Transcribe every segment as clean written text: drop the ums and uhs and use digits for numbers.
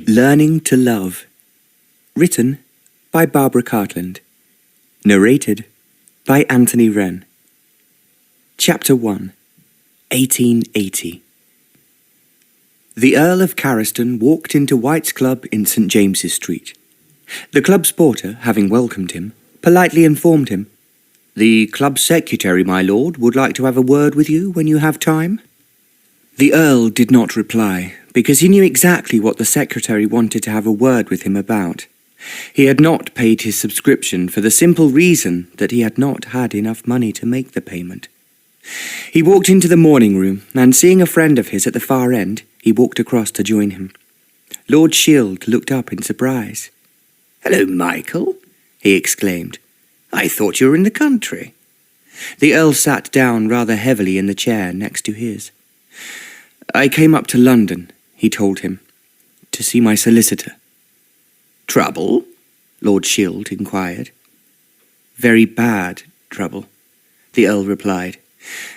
Learning to Love. Written by Barbara Cartland. Narrated by Anthony Wren. Chapter 1. 1880. The Earl of Cariston walked into White's Club in St. James's Street. The club's porter, having welcomed him, politely informed him, "The club secretary, my lord, would like to have a word with you when you have time." The Earl did not reply, because he knew exactly what the secretary wanted to have a word with him about. He had not paid his subscription for the simple reason that he had not had enough money to make the payment. He walked into the morning room, and seeing a friend of his at the far end, he walked across to join him. Lord Shield looked up in surprise. "Hello, Michael," he exclaimed. "I thought you were in the country." The Earl sat down rather heavily in the chair next to his. "I came up to London," he told him, "to see my solicitor." "Trouble?" Lord Shield inquired. "Very bad trouble," the Earl replied,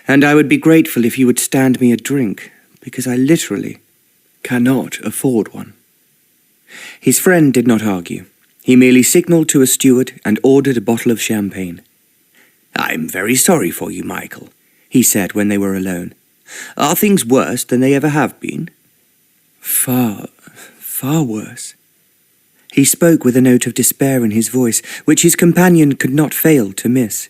"and I would be grateful if you would stand me a drink, because I literally cannot afford one." His friend did not argue. He merely signalled to a steward and ordered a bottle of champagne. "I'm very sorry for you, Michael," he said when they were alone. "Are things worse than they ever have been?" "Far, far worse." He spoke with a note of despair in his voice, which his companion could not fail to miss.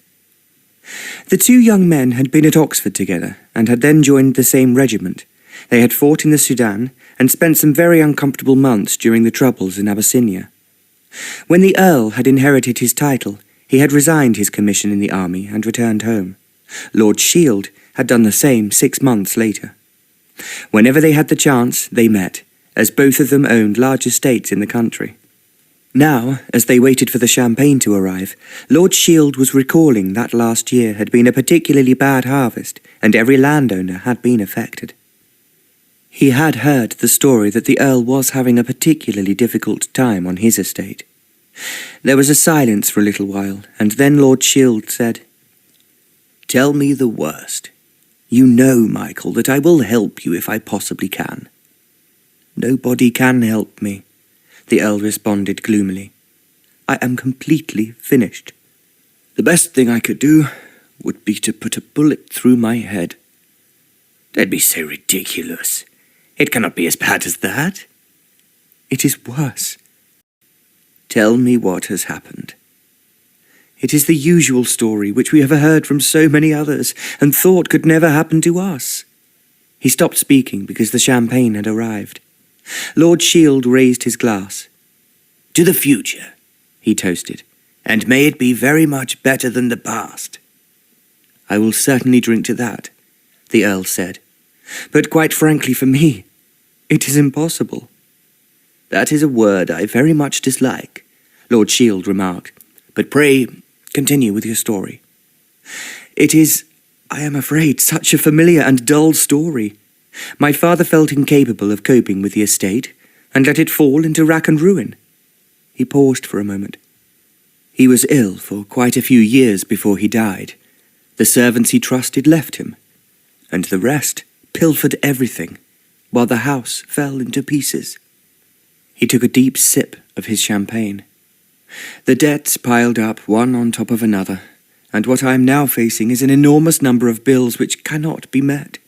The two young men had been at Oxford together, and had then joined the same regiment. They had fought in the Sudan, and spent some very uncomfortable months during the troubles in Abyssinia. When the Earl had inherited his title, he had resigned his commission in the army and returned home. Lord Shield had done the same 6 months later. Whenever they had the chance, they met, as both of them owned large estates in the country. Now, as they waited for the champagne to arrive, Lord Shield was recalling that last year had been a particularly bad harvest, and every landowner had been affected. He had heard the story that the Earl was having a particularly difficult time on his estate. There was a silence for a little while, and then Lord Shield said, "Tell me the worst. You know, Michael, that I will help you if I possibly can." "Nobody can help me," the Earl responded gloomily. "I am completely finished. The best thing I could do would be to put a bullet through my head." "Don't be so ridiculous. It cannot be as bad as that." "It is worse." "Tell me what has happened." "It is the usual story which we have heard from so many others, and thought could never happen to us." He stopped speaking because the champagne had arrived. Lord Shield raised his glass. "To the future," he toasted, "and may it be very much better than the past." "I will certainly drink to that," the Earl said. "But quite frankly for me, it is impossible." "That is a word I very much dislike," Lord Shield remarked. "But pray, continue with your story." "It is, I am afraid, such a familiar and dull story. My father felt incapable of coping with the estate, and let it fall into rack and ruin." He paused for a moment. "He was ill for quite a few years before he died. The servants he trusted left him, and the rest pilfered everything, while the house fell into pieces." He took a deep sip of his champagne. "The debts piled up one on top of another, and what I am now facing is an enormous number of bills which cannot be met.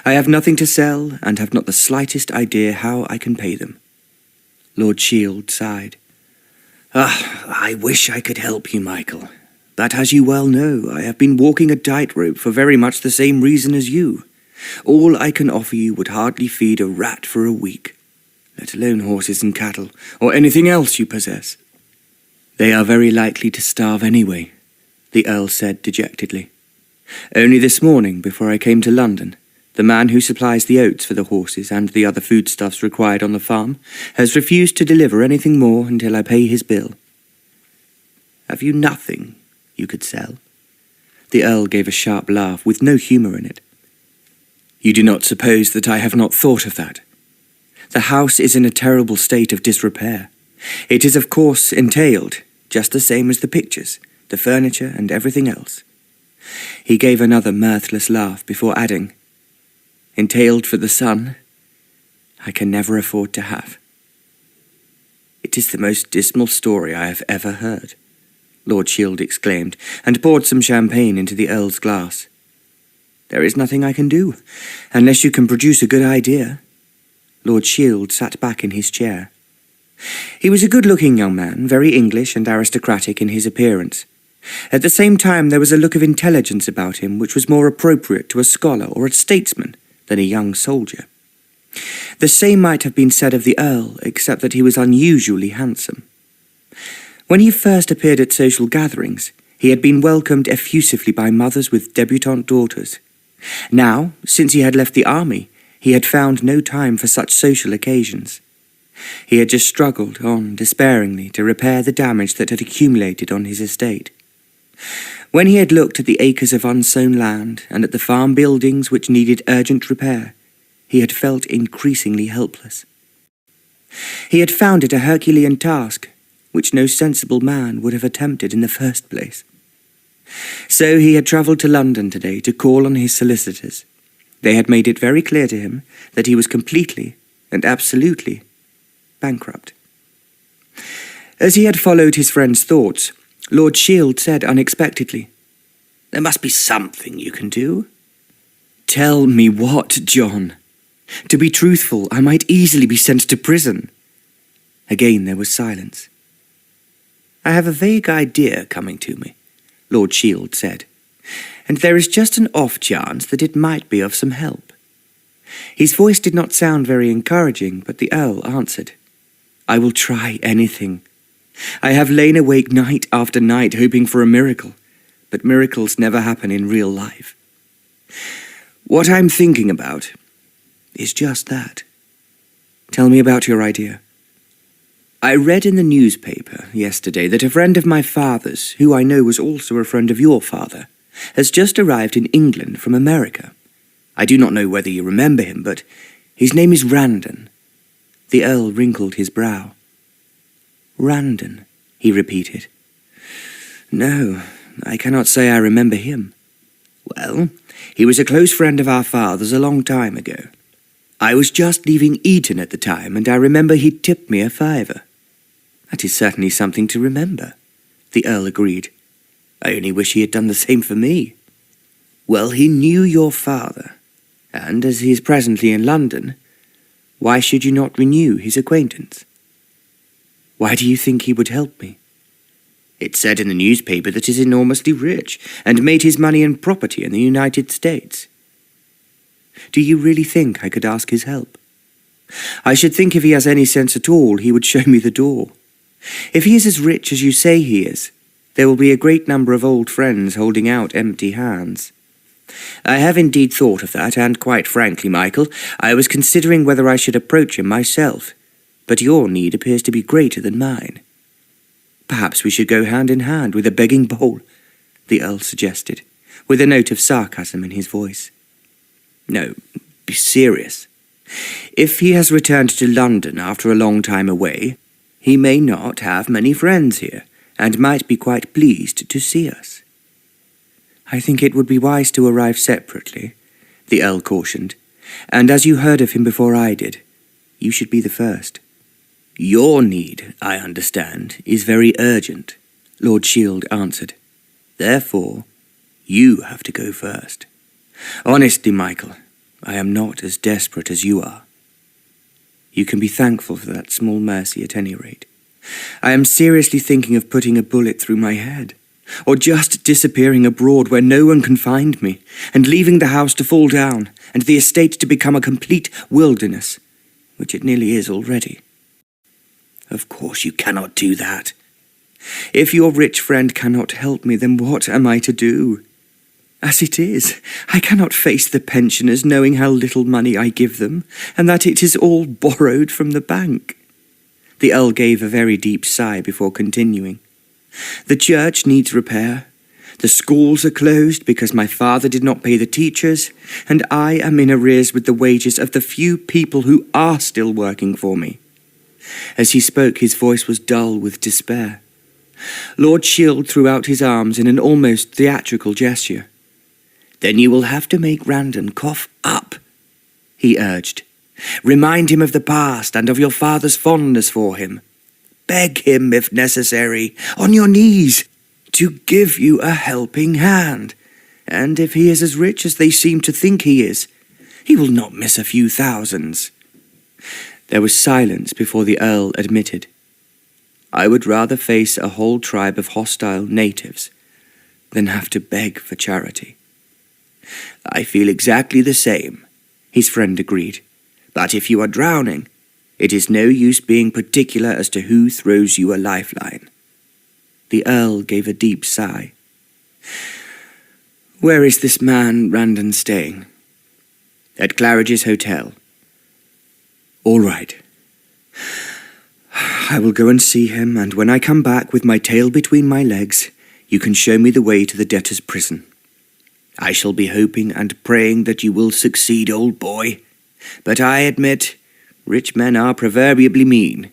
I have nothing to sell, and have not the slightest idea how I can pay them." Lord Shield sighed. "I wish I could help you, Michael. But as you well know, I have been walking a tightrope for very much the same reason as you. All I can offer you would hardly feed a rat for a week, let alone horses and cattle, or anything else you possess." "They are very likely to starve anyway," the Earl said dejectedly. "Only this morning, before I came to London, the man who supplies the oats for the horses and the other foodstuffs required on the farm has refused to deliver anything more until I pay his bill." "Have you nothing you could sell?" The Earl gave a sharp laugh with no humour in it. "You do not suppose that I have not thought of that? The house is in a terrible state of disrepair. It is of course entailed, just the same as the pictures, the furniture and everything else." He gave another mirthless laugh before adding, "Entailed for the son, I can never afford to have." "It is the most dismal story I have ever heard," Lord Shield exclaimed, and poured some champagne into the Earl's glass. "There is nothing I can do, unless you can produce a good idea." Lord Shield sat back in his chair. He was a good-looking young man, very English and aristocratic in his appearance. At the same time, there was a look of intelligence about him which was more appropriate to a scholar or a statesman than a young soldier. The same might have been said of the Earl, except that he was unusually handsome. When he first appeared at social gatherings, he had been welcomed effusively by mothers with debutante daughters. Now, since he had left the army, he had found no time for such social occasions. He had just struggled on despairingly to repair the damage that had accumulated on his estate. When he had looked at the acres of unsown land and at the farm buildings which needed urgent repair, he had felt increasingly helpless. He had found it a Herculean task, which no sensible man would have attempted in the first place. So he had travelled to London today to call on his solicitors. They had made it very clear to him that he was completely and absolutely bankrupt. As he had followed his friend's thoughts, Lord Shield said unexpectedly, "There must be something you can do." "Tell me what, John? To be truthful, I might easily be sent to prison." Again there was silence. "I have a vague idea coming to me," Lord Shield said, "and there is just an off chance that it might be of some help." His voice did not sound very encouraging, but the Earl answered, "I will try anything. I have lain awake night after night hoping for a miracle, but miracles never happen in real life. What I'm thinking about is just that. Tell me about your idea." "I read in the newspaper yesterday that a friend of my father's, who I know was also a friend of your father, has just arrived in England from America. I do not know whether you remember him, but his name is Randon." The Earl wrinkled his brow. "Randon," he repeated. "No, I cannot say I remember him." "Well, he was a close friend of our father's a long time ago. I was just leaving Eton at the time, and I remember he tipped me a £5. "That is certainly something to remember," the Earl agreed. "I only wish he had done the same for me." "Well, he knew your father, and as he is presently in London, why should you not renew his acquaintance?" "Why do you think he would help me?" "It said in the newspaper that he is enormously rich, and made his money in property in the United States." "Do you really think I could ask his help?" "I should think if he has any sense at all, he would show me the door. If he is as rich as you say he is, there will be a great number of old friends holding out empty hands." "I have indeed thought of that, and quite frankly, Michael, I was considering whether I should approach him myself, but your need appears to be greater than mine." "Perhaps we should go hand in hand with a begging bowl," the Earl suggested, with a note of sarcasm in his voice. "No, be serious. If he has returned to London after a long time away, he may not have many friends here, and might be quite pleased to see us." "I think it would be wise to arrive separately," the Earl cautioned, "and as you heard of him before I did, you should be the first." "Your need, I understand, is very urgent," Lord Shield answered. "Therefore, you have to go first. Honestly, Michael, I am not as desperate as you are." "You can be thankful for that small mercy at any rate. I am seriously thinking of putting a bullet through my head, or just disappearing abroad where no one can find me, and leaving the house to fall down, and the estate to become a complete wilderness, which it nearly is already." "Of course you cannot do that." "If your rich friend cannot help me, then what am I to do? As it is, I cannot face the pensioners knowing how little money I give them, and that it is all borrowed from the bank." The Earl gave a very deep sigh before continuing. "The church needs repair. The schools are closed because my father did not pay the teachers, and I am in arrears with the wages of the few people who are still working for me." As he spoke, his voice was dull with despair. Lord Shield threw out his arms in an almost theatrical gesture. "Then you will have to make Randon cough up," he urged. "Remind him of the past and of your father's fondness for him. Beg him, if necessary, on your knees, to give you a helping hand. And if he is as rich as they seem to think he is, he will not miss a few thousands." There was silence before the Earl admitted, "I would rather face a whole tribe of hostile natives than have to beg for charity." "I feel exactly the same," his friend agreed. "But if you are drowning, it is no use being particular as to who throws you a lifeline." The Earl gave a deep sigh. "Where is this man Randon staying?" "At Claridge's Hotel." "All right. I will go and see him, and when I come back with my tail between my legs, you can show me the way to the debtor's prison." "I shall be hoping and praying that you will succeed, old boy. But I admit, rich men are proverbially mean."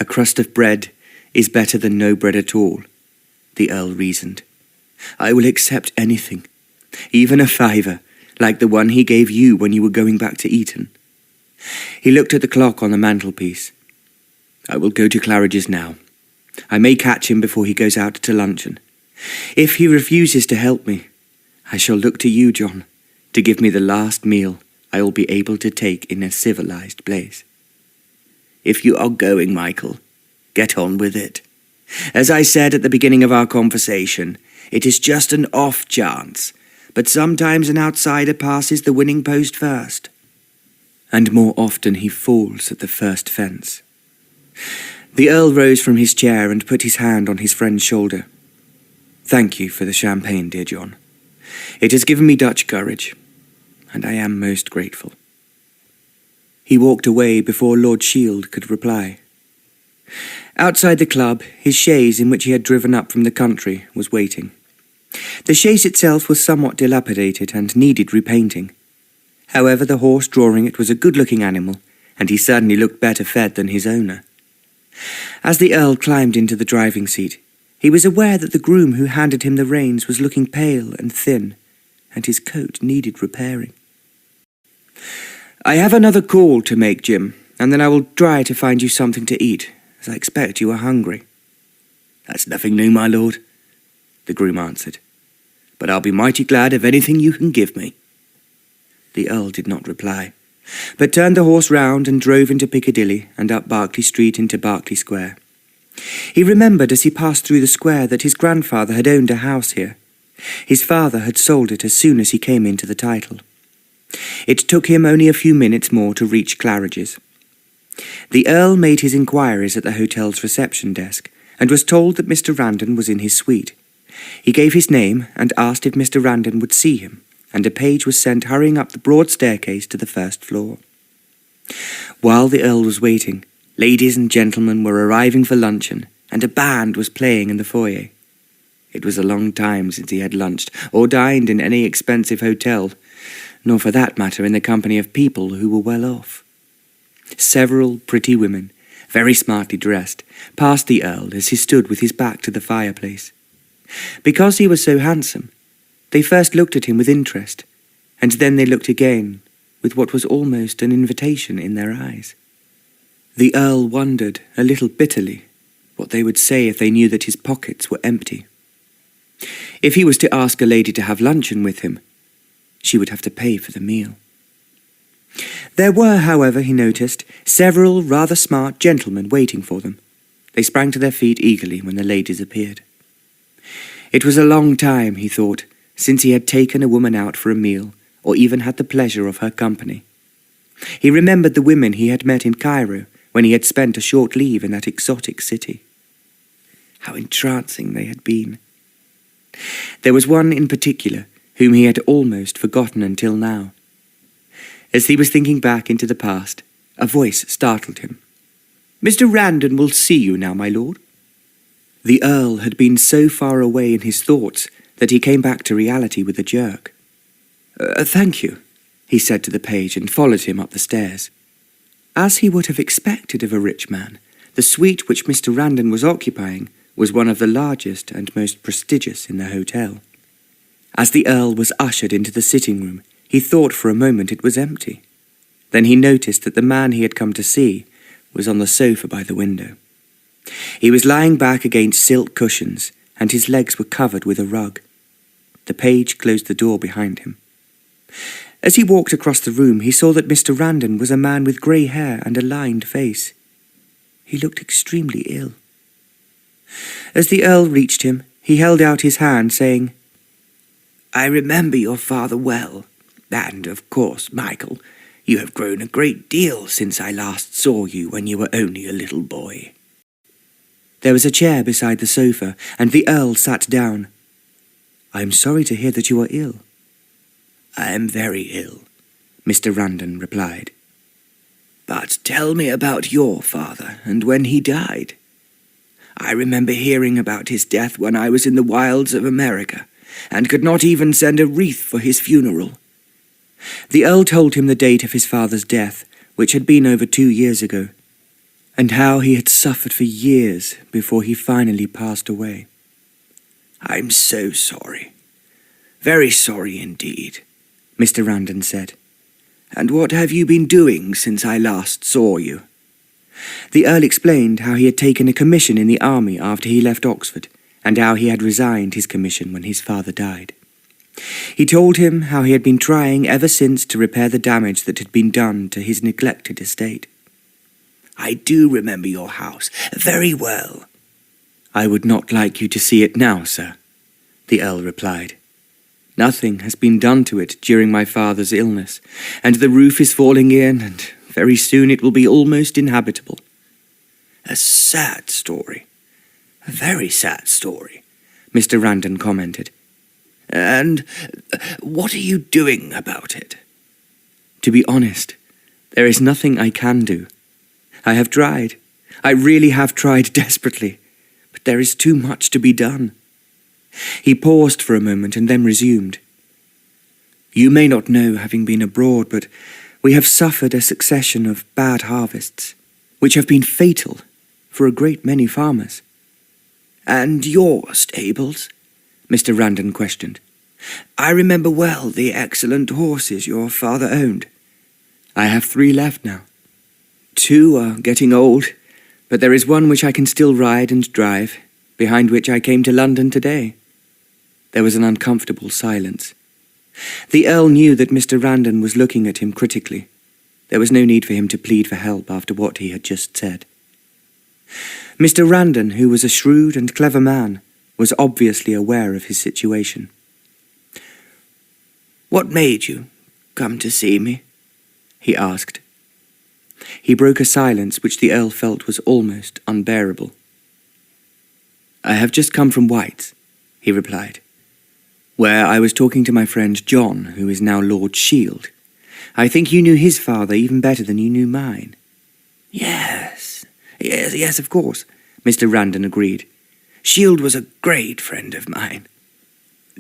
"A crust of bread is better than no bread at all," the Earl reasoned. "I will accept anything, even a $5, like the one he gave you when you were going back to Eton." He looked at the clock on the mantelpiece. "I will go to Claridge's now. I may catch him before he goes out to luncheon. If he refuses to help me, I shall look to you, John, to give me the last meal I will be able to take in a civilized place." "If you are going, Michael, get on with it. As I said at the beginning of our conversation, it is just an off chance, but sometimes an outsider passes the winning post first." "And more often he falls at the first fence." The Earl rose from his chair and put his hand on his friend's shoulder. "Thank you for the champagne, dear John. It has given me Dutch courage, and I am most grateful." He walked away before Lord Shield could reply. Outside the club, his chaise in which he had driven up from the country was waiting. The chaise itself was somewhat dilapidated and needed repainting. However, the horse drawing it was a good-looking animal, and he certainly looked better fed than his owner. As the Earl climbed into the driving seat, he was aware that the groom who handed him the reins was looking pale and thin, and his coat needed repairing. "I have another call to make, Jim, and then I will try to find you something to eat, as I expect you are hungry." "That's nothing new, my lord," the groom answered. "But I'll be mighty glad of anything you can give me." The Earl did not reply, but turned the horse round and drove into Piccadilly and up Berkeley Street into Berkeley Square. He remembered as he passed through the square that his grandfather had owned a house here. His father had sold it as soon as he came into the title. It took him only a few minutes more to reach Claridge's. The Earl made his inquiries at the hotel's reception desk and was told that Mr. Randon was in his suite. He gave his name and asked if Mr. Randon would see him, and a page was sent hurrying up the broad staircase to the first floor. While the Earl was waiting, ladies and gentlemen were arriving for luncheon, and a band was playing in the foyer. It was a long time since he had lunched or dined in any expensive hotel, nor for that matter in the company of people who were well off. Several pretty women, very smartly dressed, passed the Earl as he stood with his back to the fireplace. Because he was so handsome, they first looked at him with interest, and then they looked again with what was almost an invitation in their eyes. The Earl wondered, a little bitterly, what they would say if they knew that his pockets were empty. If he was to ask a lady to have luncheon with him, she would have to pay for the meal. There were, however, he noticed, several rather smart gentlemen waiting for them. They sprang to their feet eagerly when the ladies appeared. It was a long time, he thought, since he had taken a woman out for a meal, or even had the pleasure of her company. He remembered the women he had met in Cairo, when he had spent a short leave in that exotic city. How entrancing they had been. There was one in particular, whom he had almost forgotten until now. As he was thinking back into the past, a voice startled him. "Mr. Randon will see you now, my lord." The Earl had been so far away in his thoughts that he came back to reality with a jerk. Thank you," he said to the page, and followed him up the stairs. As he would have expected of a rich man, the suite which Mr. Randon was occupying was one of the largest and most prestigious in the hotel. As the Earl was ushered into the sitting-room, he thought for a moment it was empty. Then he noticed that the man he had come to see was on the sofa by the window. He was lying back against silk cushions, and his legs were covered with a rug. The page closed the door behind him. As he walked across the room, he saw that Mr. Randon was a man with grey hair and a lined face. He looked extremely ill. As the Earl reached him, he held out his hand, saying, "I remember your father well, and, of course, Michael, you have grown a great deal since I last saw you when you were only a little boy." There was a chair beside the sofa, and the Earl sat down. "I am sorry to hear that you are ill." "I am very ill," Mr. Randon replied. "But tell me about your father and when he died. I remember hearing about his death when I was in the wilds of America, and could not even send a wreath for his funeral." The Earl told him the date of his father's death, which had been over 2 years ago, and how he had suffered for years before he finally passed away. "I'm so sorry. Very sorry indeed," Mr. Randon said. "And what have you been doing since I last saw you?" The Earl explained how he had taken a commission in the army after he left Oxford, and how he had resigned his commission when his father died. He told him how he had been trying ever since to repair the damage that had been done to his neglected estate. "I do remember your house very well." "I would not like you to see it now, sir," the Earl replied. "Nothing has been done to it during my father's illness, and the roof is falling in, and very soon it will be almost inhabitable." "A sad story. A very sad story," Mr. Randon commented. "And what are you doing about it?" "To be honest, there is nothing I can do. I have tried. I really have tried desperately, but there is too much to be done." He paused for a moment and then resumed. "You may not know, having been abroad, but we have suffered a succession of bad harvests, which have been fatal for a great many farmers." "And your stables?" Mr. Randon questioned. "I remember well the excellent horses your father owned." "I have 3 left now. 2 are getting old, but there is one which I can still ride and drive, behind which I came to London today." There was an uncomfortable silence. The Earl knew that Mr. Randon was looking at him critically. There was no need for him to plead for help after what he had just said. Mr. Randon, who was a shrewd and clever man, was obviously aware of his situation. "What made you come to see me?" he asked. He broke a silence which the Earl felt was almost unbearable. "I have just come from White's," he replied, "where I was talking to my friend John, who is now Lord Shield. I think you knew his father even better than you knew mine." Yes, of course," Mr. Randon agreed. "Shield was a great friend of mine."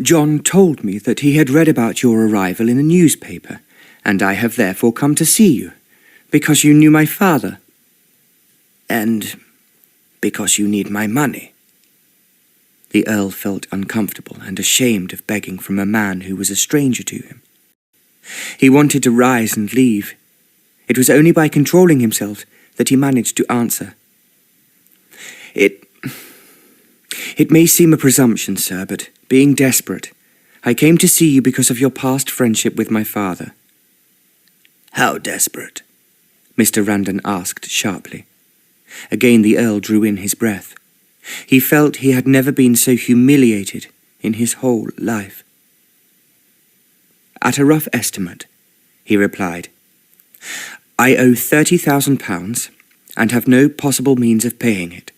"John told me that he had read about your arrival in a newspaper, and I have therefore come to see you, because you knew my father." "And because you need my money?" The Earl felt uncomfortable and ashamed of begging from a man who was a stranger to him. He wanted to rise and leave. It was only by controlling himself that he managed to answer. It may seem a presumption, sir, but being desperate, I came to see you because of your past friendship with my father." "How desperate?" Mr. Randon asked sharply. Again the Earl drew in his breath. He felt he had never been so humiliated in his whole life. "At a rough estimate," he replied, "I owe £30,000 and have no possible means of paying it.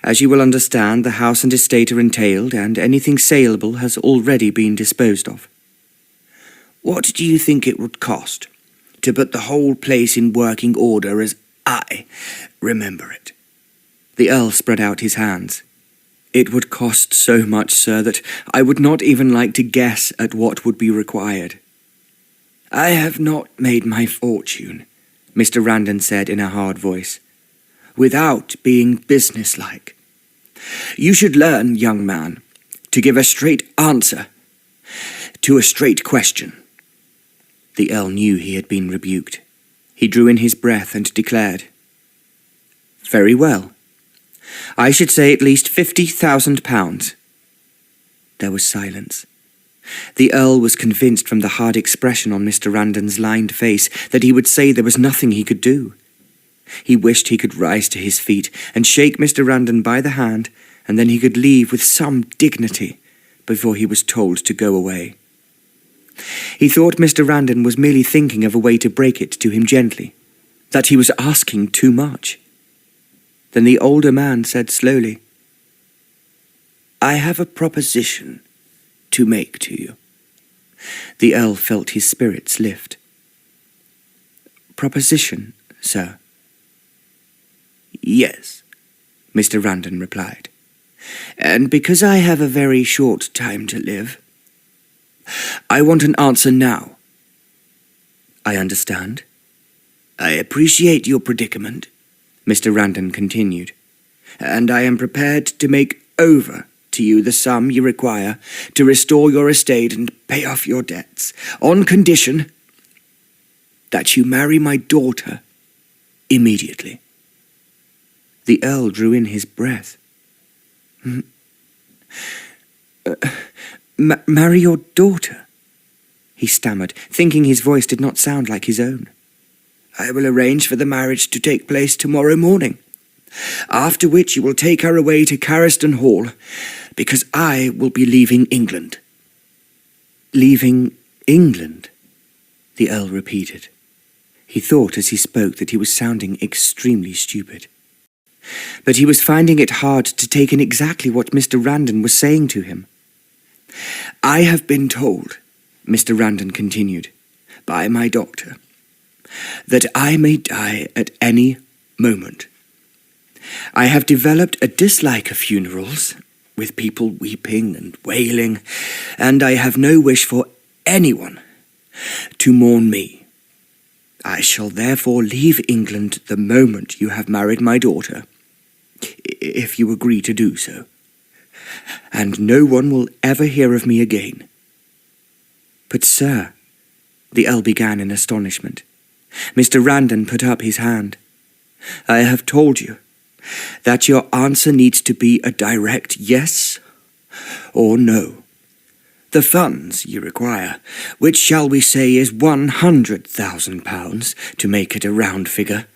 As you will understand, the house and estate are entailed, and anything saleable has already been disposed of." "What do you think it would cost to put the whole place in working order as I remember it?" The Earl spread out his hands. "It would cost so much, sir, that I would not even like to guess at what would be required." "I have not made my fortune," Mr. Randon said in a hard voice, "without being businesslike. You should learn, young man, to give a straight answer to a straight question." The Earl knew he had been rebuked. He drew in his breath and declared, "Very well. I should say at least £50,000. There was silence. The Earl was convinced from the hard expression on Mr. Randon's lined face that he would say there was nothing he could do. He wished he could rise to his feet and shake Mr. Randon by the hand, and then he could leave with some dignity before he was told to go away. He thought Mr. Randon was merely thinking of a way to break it to him gently, that he was asking too much. Then the older man said slowly, "I have a proposition to make to you." The Earl felt his spirits lift. "Proposition, sir?" "Yes," Mr. Randon replied. "And because I have a very short time to live, I want an answer now." "I understand." "I appreciate your predicament," Mr. Randon continued, "and I am prepared to make over to you the sum you require to restore your estate and pay off your debts, on condition that you marry my daughter immediately." The Earl drew in his breath. Marry your daughter?" he stammered, thinking his voice did not sound like his own. "I will arrange for the marriage to take place tomorrow morning, after which you will take her away to Cariston Hall, because I will be leaving England." "Leaving England?" the Earl repeated. He thought as he spoke that he was sounding extremely stupid. But he was finding it hard to take in exactly what Mr. Randon was saying to him. "I have been told," Mr. Randon continued, "by my doctor, that I may die at any moment. I have developed a dislike of funerals, with people weeping and wailing, and I have no wish for anyone to mourn me. I shall therefore leave England the moment you have married my daughter, if you agree to do so, and no one will ever hear of me again." "But, sir," the Earl began in astonishment. Mr. Randon put up his hand. "I have told you that your answer needs to be a direct yes or no. The funds you require, which shall we say is £100,000 to make it a round figure,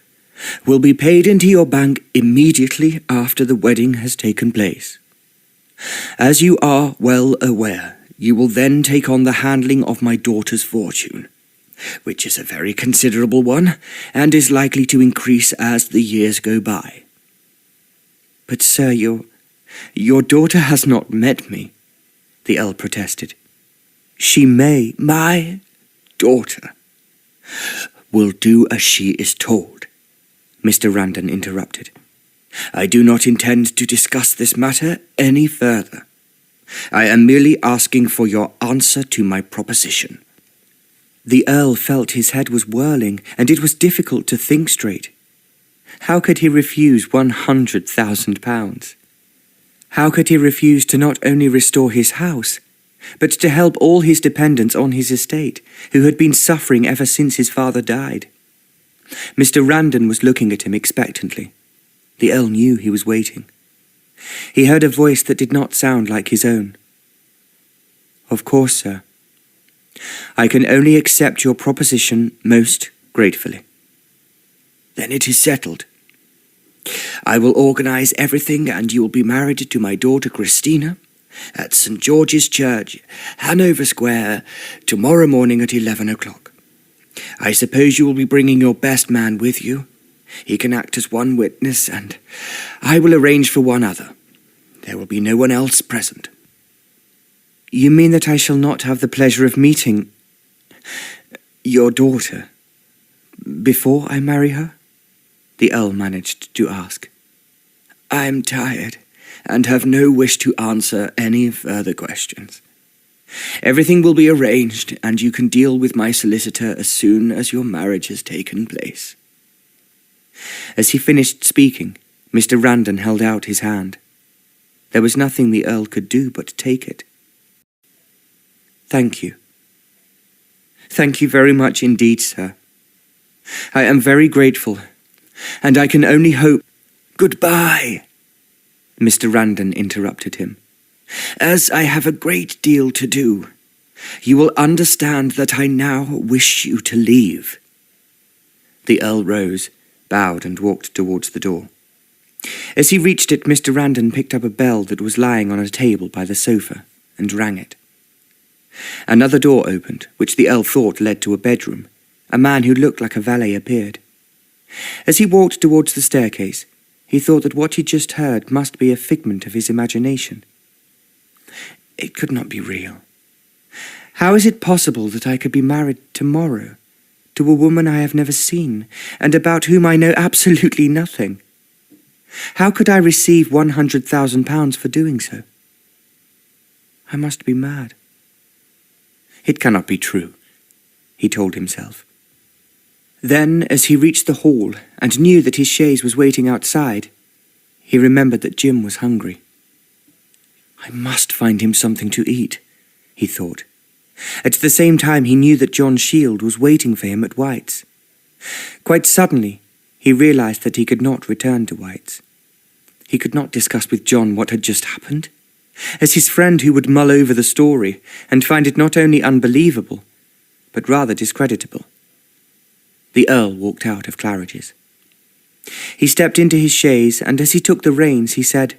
will be paid into your bank immediately after the wedding has taken place. As you are well aware, you will then take on the handling of my daughter's fortune, which is a very considerable one, and is likely to increase as the years go by." "But, sir, your daughter has not met me," the Earl protested. "She may—" "My daughter will do as she is told," Mr. Randon interrupted. "I do not intend to discuss this matter any further. I am merely asking for your answer to my proposition." The Earl felt his head was whirling, and it was difficult to think straight. How could he refuse £100,000? How could he refuse to not only restore his house, but to help all his dependents on his estate, who had been suffering ever since his father died? Mr. Randon was looking at him expectantly. The Earl knew he was waiting. He heard a voice that did not sound like his own. "Of course, sir. I can only accept your proposition most gratefully." "Then it is settled. I will organize everything, and you will be married to my daughter Kristina at St. George's Church, Hanover Square, tomorrow morning at 11 o'clock. I suppose you will be bringing your best man with you. He can act as one witness, and I will arrange for one other. There will be no one else present." "You mean that I shall not have the pleasure of meeting your daughter before I marry her?" the Earl managed to ask. "I am tired and have no wish to answer any further questions. Everything will be arranged, and you can deal with my solicitor as soon as your marriage has taken place." As he finished speaking, Mr. Randon held out his hand. There was nothing the Earl could do but take it. "Thank you. Thank you very much indeed, sir. I am very grateful, and I can only hope—" "Goodbye," Mr. Randon interrupted him. "As I have a great deal to do, you will understand that I now wish you to leave." The Earl rose, bowed, and walked towards the door. As he reached it, Mr. Randon picked up a bell that was lying on a table by the sofa and rang it. Another door opened, which the Earl thought led to a bedroom. A man who looked like a valet appeared. As he walked towards the staircase, he thought that what he'd just heard must be a figment of his imagination. It could not be real. How is it possible that I could be married tomorrow to a woman I have never seen and about whom I know absolutely nothing? How could I receive £100,000 for doing so? I must be mad. It cannot be true, he told himself. Then, as he reached the hall and knew that his chaise was waiting outside, he remembered that Jim was hungry. I must find him something to eat, he thought. At the same time, he knew that John Shield was waiting for him at White's. Quite suddenly, he realized that he could not return to White's. He could not discuss with John what had just happened. As his friend who would mull over the story and find it not only unbelievable, but rather discreditable. The Earl walked out of Claridge's. He stepped into his chaise, and as he took the reins, he said,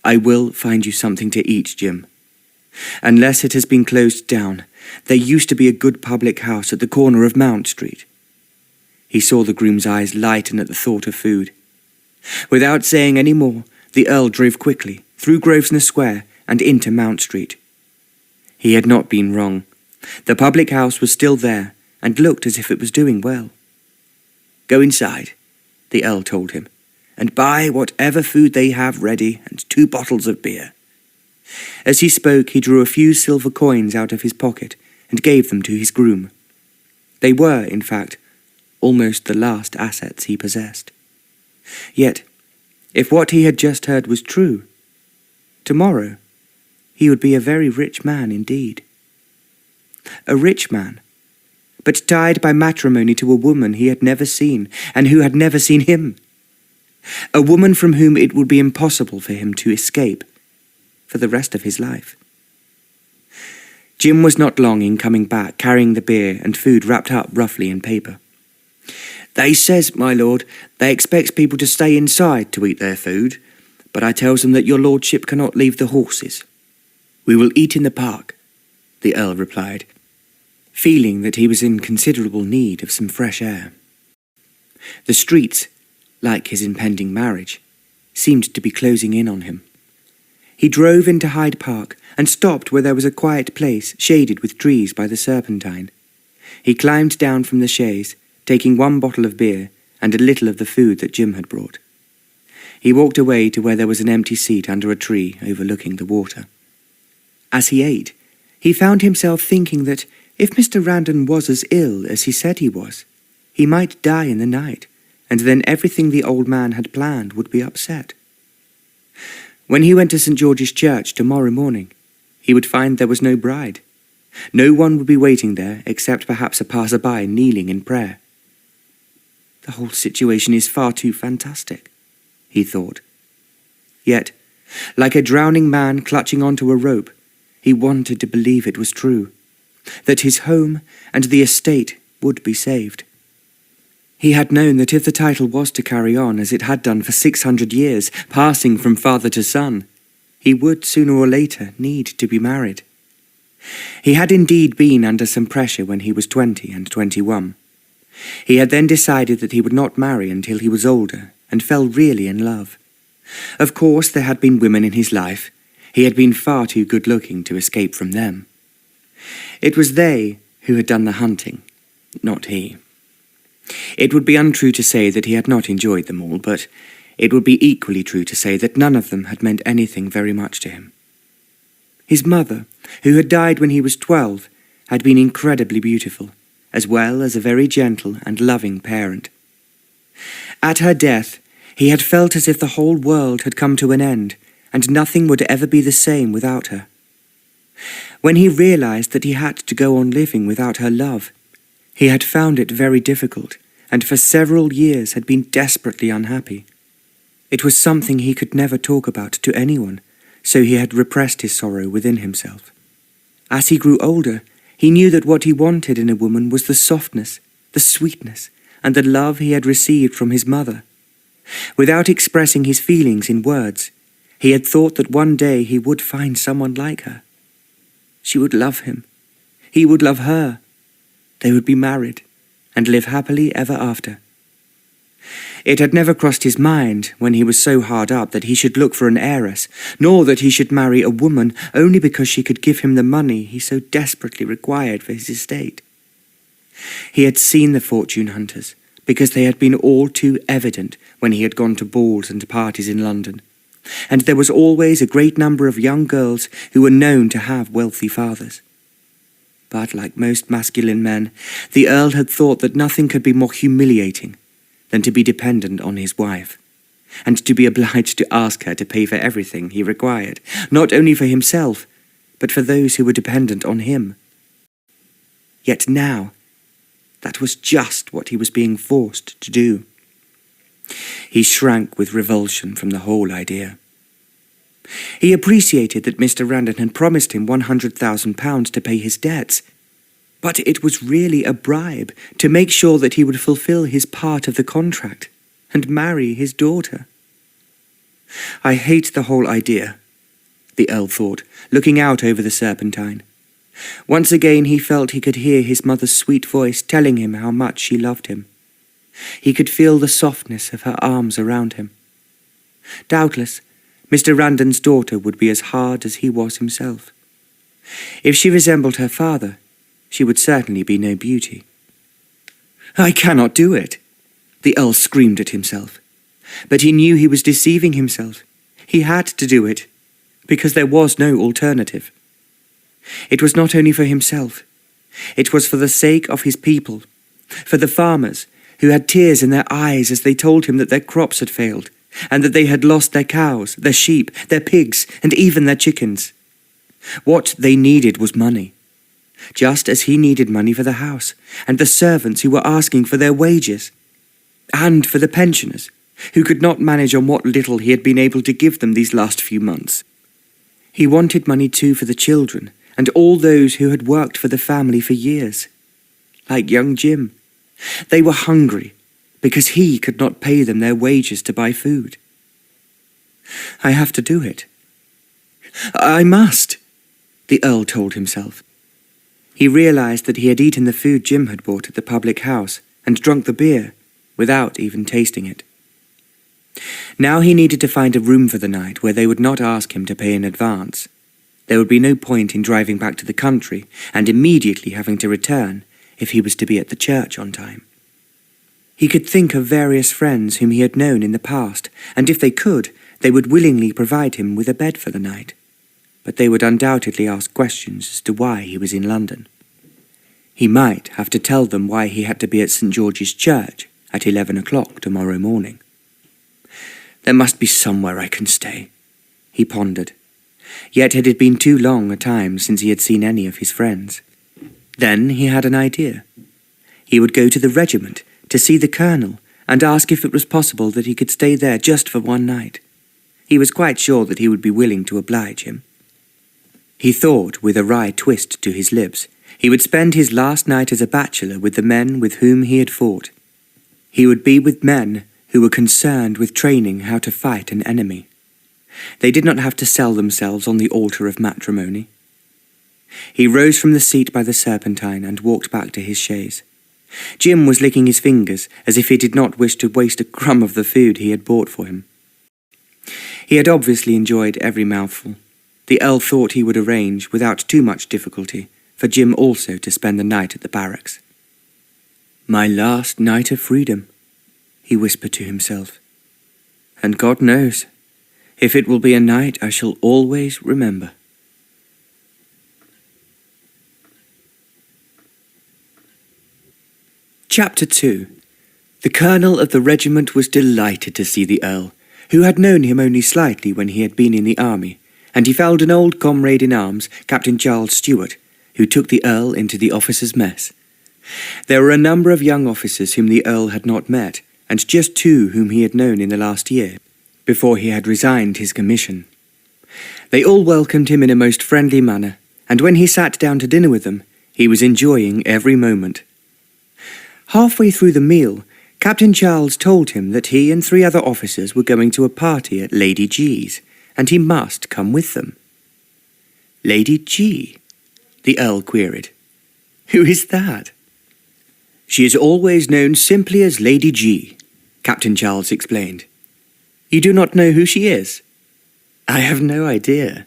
"I will find you something to eat, Jim. Unless it has been closed down, there used to be a good public house at the corner of Mount Street." He saw the groom's eyes lighten at the thought of food. Without saying any more, the Earl drove quickly through Grosvenor Square and into Mount Street. He had not been wrong. The public house was still there and looked as if it was doing well. "Go inside," the Earl told him, "and buy whatever food they have ready and 2 bottles of beer." As he spoke, he drew a few silver coins out of his pocket and gave them to his groom. They were, in fact, almost the last assets he possessed. Yet, if what he had just heard was true, tomorrow he would be a very rich man indeed. A rich man, but tied by matrimony to a woman he had never seen and who had never seen him. A woman from whom it would be impossible for him to escape for the rest of his life. Jim was not long in coming back, carrying the beer and food wrapped up roughly in paper. "They says, my lord, they expects people to stay inside to eat their food, but I tells them that your lordship cannot leave the horses." "We will eat in the park," the Earl replied, feeling that he was in considerable need of some fresh air. The streets, like his impending marriage, seemed to be closing in on him. He drove into Hyde Park and stopped where there was a quiet place shaded with trees by the Serpentine. He climbed down from the chaise, taking 1 bottle of beer and a little of the food that Jim had brought. He walked away to where there was an empty seat under a tree overlooking the water. As he ate, he found himself thinking that if Mr. Randon was as ill as he said he was, he might die in the night, and then everything the old man had planned would be upset. When he went to St. George's Church tomorrow morning, he would find there was no bride. No one would be waiting there except perhaps a passer-by kneeling in prayer. The whole situation is far too fantastic, he thought. Yet, like a drowning man clutching onto a rope, he wanted to believe it was true, that his home and the estate would be saved. He had known that if the title was to carry on as it had done for 600 years, passing from father to son, he would sooner or later need to be married. He had indeed been under some pressure when he was 20 and 21. He had then decided that he would not marry until he was older and fell really in love. Of course, there had been women in his life. He had been far too good-looking to escape from them. It was they who had done the hunting, not he. It would be untrue to say that he had not enjoyed them all, but it would be equally true to say that none of them had meant anything very much to him. His mother, who had died when he was 12, had been incredibly beautiful, as well as a very gentle and loving parent. At her death, he had felt as if the whole world had come to an end, and nothing would ever be the same without her. When he realized that he had to go on living without her love, he had found it very difficult, and for several years had been desperately unhappy. It was something he could never talk about to anyone, so he had repressed his sorrow within himself. As he grew older, he knew that what he wanted in a woman was the softness, the sweetness, and the love he had received from his mother. Without expressing his feelings in words, he had thought that one day he would find someone like her. She would love him. He would love her. They would be married and live happily ever after. It had never crossed his mind, when he was so hard up, that he should look for an heiress, nor that he should marry a woman only because she could give him the money he so desperately required for his estate. He had seen the fortune hunters, because they had been all too evident when he had gone to balls and parties in London, and there was always a great number of young girls who were known to have wealthy fathers. But like most masculine men, the Earl had thought that nothing could be more humiliating than to be dependent on his wife, and to be obliged to ask her to pay for everything he required, not only for himself, but for those who were dependent on him. Yet now, that was just what he was being forced to do. He shrank with revulsion from the whole idea. He appreciated that Mr. Randon had promised him £100,000 to pay his debts, but it was really a bribe to make sure that he would fulfill his part of the contract and marry his daughter. I hate the whole idea, the Earl thought, looking out over the Serpentine. Once again he felt he could hear his mother's sweet voice telling him how much she loved him. He could feel the softness of her arms around him. Doubtless, Mr. Randon's daughter would be as hard as he was himself. If she resembled her father, she would certainly be no beauty. "I cannot do it," the Earl screamed at himself. But he knew he was deceiving himself. He had to do it, because there was no alternative. It was not only for himself. It was for the sake of his people, for the farmers who had tears in their eyes as they told him that their crops had failed, and that they had lost their cows, their sheep, their pigs, and even their chickens. What they needed was money, just as he needed money for the house, and the servants who were asking for their wages, and for the pensioners who could not manage on what little he had been able to give them these last few months. He wanted money too for the children, and all those who had worked for the family for years, like young Jim. They were hungry because he could not pay them their wages to buy food. "I have to do it. I must," the Earl told himself. He realized that he had eaten the food Jim had bought at the public house and drunk the beer without even tasting it. Now he needed to find a room for the night where they would not ask him to pay in advance. There would be no point in driving back to the country and immediately having to return if he was to be at the church on time. He could think of various friends whom he had known in the past, and if they could, they would willingly provide him with a bed for the night. But they would undoubtedly ask questions as to why he was in London. He might have to tell them why he had to be at St. George's Church at 11 o'clock tomorrow morning. "There must be somewhere I can stay," he pondered. Yet it had been too long a time since he had seen any of his friends. Then he had an idea. He would go to the regiment to see the colonel and ask if it was possible that he could stay there just for one night. He was quite sure that he would be willing to oblige him. He thought, with a wry twist to his lips, he would spend his last night as a bachelor with the men with whom he had fought. He would be with men who were concerned with training how to fight an enemy. They did not have to sell themselves on the altar of matrimony. He rose from the seat by the Serpentine and walked back to his chaise. Jim was licking his fingers as if he did not wish to waste a crumb of the food he had bought for him. He had obviously enjoyed every mouthful. The Earl thought he would arrange, without too much difficulty, for Jim also to spend the night at the barracks. "My last night of freedom," he whispered to himself. "And God knows if it will be a night I shall always remember." Chapter 2. The colonel of the regiment was delighted to see the Earl, who had known him only slightly when he had been in the army, and he found an old comrade in arms, Captain Charles Stewart, who took the Earl into the officers' mess. There were a number of young officers whom the Earl had not met, and just two whom he had known in the last year. before he had resigned his commission. They all welcomed him in a most friendly manner, and when he sat down to dinner with them, he was enjoying every moment. Halfway through the meal, Captain Charles told him that he and 3 other officers were going to a party at Lady G's, and he must come with them. Lady G? The Earl queried. Who is that? She is always known simply as Lady G, Captain Charles explained. You do not know who she is? I have no idea.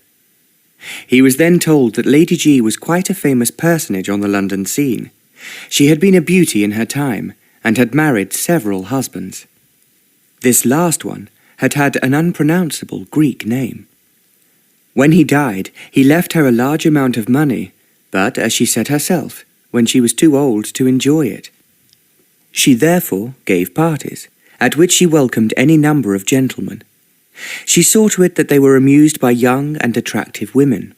He was then told that Lady G was quite a famous personage on the London scene. She had been a beauty in her time, and had married several husbands. This last one had had an unpronounceable Greek name. When he died, he left her a large amount of money, but, as she said herself, when she was too old to enjoy it. She therefore gave parties, at which she welcomed any number of gentlemen. She saw to it that they were amused by young and attractive women.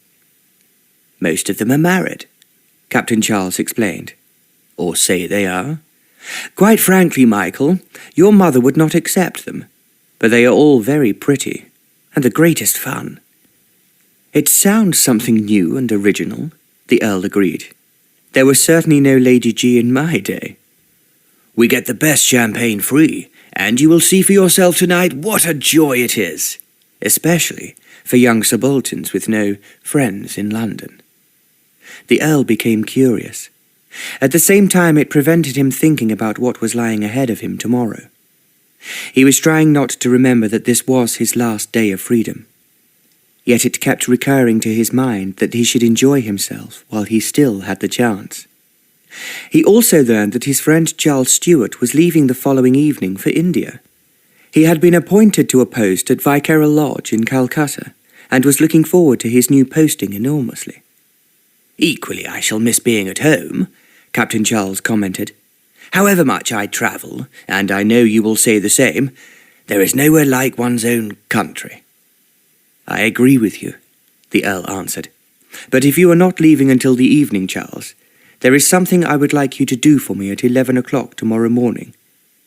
Most of them are married, Captain Charles explained. Or say they are. Quite frankly, Michael, your mother would not accept them, but they are all very pretty, and the greatest fun. It sounds something new and original, the Earl agreed. There was certainly no Lady G in my day. We get the best champagne free, and you will see for yourself tonight what a joy it is, especially for young subalterns with no friends in London. The Earl became curious. At the same time, it prevented him thinking about what was lying ahead of him tomorrow. He was trying not to remember that this was his last day of freedom. Yet it kept recurring to his mind that he should enjoy himself while he still had the chance. He also learned that his friend Charles Stuart was leaving the following evening for India. He had been appointed to a post at Vicarel Lodge in Calcutta, and was looking forward to his new posting enormously. Equally I shall miss being at home, Captain Charles commented. However much I travel, and I know you will say the same, there is nowhere like one's own country. I agree with you, the Earl answered. But if you are not leaving until the evening, Charles, there is something I would like you to do for me at 11 o'clock tomorrow morning,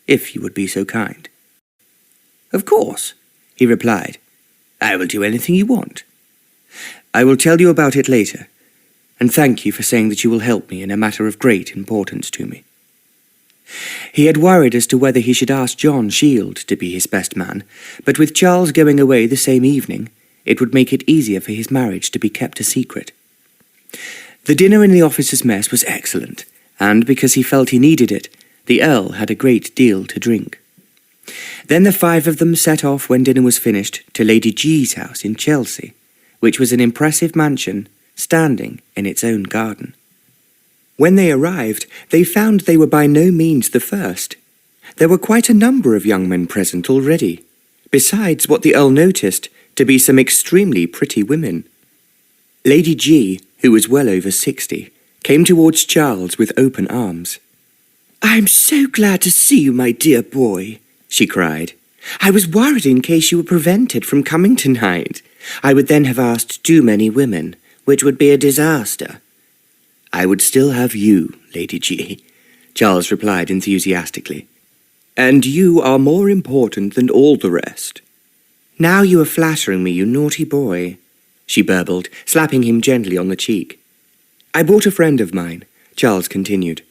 if you would be so kind. Of course, he replied. I will do anything you want. I will tell you about it later, and thank you for saying that you will help me in a matter of great importance to me. He had worried as to whether he should ask John Shield to be his best man, but with Charles going away the same evening, it would make it easier for his marriage to be kept a secret. The dinner in the officers' mess was excellent, and because he felt he needed it, the Earl had a great deal to drink. Then the 5 of them set off when dinner was finished to Lady G's house in Chelsea, which was an impressive mansion standing in its own garden. When they arrived, they found they were by no means the first. There were quite a number of young men present already, besides what the Earl noticed to be some extremely pretty women. Lady G, who was well over 60, came towards Charles with open arms. I am so glad to see you, my dear boy, she cried. I was worried in case you were prevented from coming tonight. I would then have asked too many women, which would be a disaster. I would still have you, Lady G, Charles replied enthusiastically. And you are more important than all the rest. Now you are flattering me, you naughty boy, she burbled, slapping him gently on the cheek. I brought a friend of mine, Charles continued.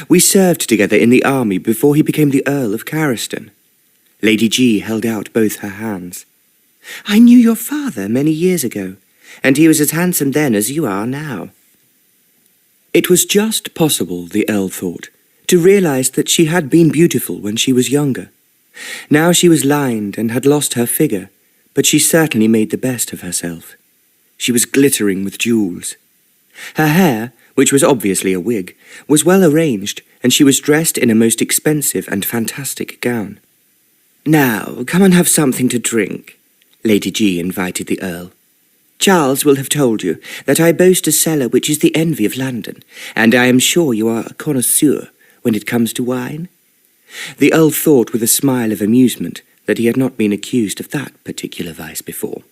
We served together in the army before he became the Earl of Cariston. Lady G held out both her hands. I knew your father many years ago, and he was as handsome then as you are now. It was just possible, the Earl thought, to realize that she had been beautiful when she was younger. Now she was lined and had lost her figure, but she certainly made the best of herself. She was glittering with jewels. Her hair, which was obviously a wig, was well arranged, and she was dressed in a most expensive and fantastic gown. Now, come and have something to drink, Lady G invited the Earl. Charles will have told you that I boast a cellar which is the envy of London, and I am sure you are a connoisseur when it comes to wine. The Earl thought with a smile of amusement that he had not been accused of that particular vice before.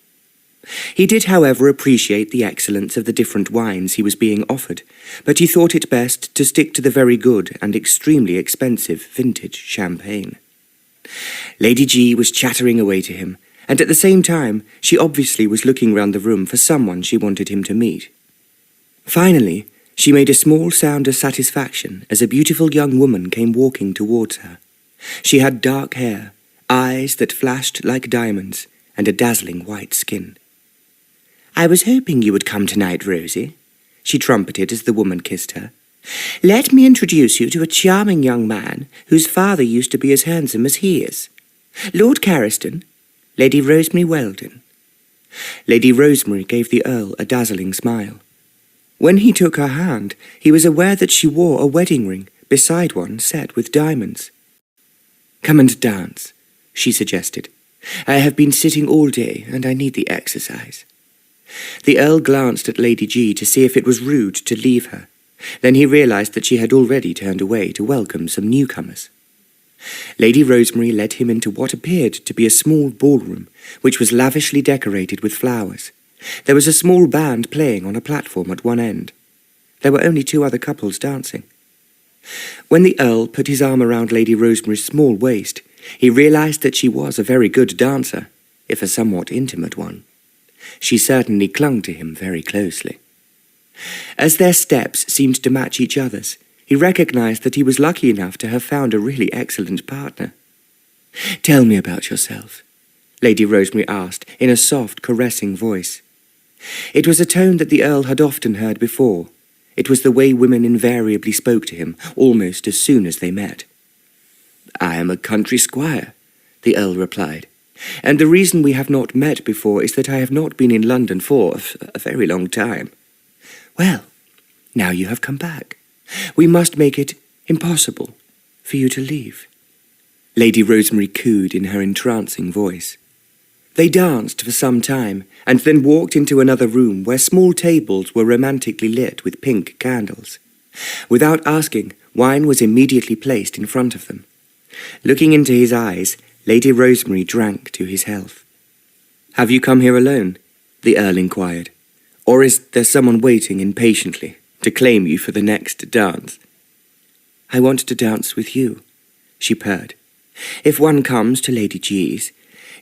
He did, however, appreciate the excellence of the different wines he was being offered, but he thought it best to stick to the very good and extremely expensive vintage champagne. Lady G was chattering away to him, and at the same time she obviously was looking round the room for someone she wanted him to meet. Finally, she made a small sound of satisfaction as a beautiful young woman came walking towards her. She had dark hair, eyes that flashed like diamonds, and a dazzling white skin. "I was hoping you would come tonight, Rosie," she trumpeted as the woman kissed her. "Let me introduce you to a charming young man whose father used to be as handsome as he is. Lord Cariston, Lady Rosemary Weldon." Lady Rosemary gave the Earl a dazzling smile. When he took her hand, he was aware that she wore a wedding ring beside one set with diamonds. "Come and dance," she suggested. "I have been sitting all day, and I need the exercise." The Earl glanced at Lady G to see if it was rude to leave her. Then he realized that she had already turned away to welcome some newcomers. Lady Rosemary led him into what appeared to be a small ballroom, which was lavishly decorated with flowers. There was a small band playing on a platform at one end. There were only 2 other couples dancing. When the Earl put his arm around Lady Rosemary's small waist, he realized that she was a very good dancer, if a somewhat intimate one. She certainly clung to him very closely. As their steps seemed to match each other's, he recognized that he was lucky enough to have found a really excellent partner. "Tell me about yourself," Lady Rosemary asked in a soft, caressing voice. It was a tone that the Earl had often heard before. It was the way women invariably spoke to him, almost as soon as they met. "I am a country squire," the Earl replied, "and the reason we have not met before is that I have not been in London for a very long time." "Well, now you have come back. We must make it impossible for you to leave," Lady Rosemary cooed in her entrancing voice. They danced for some time, and then walked into another room where small tables were romantically lit with pink candles. Without asking, wine was immediately placed in front of them. Looking into his eyes, Lady Rosemary drank to his health. "Have you come here alone?" the Earl inquired. "Or is there someone waiting impatiently to claim you for the next dance?" "I want to dance with you," she purred. "If one comes to Lady G's,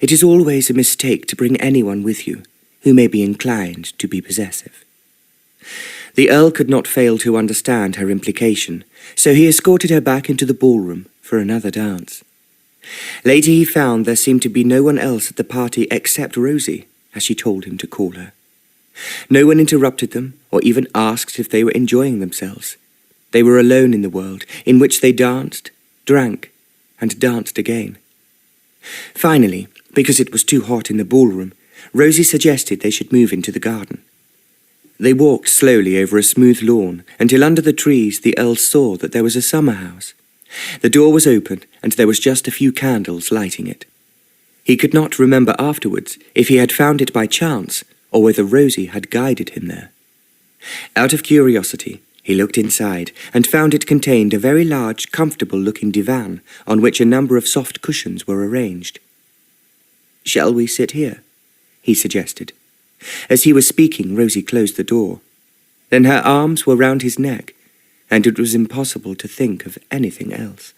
it is always a mistake to bring anyone with you who may be inclined to be possessive." The Earl could not fail to understand her implication, so he escorted her back into the ballroom for another dance. Later he found there seemed to be no one else at the party except Rosie, as she told him to call her. No one interrupted them or even asked if they were enjoying themselves. They were alone in the world, in which they danced, drank, and danced again. Finally, because it was too hot in the ballroom, Rosie suggested they should move into the garden. They walked slowly over a smooth lawn until under the trees the Earl saw that there was a summer house. The door was open and there was just a few candles lighting it. He could not remember afterwards if he had found it by chance or whether Rosie had guided him there. Out of curiosity, he looked inside and found it contained a very large, comfortable-looking divan on which a number of soft cushions were arranged. "Shall we sit here?" he suggested. As he was speaking, Rosie closed the door. Then her arms were round his neck, and it was impossible to think of anything else.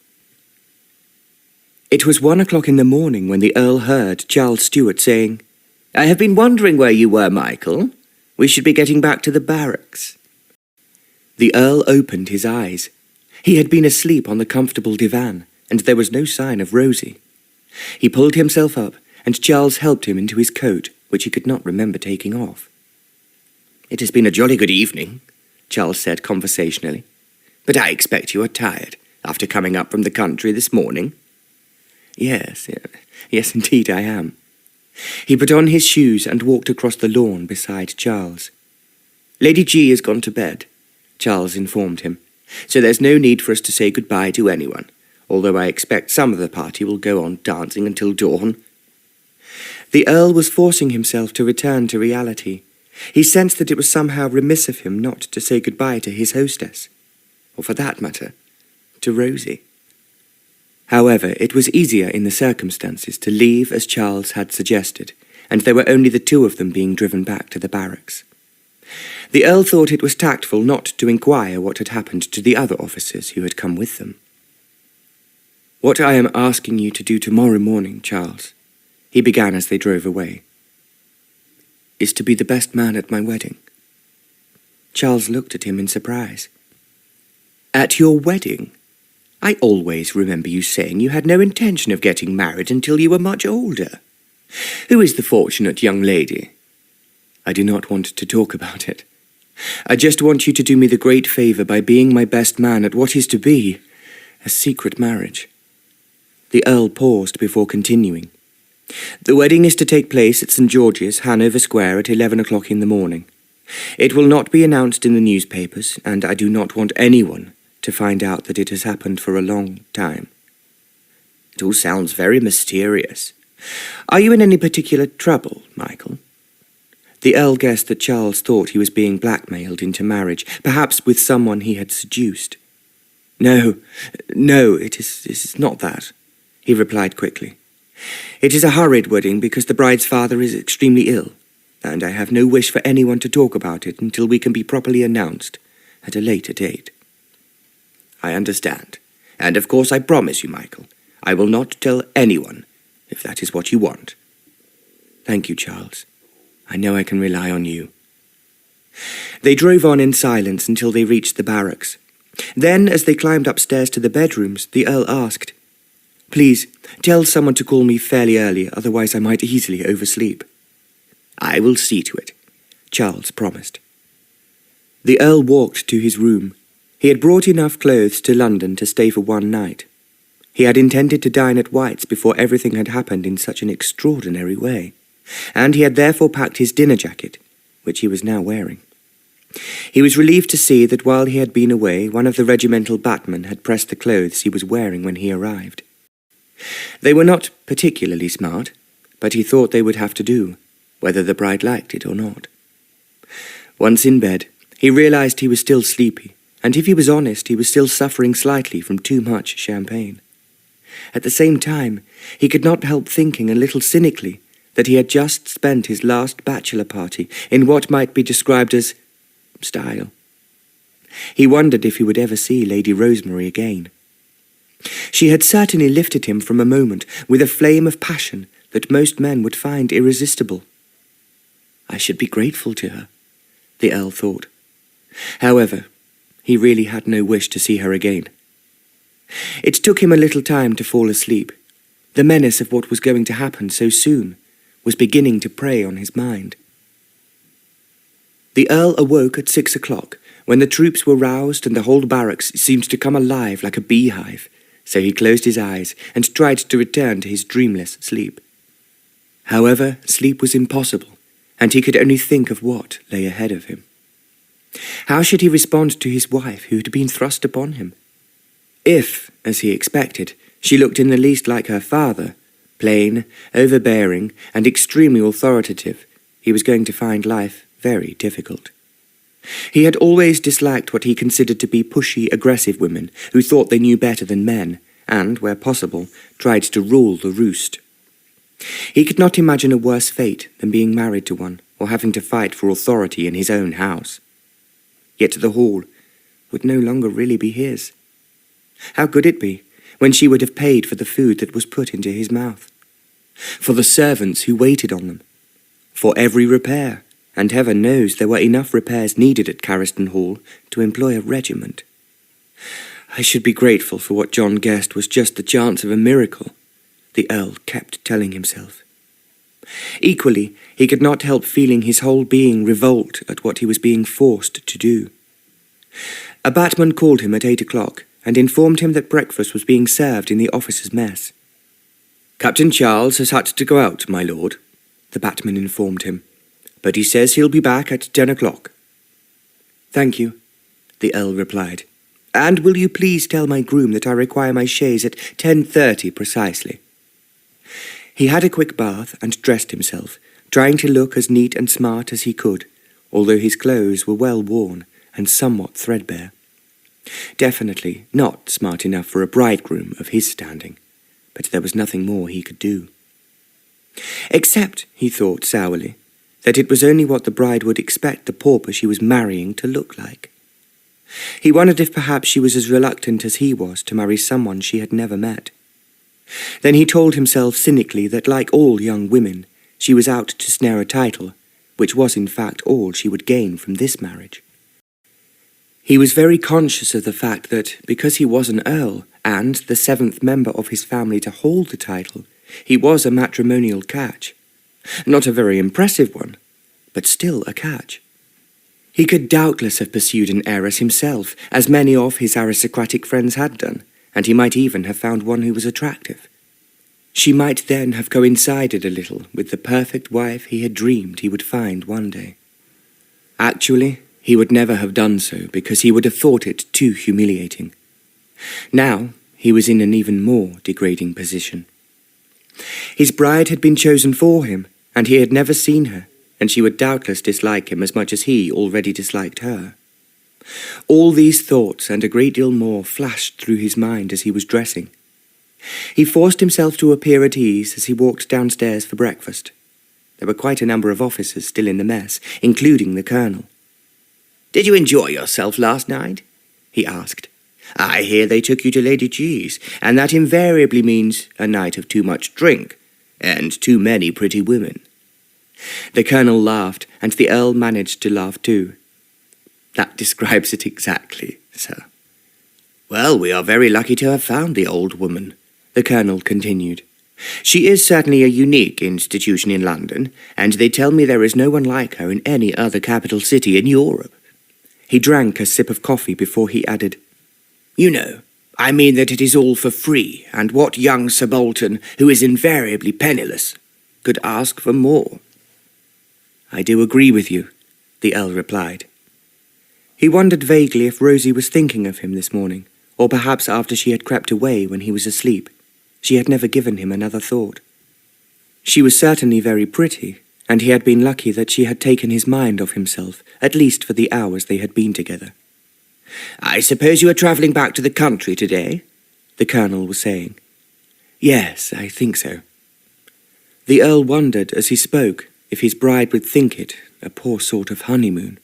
It was 1 o'clock in the morning when the Earl heard Charles Stuart saying, "I have been wondering where you were, Michael. We should be getting back to the barracks." The Earl opened his eyes. He had been asleep on the comfortable divan, and there was no sign of Rosie. He pulled himself up, and Charles helped him into his coat, which he could not remember taking off. "It has been a jolly good evening," Charles said conversationally. "But I expect you are tired, after coming up from the country this morning." Yes, indeed I am." He put on his shoes and walked across the lawn beside Charles. "Lady G has gone to bed," Charles informed him, "so there's no need for us to say goodbye to anyone, although I expect some of the party will go on dancing until dawn." The Earl was forcing himself to return to reality. He sensed that it was somehow remiss of him not to say goodbye to his hostess, or for that matter, to Rosie. However, it was easier in the circumstances to leave as Charles had suggested, and there were only the 2 of them being driven back to the barracks. The Earl thought it was tactful not to inquire what had happened to the other officers who had come with them. "What I am asking you to do tomorrow morning, Charles, he began as they drove away, "is to be the best man at my wedding." Charles looked at him in surprise. "At your wedding? I always remember you saying you had no intention of getting married until you were much older. Who is the fortunate young lady?" "I do not want to talk about it. I just want you to do me the great favour by being my best man at what is to be a secret marriage." The Earl paused before continuing. "The wedding is to take place at St. George's, Hanover Square, at 11 o'clock in the morning. It will not be announced in the newspapers, and I do not want anyone to find out that it has happened for a long time." "It all sounds very mysterious. Are you in any particular trouble, Michael?" The Earl guessed that Charles thought he was being blackmailed into marriage, perhaps with someone he had seduced. No, it is not that," he replied quickly. "It is a hurried wedding because the bride's father is extremely ill, and I have no wish for anyone to talk about it until we can be properly announced at a later date." "I understand, and of course I promise you, Michael, I will not tell anyone, if that is what you want." "Thank you, Charles. I know I can rely on you." They drove on in silence until they reached the barracks. Then, as they climbed upstairs to the bedrooms, the Earl asked, "Please, tell someone to call me fairly early, otherwise I might easily oversleep." "I will see to it," Charles promised. The Earl walked to his room. He had brought enough clothes to London to stay for one night. He had intended to dine at White's before everything had happened in such an extraordinary way, and he had therefore packed his dinner jacket, which he was now wearing. He was relieved to see that while he had been away, one of the regimental batmen had pressed the clothes he was wearing when he arrived. They were not particularly smart, but he thought they would have to do, whether the bride liked it or not. Once in bed, he realized he was still sleepy, and if he was honest, he was still suffering slightly from too much champagne. At the same time, he could not help thinking a little cynically that he had just spent his last bachelor party in what might be described as style. He wondered if he would ever see Lady Rosemary again. She had certainly lifted him from a moment with a flame of passion that most men would find irresistible. I should be grateful to her, the Earl thought. However, he really had no wish to see her again. It took him a little time to fall asleep. The menace of what was going to happen so soon was beginning to prey on his mind. The Earl awoke at 6 o'clock, when the troops were roused and the whole barracks seemed to come alive like a beehive, so he closed his eyes and tried to return to his dreamless sleep. However, sleep was impossible, and he could only think of what lay ahead of him. How should he respond to his wife who had been thrust upon him? If, as he expected, she looked in the least like her father, plain, overbearing, and extremely authoritative, he was going to find life very difficult. He had always disliked what he considered to be pushy, aggressive women who thought they knew better than men and, where possible, tried to rule the roost. He could not imagine a worse fate than being married to one or having to fight for authority in his own house. Yet the hall would no longer really be his. How could it be, when she would have paid for the food that was put into his mouth? For the servants who waited on them? For every repair? And heaven knows there were enough repairs needed at Cariston Hall to employ a regiment. I should be grateful for what John guessed was just the chance of a miracle, the Earl kept telling himself. Equally, he could not help feeling his whole being revolt at what he was being forced to do. A batman called him at 8 o'clock and informed him that breakfast was being served in the officers' mess. Captain Charles has had to go out, my lord, the batman informed him. But he says he'll be back at 10 o'clock. Thank you, the Earl replied. And will you please tell my groom that I require my chaise at 10:30 precisely? He had a quick bath and dressed himself, trying to look as neat and smart as he could, although his clothes were well worn and somewhat threadbare. Definitely not smart enough for a bridegroom of his standing, but there was nothing more he could do. Except, he thought sourly, that it was only what the bride would expect the pauper she was marrying to look like. He wondered if perhaps she was as reluctant as he was to marry someone she had never met. Then he told himself cynically that, like all young women, she was out to snare a title, which was in fact all she would gain from this marriage. He was very conscious of the fact that, because he was an earl, and the 7th member of his family to hold the title, he was a matrimonial catch. Not a very impressive one, but still a catch. He could doubtless have pursued an heiress himself, as many of his aristocratic friends had done, and he might even have found one who was attractive. She might then have coincided a little with the perfect wife he had dreamed he would find one day. Actually, he would never have done so because he would have thought it too humiliating. Now, he was in an even more degrading position. His bride had been chosen for him, and he had never seen her, and she would doubtless dislike him as much as he already disliked her. All these thoughts and a great deal more flashed through his mind as he was dressing. He forced himself to appear at ease as he walked downstairs for breakfast. There were quite a number of officers still in the mess, including the colonel. "Did you enjoy yourself last night?" he asked. "I hear they took you to Lady G's, and that invariably means a night of too much drink, and too many pretty women." The colonel laughed, and the earl managed to laugh too. "That describes it exactly, sir." "Well, we are very lucky to have found the old woman," the colonel continued. "She is certainly a unique institution in London, and they tell me there is no one like her in any other capital city in Europe." He drank a sip of coffee before he added, "You know, I mean that it is all for free, and what young subaltern, who is invariably penniless, could ask for more?" "I do agree with you," the earl replied. He wondered vaguely if Rosie was thinking of him this morning, or perhaps after she had crept away when he was asleep. She had never given him another thought. She was certainly very pretty, and he had been lucky that she had taken his mind off himself, at least for the hours they had been together. "I suppose you are travelling back to the country today?" the colonel was saying. "Yes, I think so." The earl wondered as he spoke if his bride would think it a poor sort of honeymoon.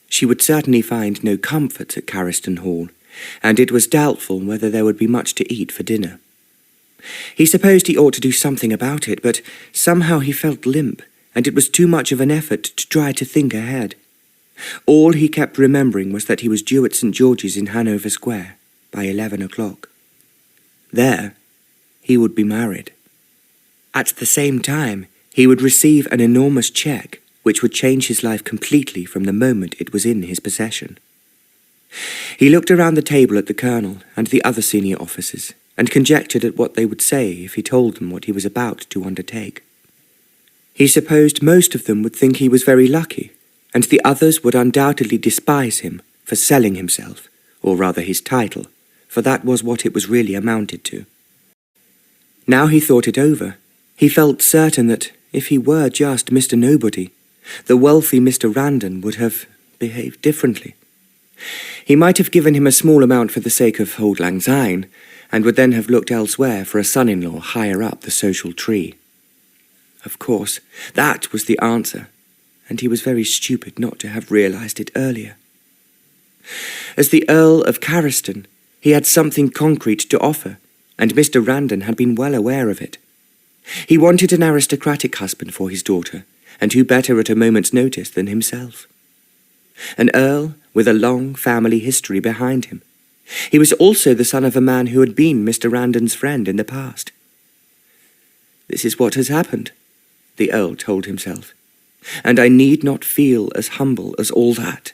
She would certainly find no comforts at Cariston Hall, and it was doubtful whether there would be much to eat for dinner. He supposed he ought to do something about it, but somehow he felt limp, and it was too much of an effort to try to think ahead. All he kept remembering was that he was due at St. George's in Hanover Square by 11 o'clock. There, he would be married. At the same time, he would receive an enormous cheque, which would change his life completely from the moment it was in his possession. He looked around the table at the colonel and the other senior officers, and conjectured at what they would say if he told them what he was about to undertake. He supposed most of them would think he was very lucky, and the others would undoubtedly despise him for selling himself, or rather his title, for that was what it was really amounted to. Now he thought it over. He felt certain that, if he were just Mr. Nobody, the wealthy Mr. Randon would have behaved differently. He might have given him a small amount for the sake of auld lang syne, and would then have looked elsewhere for a son-in-law higher up the social tree. Of course, that was the answer, and he was very stupid not to have realized it earlier. As the Earl of Cariston, he had something concrete to offer, and Mr. Randon had been well aware of it. He wanted an aristocratic husband for his daughter, and who better at a moment's notice than himself? An earl with a long family history behind him. He was also the son of a man who had been Mr. Randon's friend in the past. "This is what has happened," the earl told himself, "and I need not feel as humble as all that."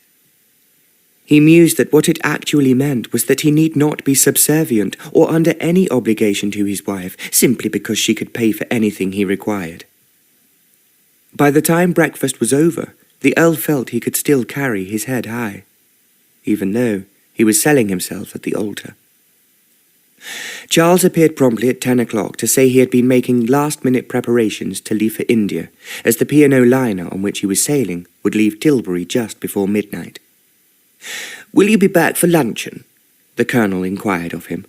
He mused that what it actually meant was that he need not be subservient or under any obligation to his wife simply because she could pay for anything he required. By the time breakfast was over, the earl felt he could still carry his head high, even though he was selling himself at the altar. Charles appeared promptly at 10 o'clock to say he had been making last-minute preparations to leave for India, as the P&O liner on which he was sailing would leave Tilbury just before midnight. "Will you be back for luncheon?" the colonel inquired of him.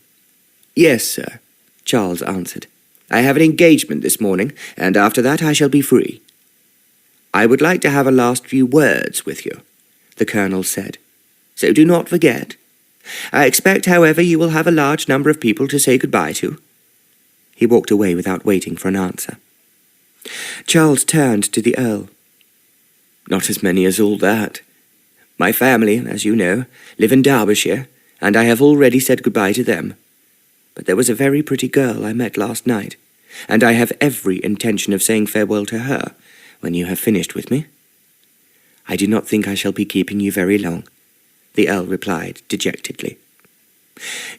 "Yes, sir," Charles answered. "I have an engagement this morning, and after that I shall be free." "I would like to have a last few words with you," the colonel said, "so do not forget. I expect, however, you will have a large number of people to say goodbye to." He walked away without waiting for an answer. Charles turned to the Earl. Not as many as all that. My family, as you know, live in Derbyshire, and I have already said goodbye to them. But there was a very pretty girl I met last night, and I have every intention of saying farewell to her when you have finished with me. I do not think I shall be keeping you very long, the Earl replied dejectedly.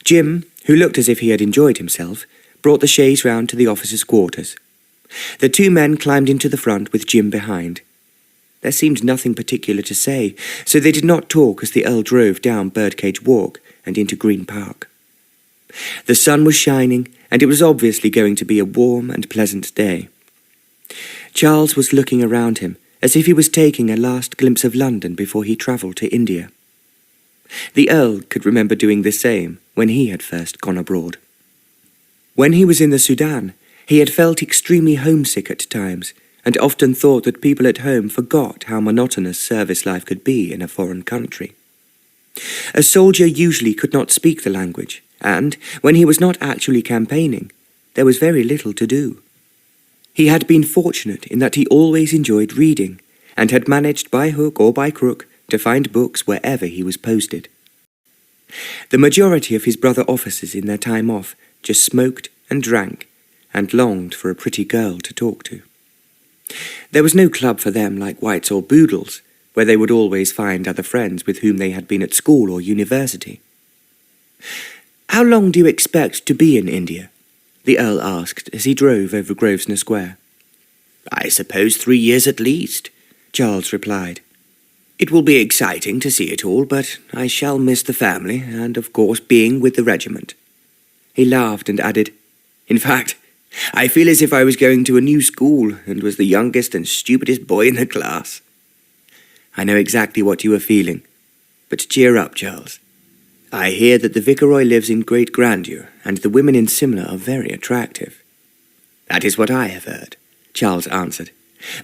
Jim, who looked as if he had enjoyed himself, brought the chaise round to the officers' quarters. The two men climbed into the front with Jim behind. There seemed nothing particular to say, so they did not talk as the Earl drove down Birdcage Walk and into Green Park. The sun was shining, and it was obviously going to be a warm and pleasant day. Charles was looking around him as if he was taking a last glimpse of London before he travelled to India. The Earl could remember doing the same when he had first gone abroad. When he was in the Sudan, he had felt extremely homesick at times, and often thought that people at home forgot how monotonous service life could be in a foreign country. A soldier usually could not speak the language, and, when he was not actually campaigning, there was very little to do. He had been fortunate in that he always enjoyed reading, and had managed by hook or by crook to find books wherever he was posted. The majority of his brother officers in their time off just smoked and drank, and longed for a pretty girl to talk to. There was no club for them like White's or Boodle's, where they would always find other friends with whom they had been at school or university. "How long do you expect to be in India?" the Earl asked as he drove over Grosvenor Square. "I suppose 3 years at least," Charles replied. "It will be exciting to see it all, but I shall miss the family and, of course, being with the regiment." He laughed and added, "In fact, I feel as if I was going to a new school and was the youngest and stupidest boy in the class." "I know exactly what you are feeling. But cheer up, Charles. I hear that the Viceroy lives in great grandeur, and the women in Simla are very attractive." "That is what I have heard," Charles answered,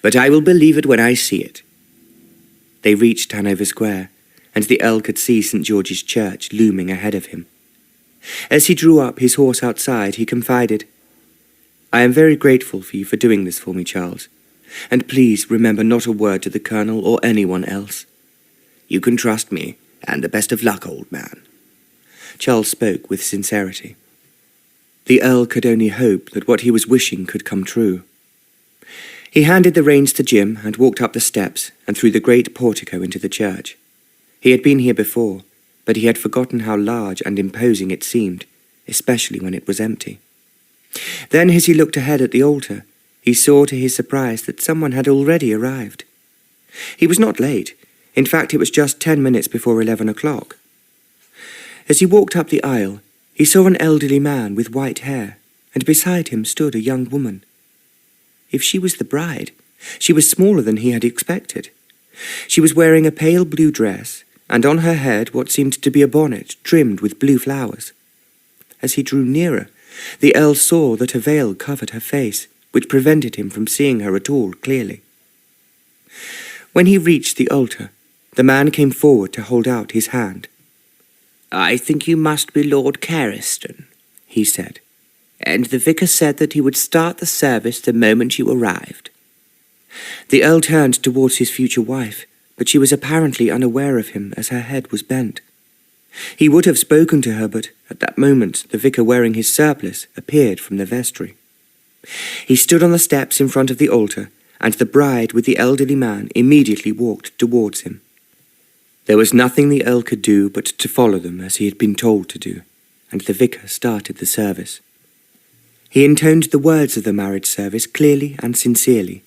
"but I will believe it when I see it." They reached Hanover Square, and the Earl could see St. George's Church looming ahead of him. As he drew up his horse outside, he confided, "I am very grateful for you for doing this for me, Charles, and please remember not a word to the Colonel or anyone else." "You can trust me, and the best of luck, old man." Charles spoke with sincerity. The Earl could only hope that what he was wishing could come true. He handed the reins to Jim and walked up the steps and through the great portico into the church. He had been here before, but he had forgotten how large and imposing it seemed, especially when it was empty. Then, as he looked ahead at the altar, he saw to his surprise that someone had already arrived. He was not late. In fact, it was just 10 minutes before 11 o'clock. As he walked up the aisle, he saw an elderly man with white hair, and beside him stood a young woman. If she was the bride, she was smaller than he had expected. She was wearing a pale blue dress, and on her head what seemed to be a bonnet trimmed with blue flowers. As he drew nearer, the Earl saw that a veil covered her face, which prevented him from seeing her at all clearly. When he reached the altar, the man came forward to hold out his hand. "I think you must be Lord Cariston," he said, "and the vicar said that he would start the service the moment you arrived." The Earl turned towards his future wife, but she was apparently unaware of him as her head was bent. He would have spoken to her, but at that moment the vicar wearing his surplice appeared from the vestry. He stood on the steps in front of the altar, and the bride with the elderly man immediately walked towards him. There was nothing the Earl could do but to follow them as he had been told to do, and the vicar started the service. He intoned the words of the marriage service clearly and sincerely.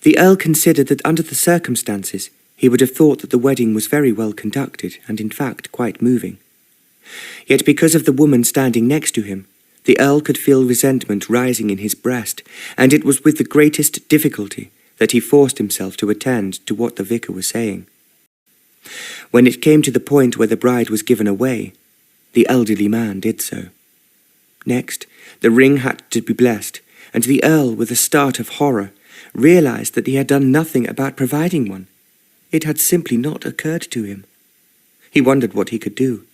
The Earl considered that under the circumstances he would have thought that the wedding was very well conducted and in fact quite moving. Yet because of the woman standing next to him, the Earl could feel resentment rising in his breast, and it was with the greatest difficulty that he forced himself to attend to what the vicar was saying. When it came to the point where the bride was given away, the elderly man did so. Next, the ring had to be blessed, and the Earl, with a start of horror, realized that he had done nothing about providing one. It had simply not occurred to him. He wondered what he could do.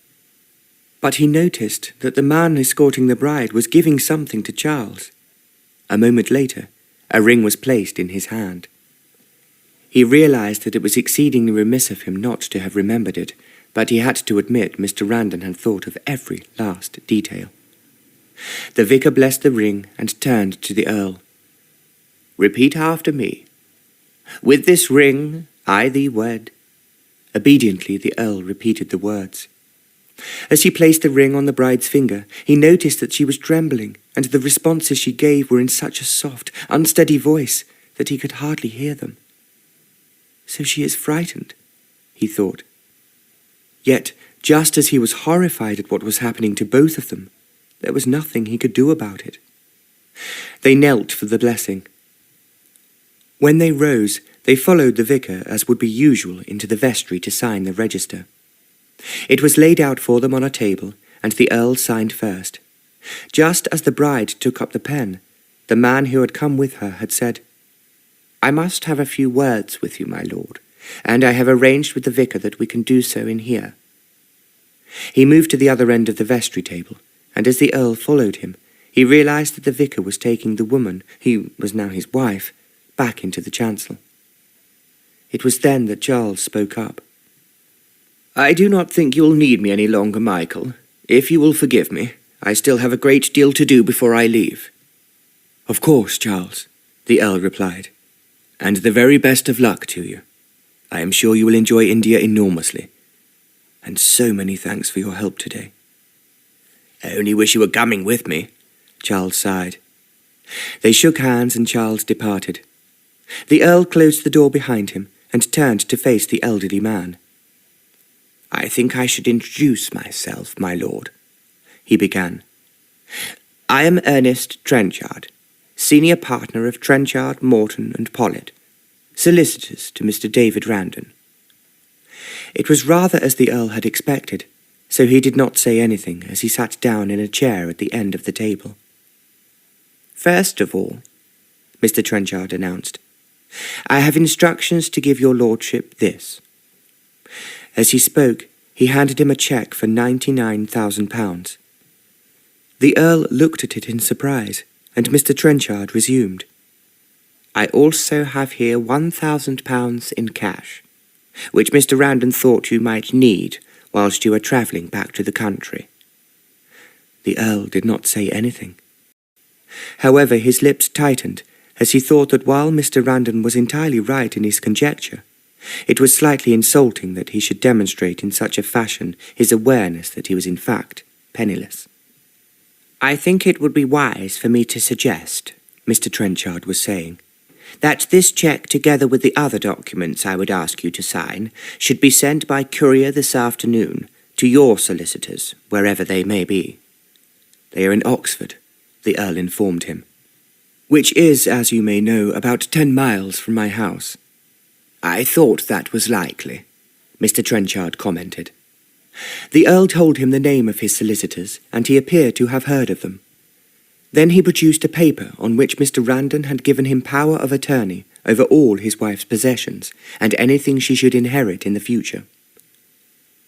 But he noticed that the man escorting the bride was giving something to Charles. A moment later, a ring was placed in his hand. He realized that it was exceedingly remiss of him not to have remembered it, but he had to admit Mr. Randon had thought of every last detail. The vicar blessed the ring and turned to the Earl. "Repeat after me. With this ring I thee wed." Obediently the Earl repeated the words. As he placed the ring on the bride's finger, he noticed that she was trembling, and the responses she gave were in such a soft, unsteady voice that he could hardly hear them. "So she is frightened," he thought. Yet, just as he was horrified at what was happening to both of them, there was nothing he could do about it. They knelt for the blessing. When they rose, they followed the vicar, as would be usual, into the vestry to sign the register. It was laid out for them on a table, and the Earl signed first. Just as the bride took up the pen, the man who had come with her had said, "I must have a few words with you, my lord, and I have arranged with the vicar that we can do so in here." He moved to the other end of the vestry table, and as the Earl followed him, he realized that the vicar was taking the woman, who was now his wife, back into the chancel. It was then that Charles spoke up. "I do not think you will need me any longer, Michael. If you will forgive me, I still have a great deal to do before I leave." "Of course, Charles," the Earl replied, "and the very best of luck to you. I am sure you will enjoy India enormously. And so many thanks for your help today." "I only wish you were coming with me," Charles sighed. They shook hands and Charles departed. The Earl closed the door behind him and turned to face the elderly man. "I think I should introduce myself, my lord," he began. "I am Ernest Trenchard, senior partner of Trenchard, Morton and Pollitt, solicitors to Mr. David Randon." It was rather as the Earl had expected, so he did not say anything as he sat down in a chair at the end of the table. "First of all," Mr. Trenchard announced, "I have instructions to give your lordship this." As he spoke, he handed him a cheque for £99,000. The Earl looked at it in surprise, and Mr. Trenchard resumed. "I also have here £1,000 in cash, which Mr. Randon thought you might need whilst you were travelling back to the country." The Earl did not say anything. However, his lips tightened as he thought that while Mr. Randon was entirely right in his conjecture, it was slightly insulting that he should demonstrate in such a fashion his awareness that he was in fact penniless. "I think it would be wise for me to suggest," Mr. Trenchard was saying, "that this cheque, together with the other documents I would ask you to sign, should be sent by courier this afternoon to your solicitors, wherever they may be." "They are in Oxford," the Earl informed him, "which is, as you may know, about 10 miles from my house." "I thought that was likely," Mr. Trenchard commented. The Earl told him the name of his solicitors, and he appeared to have heard of them. Then he produced a paper on which Mr. Randon had given him power of attorney over all his wife's possessions, and anything she should inherit in the future.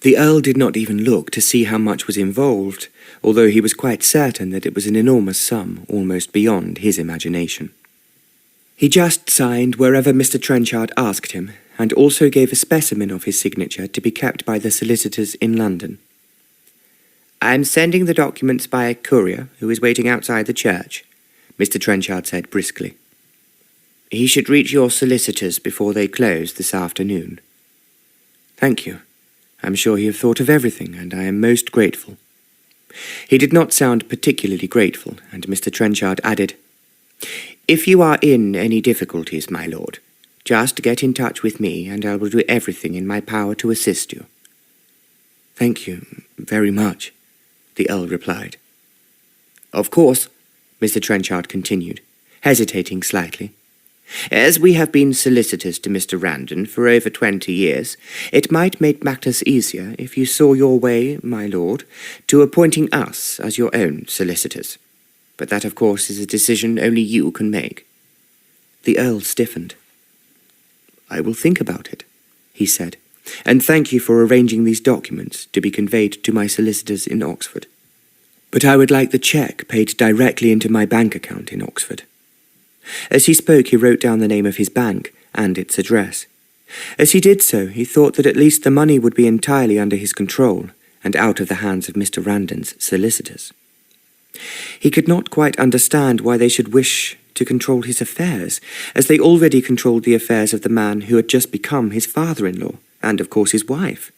The Earl did not even look to see how much was involved, although he was quite certain that it was an enormous sum, almost beyond his imagination. He just signed wherever Mr. Trenchard asked him, and also gave a specimen of his signature to be kept by the solicitors in London. "I am sending the documents by a courier who is waiting outside the church," Mr. Trenchard said briskly. "He should reach your solicitors before they close this afternoon." "Thank you. I'm sure you have thought of everything, and I am most grateful." He did not sound particularly grateful, and Mr. Trenchard added, "If you are in any difficulties, my lord, just get in touch with me, and I will do everything in my power to assist you." "Thank you very much," the Earl replied. "Of course," Mr. Trenchard continued, hesitating slightly, "as we have been solicitors to Mr. Randon for over 20 years, it might make matters easier if you saw your way, my lord, to appointing us as your own solicitors. But that, of course, is a decision only you can make." The Earl stiffened. "I will think about it," he said, and thank you for arranging these documents to be conveyed to my solicitors in Oxford. But I would like the cheque paid directly into my bank account in Oxford." As he spoke, he wrote down the name of his bank and its address. As he did so, he thought that at least the money would be entirely under his control and out of the hands of Mr. Randon's solicitors. He could not quite understand why they should wish to control his affairs, as they already controlled the affairs of the man who had just become his father-in-law, and of course his wife.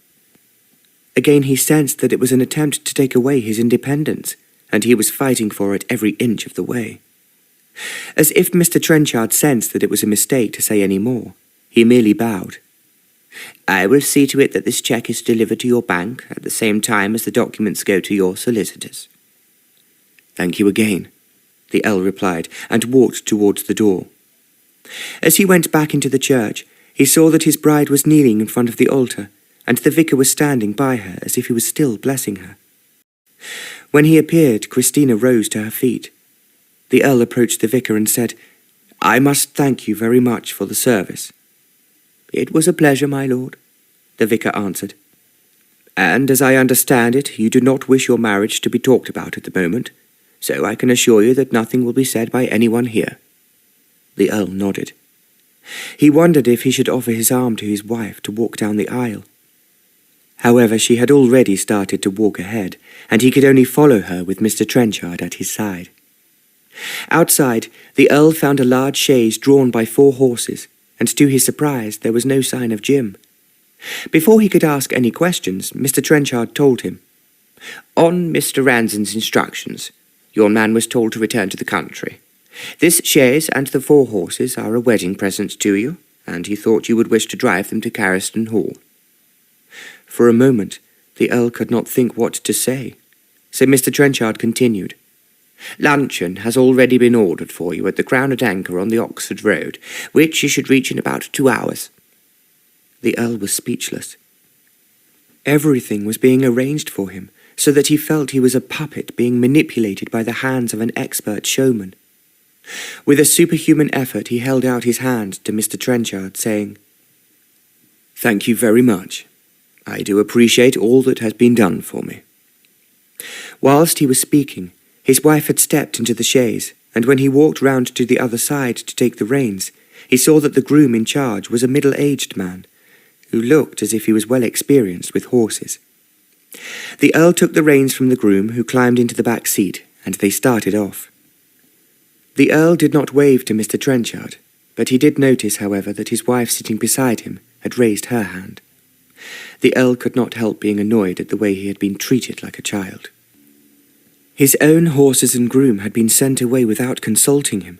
Again he sensed that it was an attempt to take away his independence, and he was fighting for it every inch of the way. As if Mr. Trenchard sensed that it was a mistake to say any more, he merely bowed. "I will see to it that this cheque is delivered to your bank at the same time as the documents go to your solicitors." "Thank you again," the Earl replied, and walked towards the door. As he went back into the church, he saw that his bride was kneeling in front of the altar, and the vicar was standing by her as if he was still blessing her. When he appeared, Kristina rose to her feet. The Earl approached the vicar and said, "I must thank you very much for the service." "It was a pleasure, my lord," the vicar answered. "And as I understand it, you do not wish your marriage to be talked about at the moment, so I can assure you that nothing will be said by anyone here." The Earl nodded. He wondered if he should offer his arm to his wife to walk down the aisle. However, she had already started to walk ahead, and he could only follow her with Mr. Trenchard at his side. Outside, the Earl found a large chaise drawn by 4 horses, and to his surprise there was no sign of Jim. Before he could ask any questions, Mr. Trenchard told him, "On Mr. Randon's instructions, your man was told to return to the country. This chaise and the 4 horses are a wedding present to you, and he thought you would wish to drive them to Cariston Hall." For a moment, the Earl could not think what to say, so Mr. Trenchard continued, "Luncheon has already been ordered for you at the Crown and Anchor on the Oxford Road, which you should reach in about 2 hours. The Earl was speechless. Everything was being arranged for him, so that he felt he was a puppet being manipulated by the hands of an expert showman. With a superhuman effort, he held out his hand to Mr. Trenchard, saying, "Thank you very much. I do appreciate all that has been done for me." Whilst he was speaking, his wife had stepped into the chaise, and when he walked round to the other side to take the reins, he saw that the groom in charge was a middle-aged man, who looked as if he was well experienced with horses. The Earl took the reins from the groom, who climbed into the back seat, and they started off. The Earl did not wave to Mr. Trenchard, but he did notice, however, that his wife sitting beside him had raised her hand. The Earl could not help being annoyed at the way he had been treated like a child. His own horses and groom had been sent away without consulting him,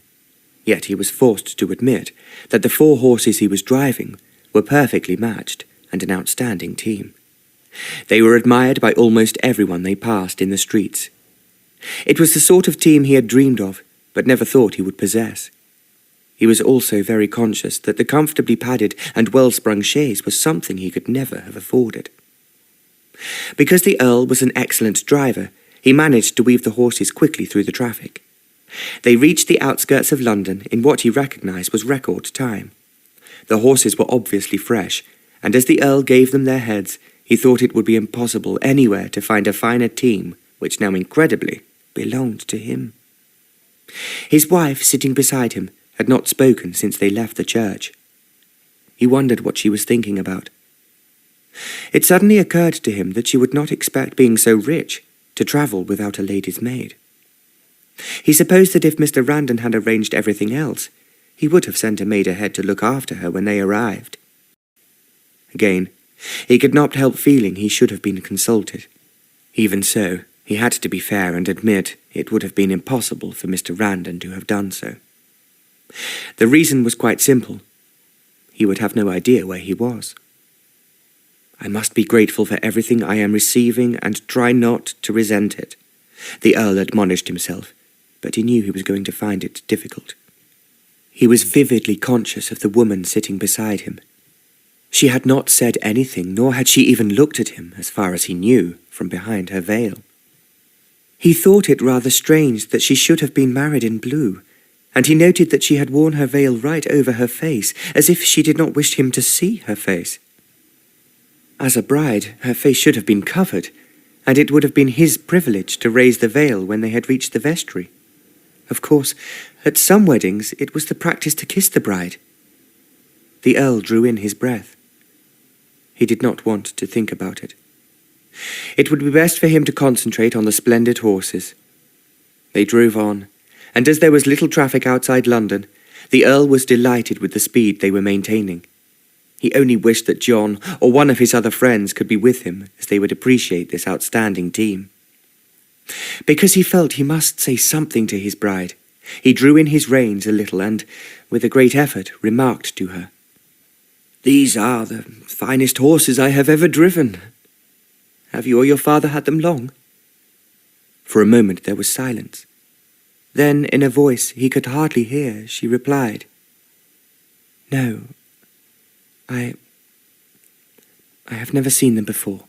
yet he was forced to admit that the 4 horses he was driving were perfectly matched and an outstanding team. They were admired by almost everyone they passed in the streets. It was the sort of team he had dreamed of, but never thought he would possess. He was also very conscious that the comfortably padded and well-sprung chaise was something he could never have afforded. Because the Earl was an excellent driver, he managed to weave the horses quickly through the traffic. They reached the outskirts of London in what he recognised was record time. The horses were obviously fresh, and as the Earl gave them their heads, he thought it would be impossible anywhere to find a finer team, which now incredibly belonged to him. His wife, sitting beside him, had not spoken since they left the church. He wondered what she was thinking about. It suddenly occurred to him that she would not expect being so rich to travel without a lady's maid. He supposed that if Mr. Randon had arranged everything else, he would have sent a maid ahead to look after her when they arrived. Again, he could not help feeling he should have been consulted. Even so, he had to be fair and admit it would have been impossible for Mr. Randon to have done so. The reason was quite simple. He would have no idea where he was. "I must be grateful for everything I am receiving and try not to resent it," the Earl admonished himself, but he knew he was going to find it difficult. He was vividly conscious of the woman sitting beside him. She had not said anything, nor had she even looked at him, as far as he knew, from behind her veil. He thought it rather strange that she should have been married in blue, and he noted that she had worn her veil right over her face, as if she did not wish him to see her face. As a bride, her face should have been covered, and it would have been his privilege to raise the veil when they had reached the vestry. Of course, at some weddings it was the practice to kiss the bride. The Earl drew in his breath. He did not want to think about it. It would be best for him to concentrate on the splendid horses. They drove on, and as there was little traffic outside London, the Earl was delighted with the speed they were maintaining. He only wished that John or one of his other friends could be with him, as they would appreciate this outstanding team. Because he felt he must say something to his bride, he drew in his reins a little and, with a great effort, remarked to her, "These are the finest horses I have ever driven. Have you or your father had them long?" For a moment there was silence. Then, in a voice he could hardly hear, she replied, "No, I have never seen them before."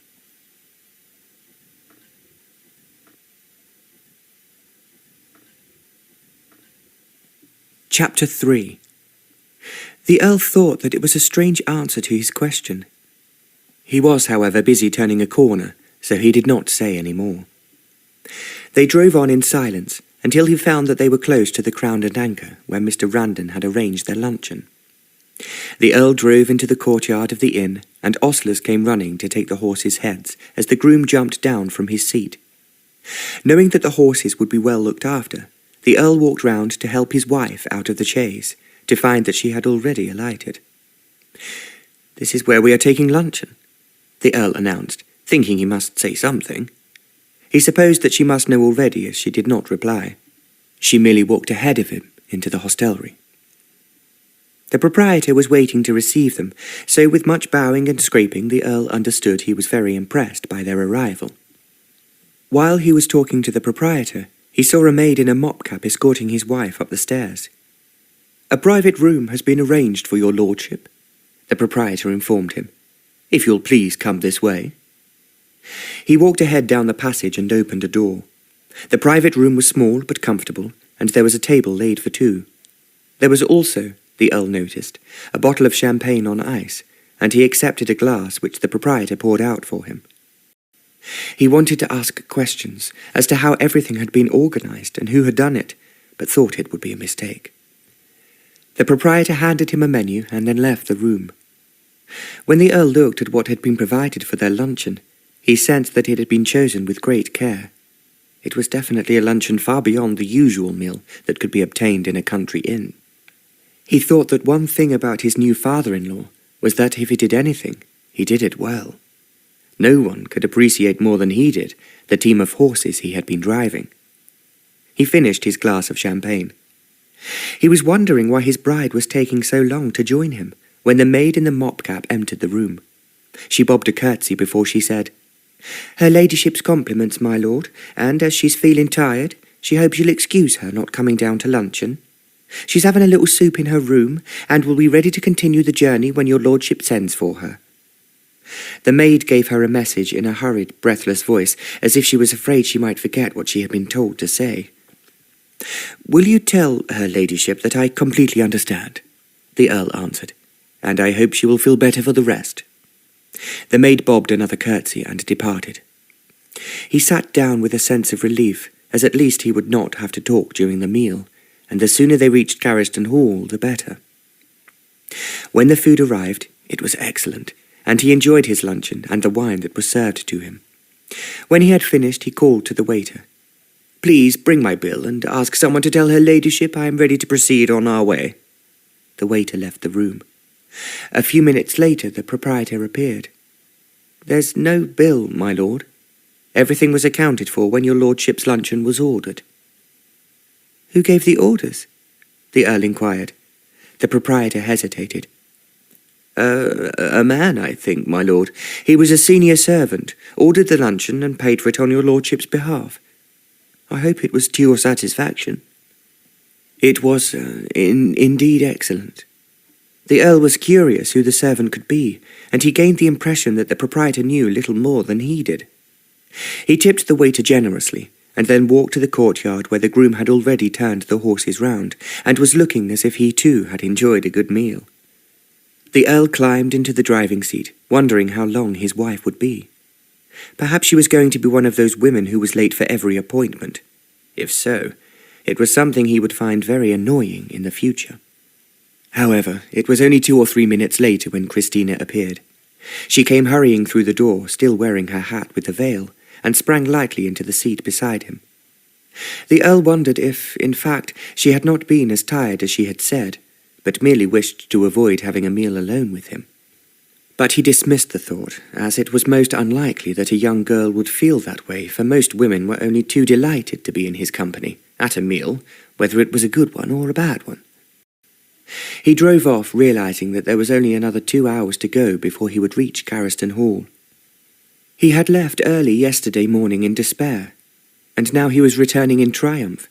Chapter 3. The Earl thought that it was a strange answer to his question. He was, however, busy turning a corner, so he did not say any more. They drove on in silence until he found that they were close to the Crown and Anchor, where Mr. Randon had arranged their luncheon. The Earl drove into the courtyard of the inn, and ostlers came running to take the horses' heads as the groom jumped down from his seat. Knowing that the horses would be well looked after, the Earl walked round to help his wife out of the chaise, to find that she had already alighted. "This is where we are taking luncheon," the Earl announced, thinking he must say something. He supposed that she must know already, as she did not reply. She merely walked ahead of him into the hostelry. The proprietor was waiting to receive them, so with much bowing and scraping the Earl understood he was very impressed by their arrival. While he was talking to the proprietor, he saw a maid in a mop-cap escorting his wife up the stairs. "A private room has been arranged for your lordship," the proprietor informed him. "If you'll please come this way." He walked ahead down the passage and opened a door. The private room was small but comfortable, and there was a table laid for two. There was also, the Earl noticed, a bottle of champagne on ice, and he accepted a glass which the proprietor poured out for him. He wanted to ask questions as to how everything had been organized and who had done it, but thought it would be a mistake. The proprietor handed him a menu and then left the room. When the Earl looked at what had been provided for their luncheon, he sensed that it had been chosen with great care. It was definitely a luncheon far beyond the usual meal that could be obtained in a country inn. He thought that one thing about his new father-in-law was that if he did anything, he did it well. No one could appreciate more than he did the team of horses he had been driving. He finished his glass of champagne. He was wondering why his bride was taking so long to join him when the maid in the mop-cap entered the room. She bobbed a curtsy before she said, "Her ladyship's compliments, my lord, and as she's feeling tired, she hopes you'll excuse her not coming down to luncheon. She's having a little soup in her room, and will be ready to continue the journey when your lordship sends for her." The maid gave her a message in a hurried, breathless voice, as if she was afraid she might forget what she had been told to say. "Will you tell her ladyship that I completely understand?" the Earl answered, "and I hope she will feel better for the rest." The maid bobbed another curtsy and departed. He sat down with a sense of relief, as at least he would not have to talk during the meal, and the sooner they reached Cariston Hall, the better. When the food arrived, it was excellent, and he enjoyed his luncheon and the wine that was served to him. When he had finished, he called to the waiter, "Please bring my bill and ask someone to tell her ladyship I am ready to proceed on our way." The waiter left the room. A few minutes later, the proprietor appeared. "There's no bill, my lord. Everything was accounted for when your lordship's luncheon was ordered." "Who gave the orders?" the Earl inquired. The proprietor hesitated. A man, I think, my lord. He was a senior servant, ordered the luncheon and paid for it on your lordship's behalf. I hope it was to your satisfaction." It was indeed excellent. The Earl was curious who the servant could be, and he gained the impression that the proprietor knew little more than he did. He tipped the waiter generously, and then walked to the courtyard where the groom had already turned the horses round, and was looking as if he too had enjoyed a good meal. The Earl climbed into the driving seat, wondering how long his wife would be. Perhaps she was going to be one of those women who was late for every appointment. If so, it was something he would find very annoying in the future. However, it was only 2 or 3 minutes later when Kristina appeared. She came hurrying through the door, still wearing her hat with the veil, and sprang lightly into the seat beside him. The Earl wondered if, in fact, she had not been as tired as she had said, but merely wished to avoid having a meal alone with him. But he dismissed the thought, as it was most unlikely that a young girl would feel that way, for most women were only too delighted to be in his company, at a meal, whether it was a good one or a bad one. He drove off, realizing that there was only another 2 hours to go before he would reach Cariston Hall. He had left early yesterday morning in despair, and now he was returning in triumph,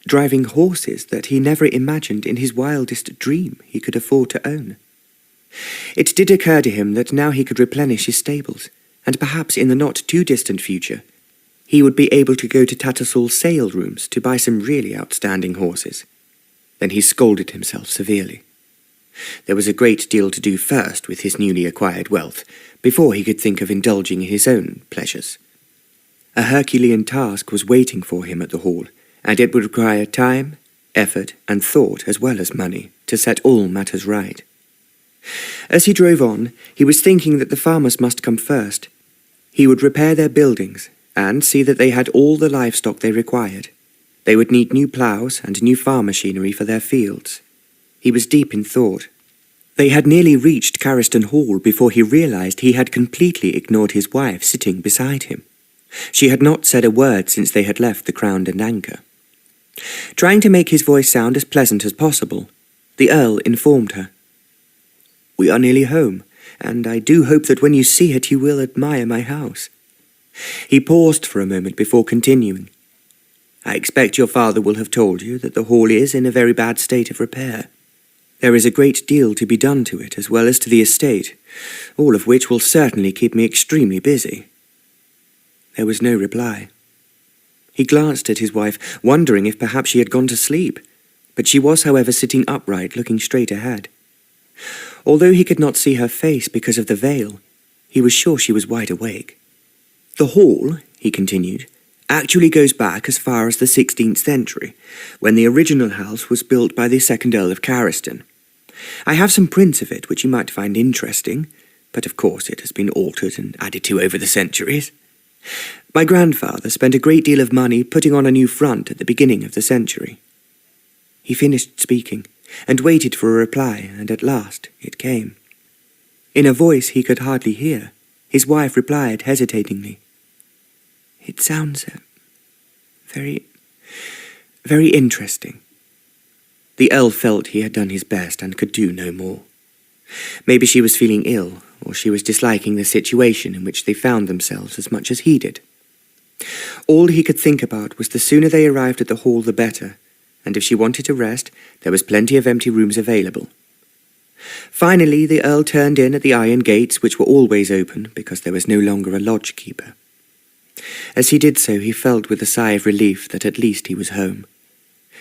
driving horses that he never imagined in his wildest dream he could afford to own. It did occur to him that now he could replenish his stables, and perhaps in the not-too-distant future, he would be able to go to Tattersall's sale rooms to buy some really outstanding horses. Then he scolded himself severely. There was a great deal to do first with his newly acquired wealth, before he could think of indulging in his own pleasures. A Herculean task was waiting for him at the Hall, and it would require time, effort, and thought as well as money to set all matters right. As he drove on, he was thinking that the farmers must come first. He would repair their buildings and see that they had all the livestock they required. They would need new ploughs and new farm machinery for their fields. He was deep in thought. They had nearly reached Cariston Hall before he realized he had completely ignored his wife sitting beside him. She had not said a word since they had left the Crown and Anchor. Trying to make his voice sound as pleasant as possible, the Earl informed her. "We are nearly home, and I do hope that when you see it you will admire my house." He paused for a moment before continuing. "I expect your father will have told you that the hall is in a very bad state of repair. There is a great deal to be done to it as well as to the estate, all of which will certainly keep me extremely busy." There was no reply. He glanced at his wife, wondering if perhaps she had gone to sleep, but she was, however, sitting upright, looking straight ahead. Although he could not see her face because of the veil, he was sure she was wide awake. "The hall," he continued, "actually goes back as far as the 16th century, when the original house was built by the second Earl of Cariston. I have some prints of it which you might find interesting, but of course it has been altered and added to over the centuries. My grandfather spent a great deal of money putting on a new front at the beginning of the century." He finished speaking, and waited for a reply, and at last it came. In a voice he could hardly hear, his wife replied hesitatingly, "It sounds very interesting." The Earl felt he had done his best and could do no more. Maybe she was feeling ill, or she was disliking the situation in which they found themselves as much as he did. All he could think about was the sooner they arrived at the hall the better, and if she wanted to rest, there was plenty of empty rooms available. Finally, the Earl turned in at the iron gates, which were always open because there was no longer a lodge-keeper. As he did so, he felt with a sigh of relief that at least he was home.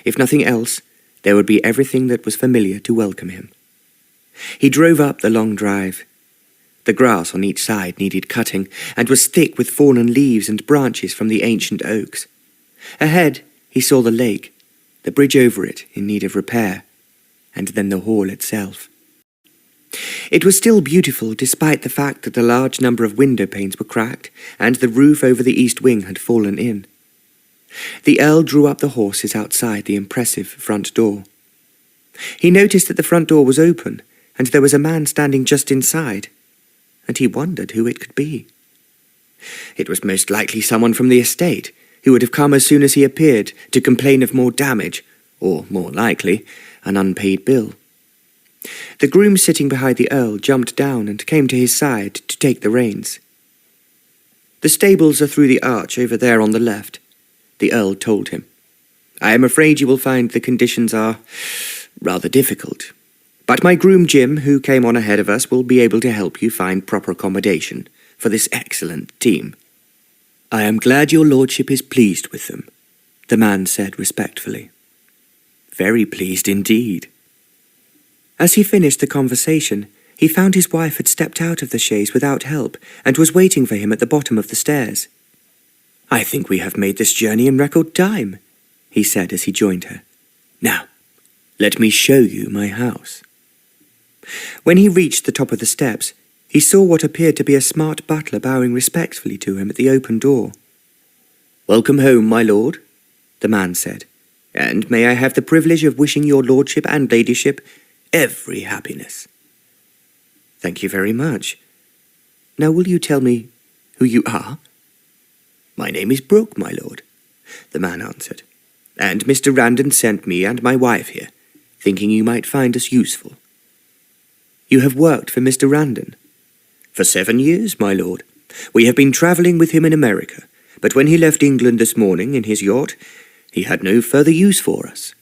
If nothing else, there would be everything that was familiar to welcome him. He drove up the long drive. The grass on each side needed cutting, and was thick with fallen leaves and branches from the ancient oaks. Ahead, he saw the lake, the bridge over it in need of repair, and then the hall itself. It was still beautiful despite the fact that a large number of window panes were cracked, and the roof over the east wing had fallen in. The Earl drew up the horses outside the impressive front door. He noticed that the front door was open, and there was a man standing just inside, and he wondered who it could be. It was most likely someone from the estate, who would have come as soon as he appeared to complain of more damage, or, more likely, an unpaid bill. The groom sitting behind the Earl jumped down and came to his side to take the reins. "The stables are through the arch over there on the left," the Earl told him. "I am afraid you will find the conditions are rather difficult. But my groom Jim, who came on ahead of us, will be able to help you find proper accommodation for this excellent team." "I am glad your lordship is pleased with them," the man said respectfully. "Very pleased indeed." As he finished the conversation, he found his wife had stepped out of the chaise without help and was waiting for him at the bottom of the stairs. "I think we have made this journey in record time," he said as he joined her. "Now, let me show you my house." When he reached the top of the steps, he saw what appeared to be a smart butler bowing respectfully to him at the open door. "Welcome home, my lord," the man said, "and may I have the privilege of wishing your lordship and ladyship every happiness." "Thank you very much. Now will you tell me who you are?" "My name is Brooke, my lord," the man answered, "and Mr. Randon sent me and my wife here, thinking you might find us useful." "You have worked for Mr. Randon?" "For 7 years, my lord. We have been travelling with him in America, but when he left England this morning in his yacht, he had no further use for us."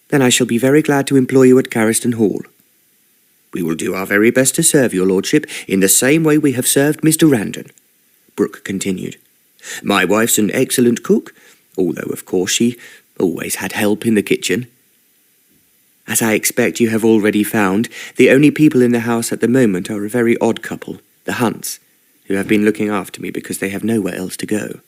"Then I shall be very glad to employ you at Cariston Hall." "We will do our very best to serve your lordship in the same way we have served Mr. Randon," Brooke continued. "My wife's an excellent cook, although of course she always had help in the kitchen." "As I expect you have already found, the only people in the house at the moment are a very odd couple, the Hunts, who have been looking after me because they have nowhere else to go."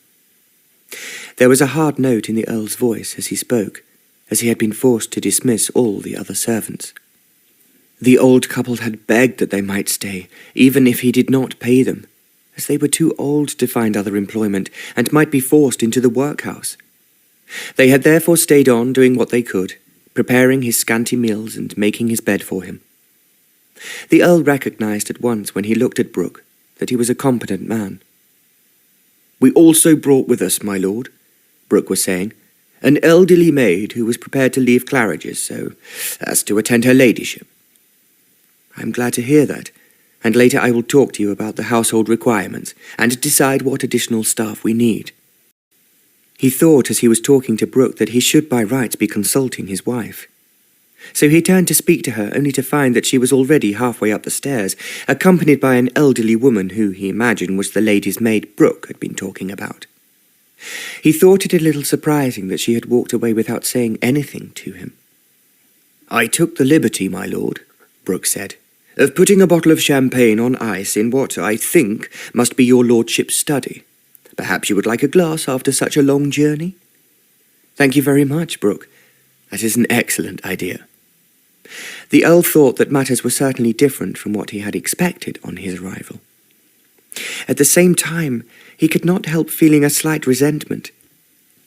There was a hard note in the Earl's voice as he spoke, as he had been forced to dismiss all the other servants. The old couple had begged that they might stay, even if he did not pay them, as they were too old to find other employment and might be forced into the workhouse. They had therefore stayed on doing what they could, preparing his scanty meals and making his bed for him. The Earl recognized at once when he looked at Brooke that he was a competent man. "We also brought with us, my lord," Brooke was saying, "an elderly maid who was prepared to leave Claridge's so as to attend her ladyship." "I'm glad to hear that, and later I will talk to you about the household requirements and decide what additional staff we need." He thought as he was talking to Brooke that he should by rights be consulting his wife. So he turned to speak to her only to find that she was already halfway up the stairs, accompanied by an elderly woman who he imagined was the lady's maid Brooke had been talking about. He thought it a little surprising that she had walked away without saying anything to him. "I took the liberty, my lord," Brooke said, "of putting a bottle of champagne on ice in what I think must be your lordship's study. Perhaps you would like a glass after such a long journey?" "Thank you very much, Brooke. That is an excellent idea." The Earl thought that matters were certainly different from what he had expected on his arrival. At the same time, he could not help feeling a slight resentment.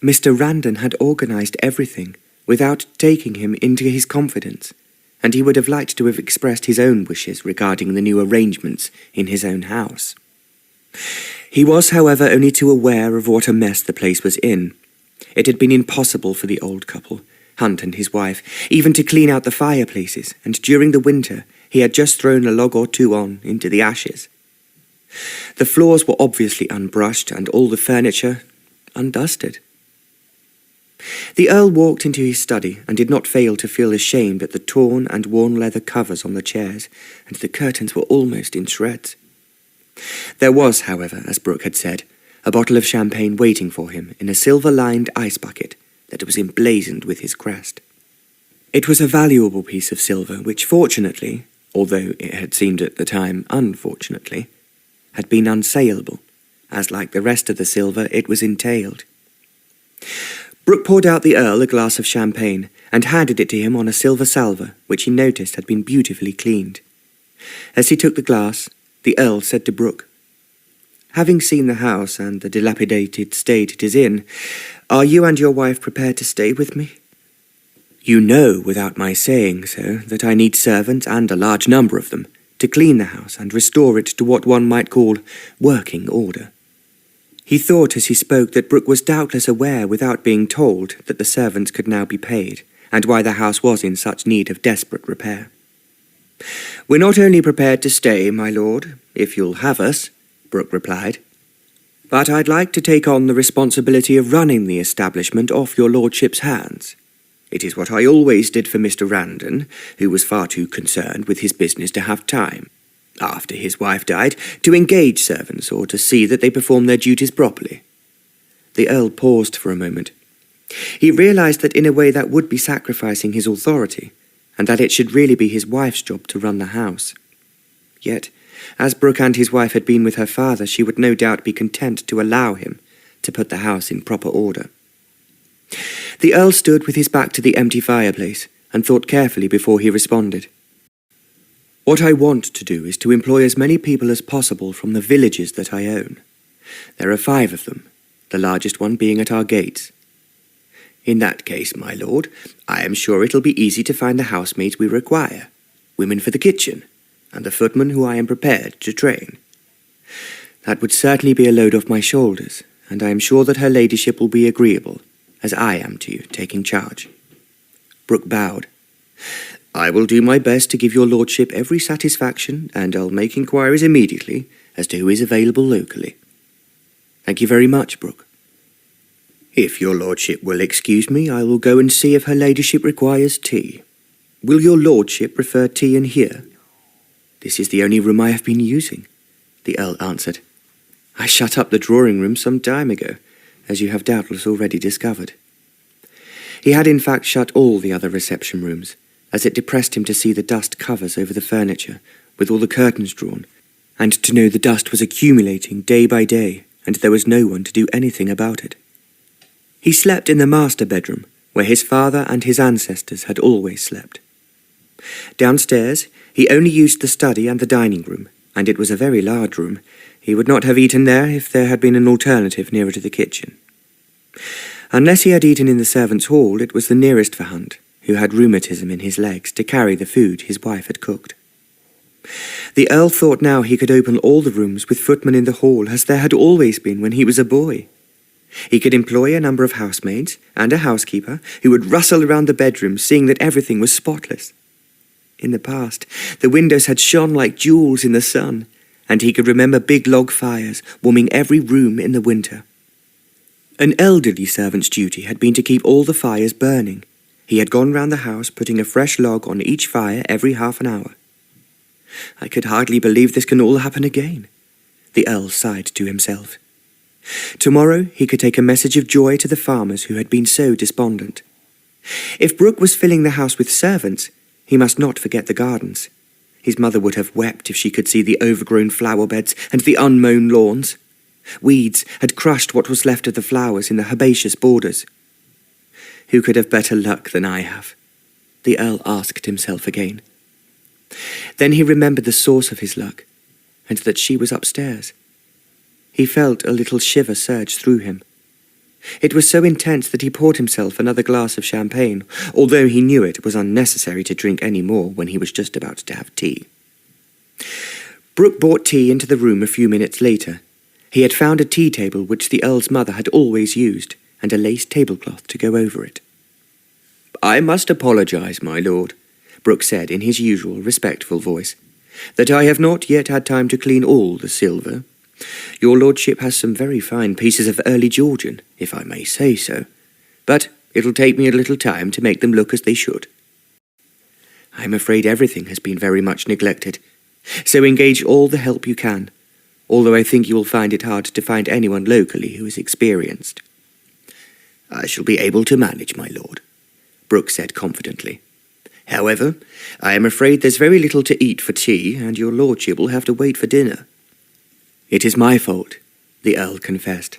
Mr. Randon had organized everything without taking him into his confidence, and he would have liked to have expressed his own wishes regarding the new arrangements in his own house. He was, however, only too aware of what a mess the place was in. It had been impossible for the old couple, Hunt and his wife, even to clean out the fireplaces, and during the winter he had just thrown a log or two on into the ashes. The floors were obviously unbrushed and all the furniture undusted. The Earl walked into his study and did not fail to feel ashamed at the torn and worn leather covers on the chairs, and the curtains were almost in shreds. There was, however, as Brooke had said, a bottle of champagne waiting for him in a silver-lined ice bucket that was emblazoned with his crest. It was a valuable piece of silver which fortunately, although it had seemed at the time unfortunately, had been unsaleable, as like the rest of the silver it was entailed. Brooke poured out the Earl a glass of champagne and handed it to him on a silver salver which he noticed had been beautifully cleaned. As he took the glass, the Earl said to Brooke, "Having seen the house and the dilapidated state it is in, are you and your wife prepared to stay with me? You know, without my saying so, that I need servants, and a large number of them, to clean the house and restore it to what one might call working order." He thought as he spoke that Brooke was doubtless aware without being told that the servants could now be paid, and why the house was in such need of desperate repair. "We're not only prepared to stay, my lord, if you'll have us," Brooke replied, "but I'd like to take on the responsibility of running the establishment off your lordship's hands. It is what I always did for Mr. Randon, who was far too concerned with his business to have time, after his wife died, to engage servants or to see that they performed their duties properly." The Earl paused for a moment. He realized that in a way that would be sacrificing his authority, and that it should really be his wife's job to run the house. Yet, as Brooke and his wife had been with her father, she would no doubt be content to allow him to put the house in proper order. The Earl stood with his back to the empty fireplace and thought carefully before he responded. "What I want to do is to employ as many people as possible from the villages that I own. There are 5 of them, the largest one being at our gates. In that case, my lord, I am sure it'll be easy to find the housemaids we require, women for the kitchen, and the footman who I am prepared to train. That would certainly be a load off my shoulders, and I am sure that her ladyship will be agreeable, as I am to you, taking charge." Brooke bowed. "I will do my best to give your lordship every satisfaction, and I'll make inquiries immediately as to who is available locally." "Thank you very much, Brooke." "If your lordship will excuse me, I will go and see if her ladyship requires tea. Will your lordship prefer tea in here?" "This is the only room I have been using," the Earl answered. "I shut up the drawing room some time ago, as you have doubtless already discovered." He had in fact shut all the other reception rooms, as it depressed him to see the dust covers over the furniture, with all the curtains drawn, and to know the dust was accumulating day by day, and there was no one to do anything about it. He slept in the master bedroom, where his father and his ancestors had always slept. Downstairs, he only used the study and the dining room, and it was a very large room. He would not have eaten there if there had been an alternative nearer to the kitchen. Unless he had eaten in the servants' hall, it was the nearest for Hunt, who had rheumatism in his legs, to carry the food his wife had cooked. The Earl thought now he could open all the rooms with footmen in the hall, as there had always been when he was a boy. He could employ a number of housemaids and a housekeeper who would rustle around the bedroom, seeing that everything was spotless. In the past, the windows had shone like jewels in the sun, and he could remember big log fires warming every room in the winter. An elderly servant's duty had been to keep all the fires burning. He had gone round the house, putting a fresh log on each fire every half an hour. "I could hardly believe this can all happen again," the Earl sighed to himself. Tomorrow he could take a message of joy to the farmers who had been so despondent. If Brooke was filling the house with servants, he must not forget the gardens. His mother would have wept if she could see the overgrown flower beds and the unmown lawns. Weeds had crushed what was left of the flowers in the herbaceous borders. "Who could have better luck than I have?" the Earl asked himself again. Then he remembered the source of his luck, and that she was upstairs. He felt a little shiver surge through him. It was so intense that he poured himself another glass of champagne, although he knew it was unnecessary to drink any more when he was just about to have tea. Brooke brought tea into the room a few minutes later. He had found a tea table which the Earl's mother had always used, and a lace tablecloth to go over it. "I must apologize, my lord," Brooke said in his usual respectful voice, "that I have not yet had time to clean all the silver. Your lordship has some very fine pieces of early Georgian, if I may say so, but it'll take me a little time to make them look as they should. I'm afraid everything has been very much neglected, so engage all the help you can, although I think you will find it hard to find anyone locally who is experienced." "I shall be able to manage, my lord," Brooke said confidently. "However, I am afraid there's very little to eat for tea, and your lordship will have to wait for dinner." "It is my fault," the Earl confessed.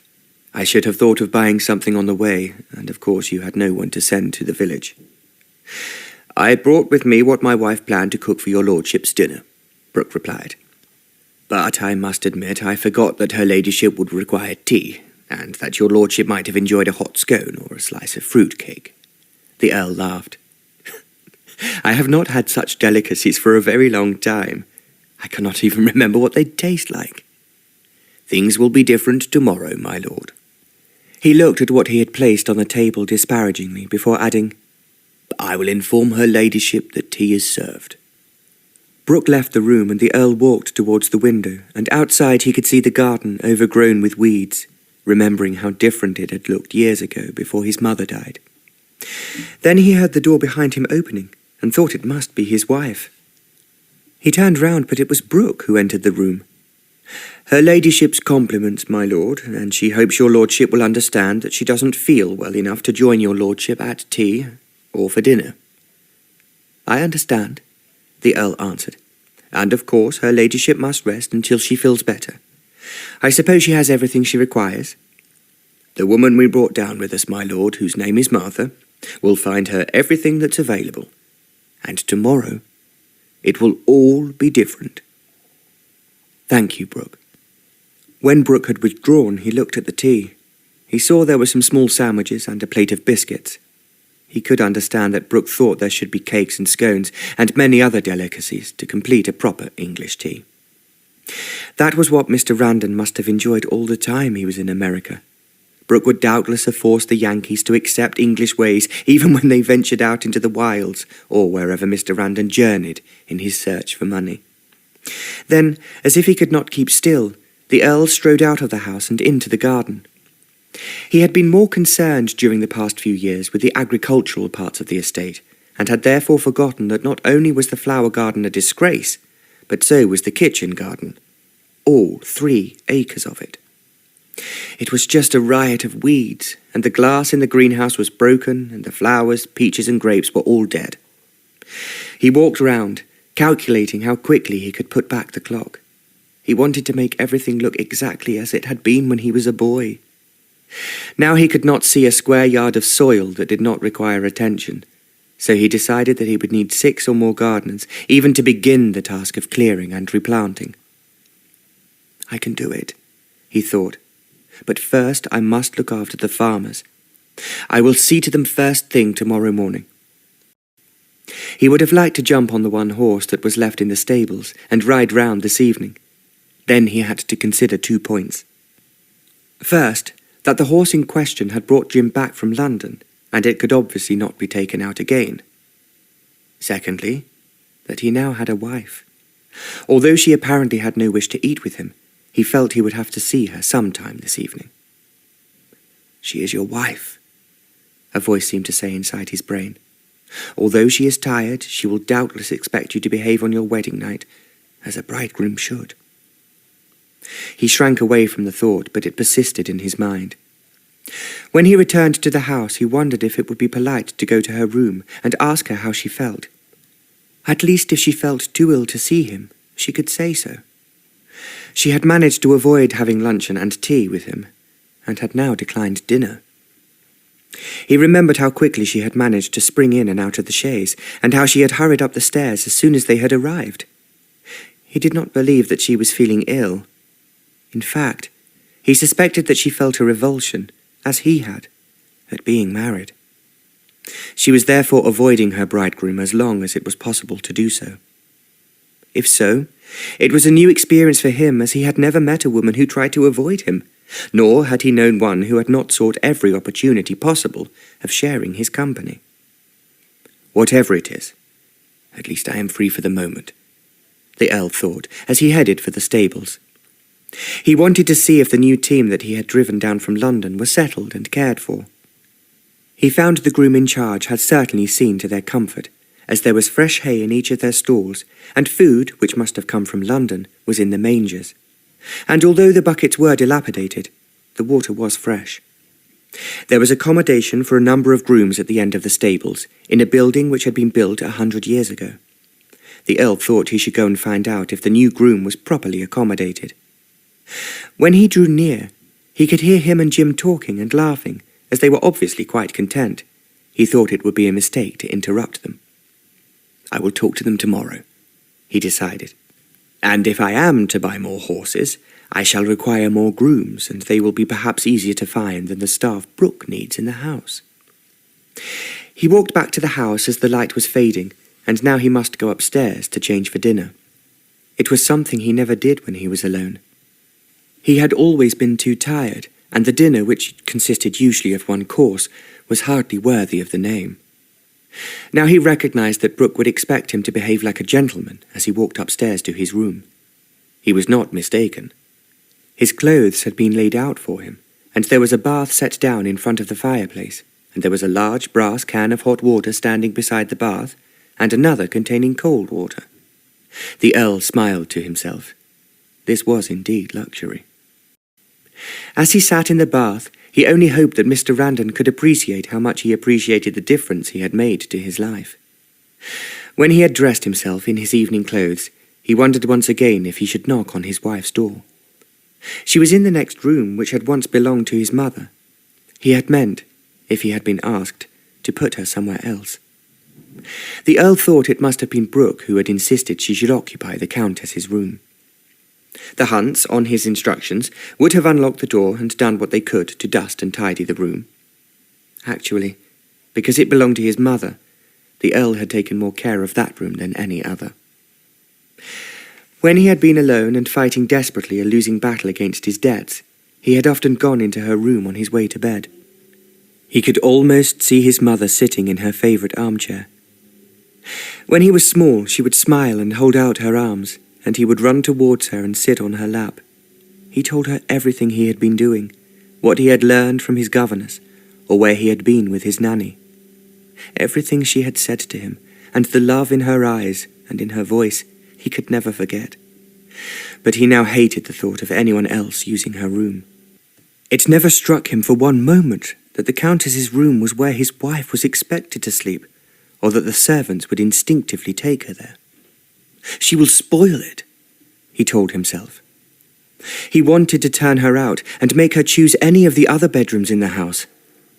"I should have thought of buying something on the way, and of course you had no one to send to the village." "I brought with me what my wife planned to cook for your lordship's dinner," Brooke replied. "But I must admit I forgot that her ladyship would require tea, and that your lordship might have enjoyed a hot scone or a slice of fruit cake." The Earl laughed. "I have not had such delicacies for a very long time. I cannot even remember what they taste like." "Things will be different tomorrow, my lord." He looked at what he had placed on the table disparagingly before adding, "I will inform her ladyship that tea is served." Brooke left the room and the Earl walked towards the window, and outside he could see the garden overgrown with weeds, remembering how different it had looked years ago before his mother died. Then he heard the door behind him opening and thought it must be his wife. He turned round, but it was Brooke who entered the room. "Her ladyship's compliments, my lord, and she hopes your lordship will understand that she doesn't feel well enough to join your lordship at tea or for dinner." "I understand," the Earl answered, and of course her ladyship must rest until she feels better. I suppose she has everything she requires? The woman we brought down with us, my lord, whose name is Martha, will find her everything that's available. And tomorrow, it will all be different. Thank you, Brooke. When Brooke had withdrawn, he looked at the tea. He saw there were some small sandwiches and a plate of biscuits. He could understand that Brooke thought there should be cakes and scones and many other delicacies to complete a proper English tea. That was what Mr. Randon must have enjoyed all the time he was in America. Brooke would doubtless have forced the Yankees to accept English ways even when they ventured out into the wilds or wherever Mr. Randon journeyed in his search for money. Then, as if he could not keep still, the Earl strode out of the house and into the garden. He had been more concerned during the past few years with the agricultural parts of the estate, and had therefore forgotten that not only was the flower garden a disgrace, but so was the kitchen garden, all 3 acres of it. It was just a riot of weeds, and the glass in the greenhouse was broken, and the flowers, peaches and grapes were all dead. He walked round, calculating how quickly he could put back the clock. He wanted to make everything look exactly as it had been when he was a boy. Now he could not see a square yard of soil that did not require attention, so he decided that he would need 6 or more gardeners, even to begin the task of clearing and replanting. I can do it, he thought, but first I must look after the farmers. I will see to them first thing tomorrow morning. He would have liked to jump on the one horse that was left in the stables and ride round this evening. Then he had to consider 2 points. First, that the horse in question had brought Jim back from London, and it could obviously not be taken out again. Secondly, that he now had a wife. Although she apparently had no wish to eat with him, he felt he would have to see her sometime this evening. She is your wife, a voice seemed to say inside his brain. Although she is tired, she will doubtless expect you to behave on your wedding night, as a bridegroom should. He shrank away from the thought, but it persisted in his mind. When he returned to the house, he wondered if it would be polite to go to her room and ask her how she felt. At least if she felt too ill to see him, she could say so. She had managed to avoid having luncheon and tea with him, and had now declined dinner. He remembered how quickly she had managed to spring in and out of the chaise, and how she had hurried up the stairs as soon as they had arrived. He did not believe that she was feeling ill. In fact, he suspected that she felt a revulsion, as he had, at being married. She was therefore avoiding her bridegroom as long as it was possible to do so. If so, it was a new experience for him, as he had never met a woman who tried to avoid him, nor had he known one who had not sought every opportunity possible of sharing his company. Whatever it is, at least I am free for the moment, the Earl thought, as he headed for the stables. He wanted to see if the new team that he had driven down from London were settled and cared for. He found the groom in charge had certainly seen to their comfort, as there was fresh hay in each of their stalls, and food, which must have come from London, was in the mangers. And although the buckets were dilapidated, the water was fresh. There was accommodation for a number of grooms at the end of the stables, in a building which had been built 100 years ago. The Earl thought he should go and find out if the new groom was properly accommodated. When he drew near, he could hear him and Jim talking and laughing, as they were obviously quite content. He thought it would be a mistake to interrupt them. I will talk to them tomorrow, he decided. And if I am to buy more horses, I shall require more grooms, and they will be perhaps easier to find than the staff Brooke needs in the house. He walked back to the house as the light was fading, and now he must go upstairs to change for dinner. It was something he never did when he was alone. He had always been too tired, and the dinner, which consisted usually of one course, was hardly worthy of the name. Now he recognized that Brooke would expect him to behave like a gentleman as he walked upstairs to his room. He was not mistaken. His clothes had been laid out for him, and there was a bath set down in front of the fireplace, and there was a large brass can of hot water standing beside the bath, and another containing cold water. The Earl smiled to himself. This was indeed luxury. As he sat in the bath, he only hoped that Mr. Randon could appreciate how much he appreciated the difference he had made to his life. When he had dressed himself in his evening clothes, He wondered once again if he should knock on his wife's door. She was in the next room, which had once belonged to his mother. He had meant, if he had been asked, to put her somewhere else. The Earl thought it must have been Brooke who had insisted she should occupy the Countess's room. The Hunts, on his instructions, would have unlocked the door and done what they could to dust and tidy the room. Actually, because it belonged to his mother, the Earl had taken more care of that room than any other. When he had been alone and fighting desperately a losing battle against his debts, he had often gone into her room on his way to bed. He could almost see his mother sitting in her favourite armchair. When he was small, she would smile and hold out her arms, and he would run towards her and sit on her lap. He told her everything he had been doing, what he had learned from his governess, or where he had been with his nanny. Everything she had said to him, and the love in her eyes and in her voice, he could never forget. But he now hated the thought of anyone else using her room. It never struck him for one moment that the Countess's room was where his wife was expected to sleep, or that the servants would instinctively take her there. She will spoil it, he told himself. He wanted to turn her out and make her choose any of the other bedrooms in the house,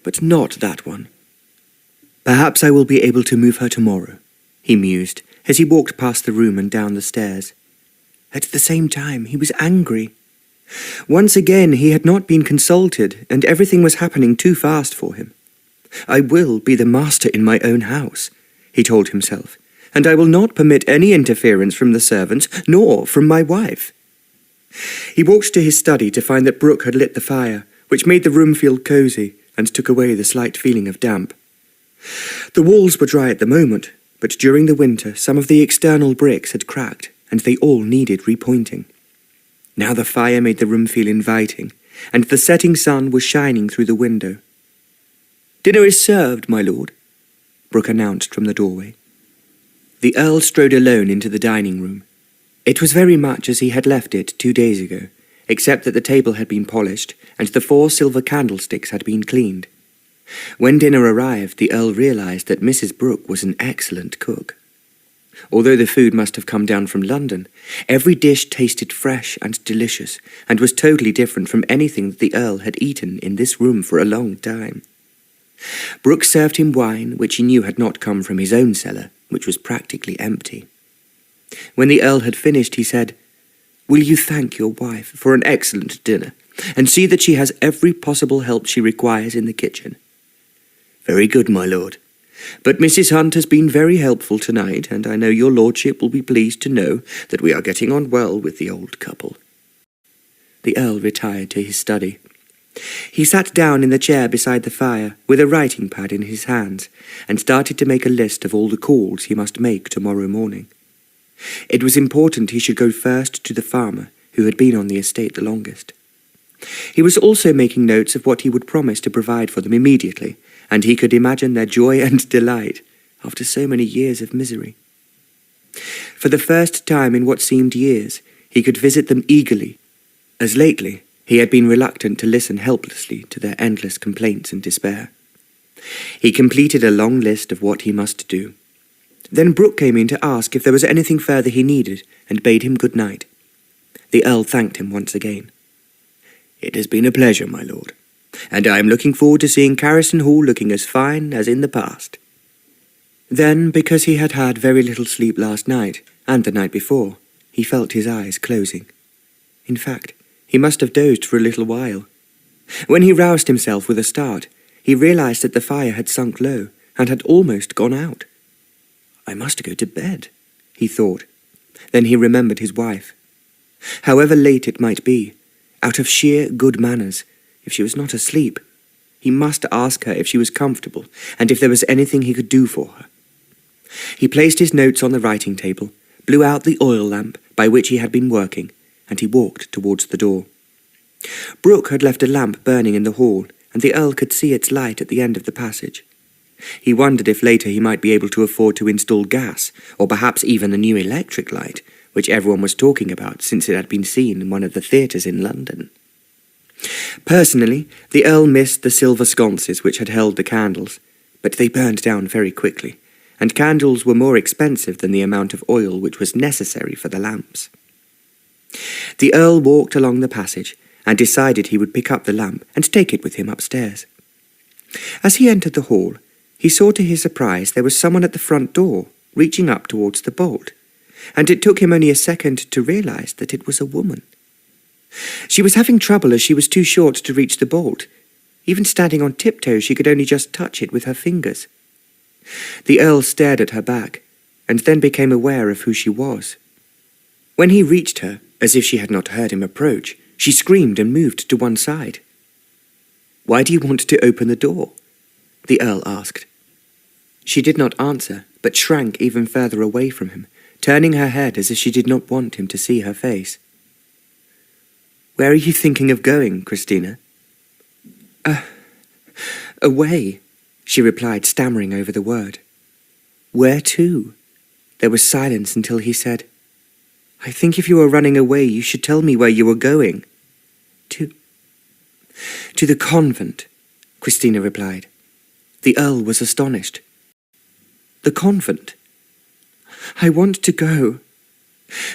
but not that one. Perhaps I will be able to move her tomorrow, he mused as he walked past the room and down the stairs. At the same time, he was angry. Once again, he had not been consulted, and everything was happening too fast for him. I will be the master in my own house, he told himself, and I will not permit any interference from the servants, nor from my wife. He walked to his study to find that Brooke had lit the fire, which made the room feel cosy and took away the slight feeling of damp. The walls were dry at the moment, but during the winter some of the external bricks had cracked, and they all needed repointing. Now the fire made the room feel inviting, and the setting sun was shining through the window. "Dinner is served, my lord," Brooke announced from the doorway. The Earl strode alone into the dining room. It was very much as he had left it 2 days ago, except that the table had been polished and the 4 silver candlesticks had been cleaned. When dinner arrived, the Earl realized that Mrs. Brooke was an excellent cook. Although the food must have come down from London, every dish tasted fresh and delicious, and was totally different from anything that the Earl had eaten in this room for a long time. Brooke served him wine, which he knew had not come from his own cellar, which was practically empty. When the Earl had finished, he said, "Will you thank your wife for an excellent dinner, and see that she has every possible help she requires in the kitchen?" "Very good, my lord. But Mrs. Hunt has been very helpful tonight, and I know your lordship will be pleased to know that we are getting on well with the old couple." The Earl retired to his study. He sat down in the chair beside the fire, with a writing pad in his hands, and started to make a list of all the calls he must make tomorrow morning. It was important he should go first to the farmer, who had been on the estate the longest. He was also making notes of what he would promise to provide for them immediately, and he could imagine their joy and delight after so many years of misery. For the first time in what seemed years, he could visit them eagerly, as lately he had been reluctant to listen helplessly to their endless complaints and despair. He completed a long list of what he must do. Then Brooke came in to ask if there was anything further he needed, and bade him good night. The Earl thanked him once again. "It has been a pleasure, my lord, and I am looking forward to seeing Cariston Hall looking as fine as in the past." Then, because he had had very little sleep last night, and the night before, he felt his eyes closing. In fact, he must have dozed for a little while. When he roused himself with a start, he realized that the fire had sunk low, and had almost gone out. "I must go to bed," he thought. Then he remembered his wife. However late it might be, out of sheer good manners, if she was not asleep, he must ask her if she was comfortable, and if there was anything he could do for her. He placed his notes on the writing table, blew out the oil lamp by which he had been working, and he walked towards the door. Brooke had left a lamp burning in the hall, and the Earl could see its light at the end of the passage. He wondered if later he might be able to afford to install gas, or perhaps even a new electric light, which everyone was talking about since it had been seen in one of the theatres in London. Personally, the Earl missed the silver sconces which had held the candles, but they burned down very quickly, and candles were more expensive than the amount of oil which was necessary for the lamps. The Earl walked along the passage and decided he would pick up the lamp and take it with him upstairs. As he entered the hall, he saw to his surprise there was someone at the front door, reaching up towards the bolt, and it took him only a second to realize that it was a woman. She was having trouble as she was too short to reach the bolt. Even standing on tiptoe, she could only just touch it with her fingers. The Earl stared at her back, and then became aware of who she was. When he reached her, as if she had not heard him approach, she screamed and moved to one side. "Why do you want to open the door?" the Earl asked. She did not answer, but shrank even further away from him, turning her head as if she did not want him to see her face. "Where are you thinking of going, Kristina?" Away," she replied, stammering over the word. "Where to?" There was silence until he said, "I think if you are running away, you should tell me where you are going." To the convent," Kristina replied. The Earl was astonished. "The convent? I want to go.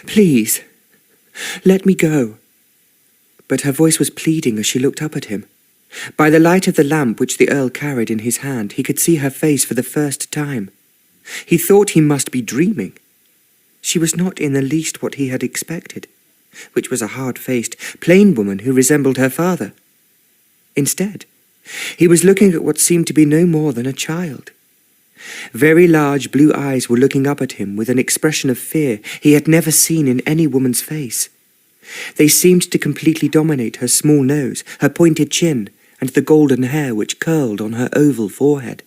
Please, let me go." But her voice was pleading as she looked up at him. By the light of the lamp which the Earl carried in his hand, he could see her face for the first time. He thought he must be dreaming. She was not in the least what he had expected, which was a hard-faced, plain woman who resembled her father. Instead, he was looking at what seemed to be no more than a child. Very large blue eyes were looking up at him with an expression of fear he had never seen in any woman's face. They seemed to completely dominate her small nose, her pointed chin, and the golden hair which curled on her oval forehead.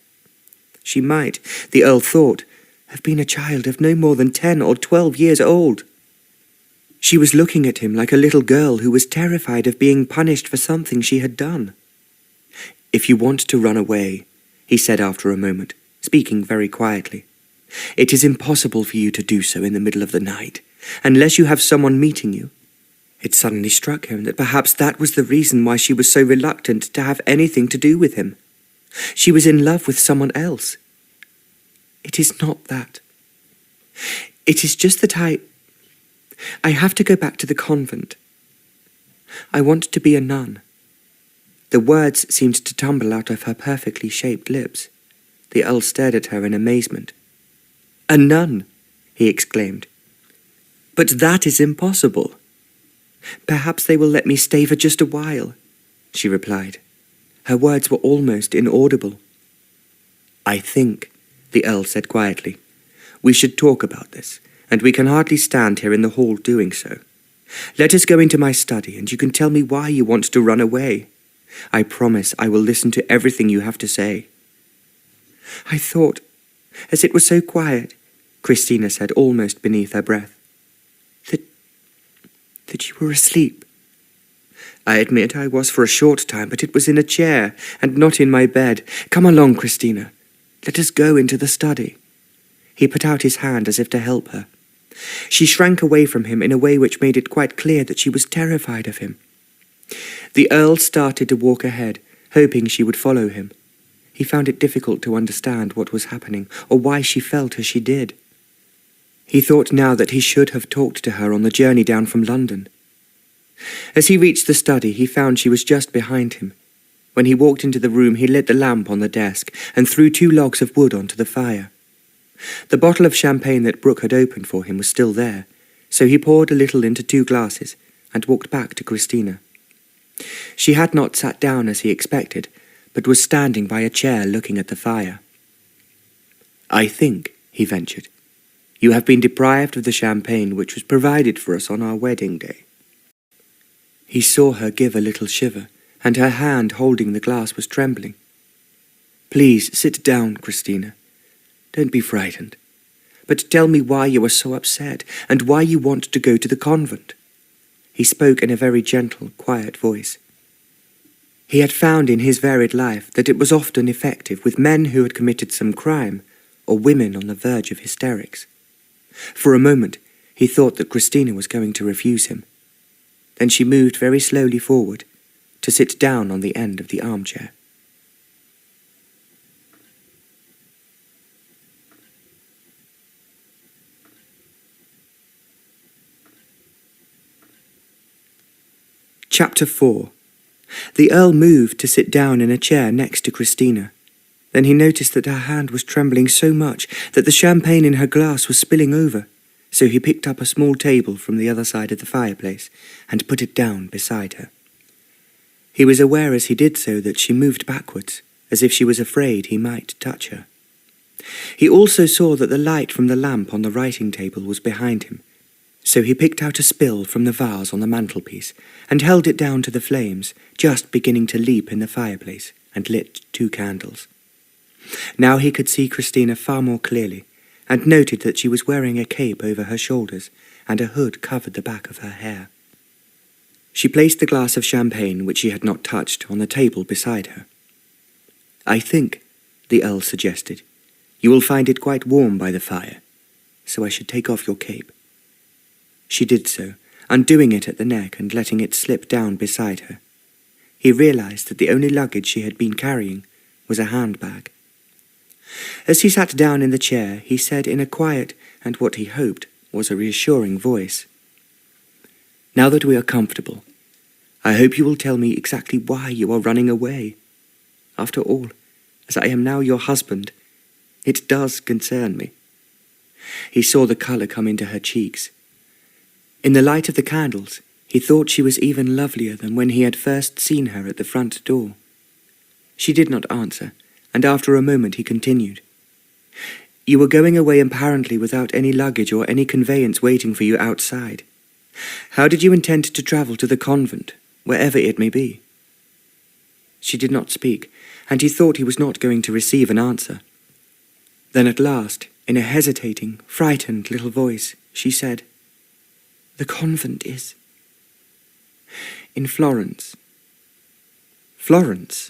She might, the Earl thought, have been a child of no more than 10 or 12 years old. She was looking at him like a little girl who was terrified of being punished for something she had done. "If you want to run away," he said after a moment, speaking very quietly, "it is impossible for you to do so in the middle of the night, unless you have someone meeting you." It suddenly struck him that perhaps that was the reason why she was so reluctant to have anything to do with him. She was in love with someone else. "It is not that. It is just that I have to go back to the convent. I want to be a nun." The words seemed to tumble out of her perfectly shaped lips. The Earl stared at her in amazement. "A nun!" he exclaimed. "But that is impossible." "Perhaps they will let me stay for just a while," she replied. Her words were almost inaudible. "I think," the Earl said quietly, "we should talk about this, and we can hardly stand here in the hall doing so. Let us go into my study, and you can tell me why you want to run away. I promise I will listen to everything you have to say." "I thought, as it was so quiet," Kristina said almost beneath her breath, that you were asleep." "I admit I was for a short time, but it was in a chair and not in my bed. Come along, Kristina. Let us go into the study." He put out his hand as if to help her. She shrank away from him in a way which made it quite clear that she was terrified of him. The Earl started to walk ahead, hoping she would follow him. He found it difficult to understand what was happening, or why she felt as she did. He thought now that he should have talked to her on the journey down from London. As he reached the study, he found she was just behind him. When he walked into the room, he lit the lamp on the desk and threw 2 logs of wood onto the fire. The bottle of champagne that Brooke had opened for him was still there, so he poured a little into 2 glasses and walked back to Kristina. She had not sat down as he expected, but was standing by a chair looking at the fire. "I think," he ventured, "you have been deprived of the champagne which was provided for us on our wedding day." He saw her give a little shiver, and her hand holding the glass was trembling. "Please sit down, Kristina. Don't be frightened. But tell me why you are so upset, and why you want to go to the convent." He spoke in a very gentle, quiet voice. He had found in his varied life that it was often effective with men who had committed some crime, or women on the verge of hysterics. For a moment, he thought that Kristina was going to refuse him. Then she moved very slowly forward to sit down on the end of the armchair. Chapter 4. The Earl moved to sit down in a chair next to Kristina. Then he noticed that her hand was trembling so much that the champagne in her glass was spilling over, so he picked up a small table from the other side of the fireplace and put it down beside her. He was aware as he did so that she moved backwards, as if she was afraid he might touch her. He also saw that the light from the lamp on the writing table was behind him, so he picked out a spill from the vase on the mantelpiece and held it down to the flames, just beginning to leap in the fireplace, and lit 2 candles. Now he could see Kristina far more clearly, and noted that she was wearing a cape over her shoulders, and a hood covered the back of her hair. She placed the glass of champagne, which she had not touched, on the table beside her. "I think," the Earl suggested, "you will find it quite warm by the fire, so I should take off your cape." She did so, undoing it at the neck and letting it slip down beside her. He realized that the only luggage she had been carrying was a handbag. As he sat down in the chair, he said in a quiet and what he hoped was a reassuring voice, "Now that we are comfortable, I hope you will tell me exactly why you are running away. After all, as I am now your husband, it does concern me." He saw the colour come into her cheeks. In the light of the candles, he thought she was even lovelier than when he had first seen her at the front door. She did not answer, and after a moment he continued, "You were going away apparently without any luggage or any conveyance waiting for you outside. How did you intend to travel to the convent, wherever it may be?" She did not speak, and he thought he was not going to receive an answer. Then at last, in a hesitating, frightened little voice, she said, "The convent is in Florence." "Florence?"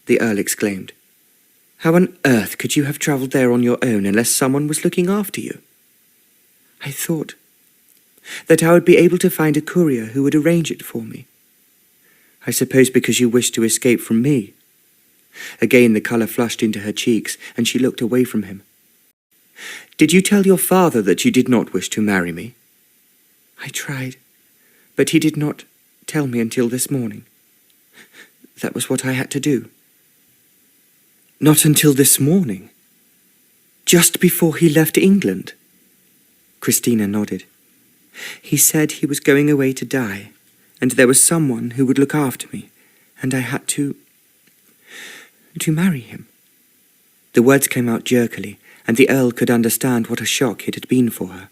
the Earl exclaimed. "How on earth could you have travelled there on your own unless someone was looking after you?" "I thought that I would be able to find a courier who would arrange it for me." "I suppose because you wished to escape from me." Again the colour flushed into her cheeks, and she looked away from him. "Did you tell your father that you did not wish to marry me?" "I tried, but he did not tell me until this morning. That was what I had to do." "Not until this morning? Just before he left England?" Kristina nodded. "He said he was going away to die, and there was someone who would look after me, and I had to marry him." The words came out jerkily, and the Earl could understand what a shock it had been for her.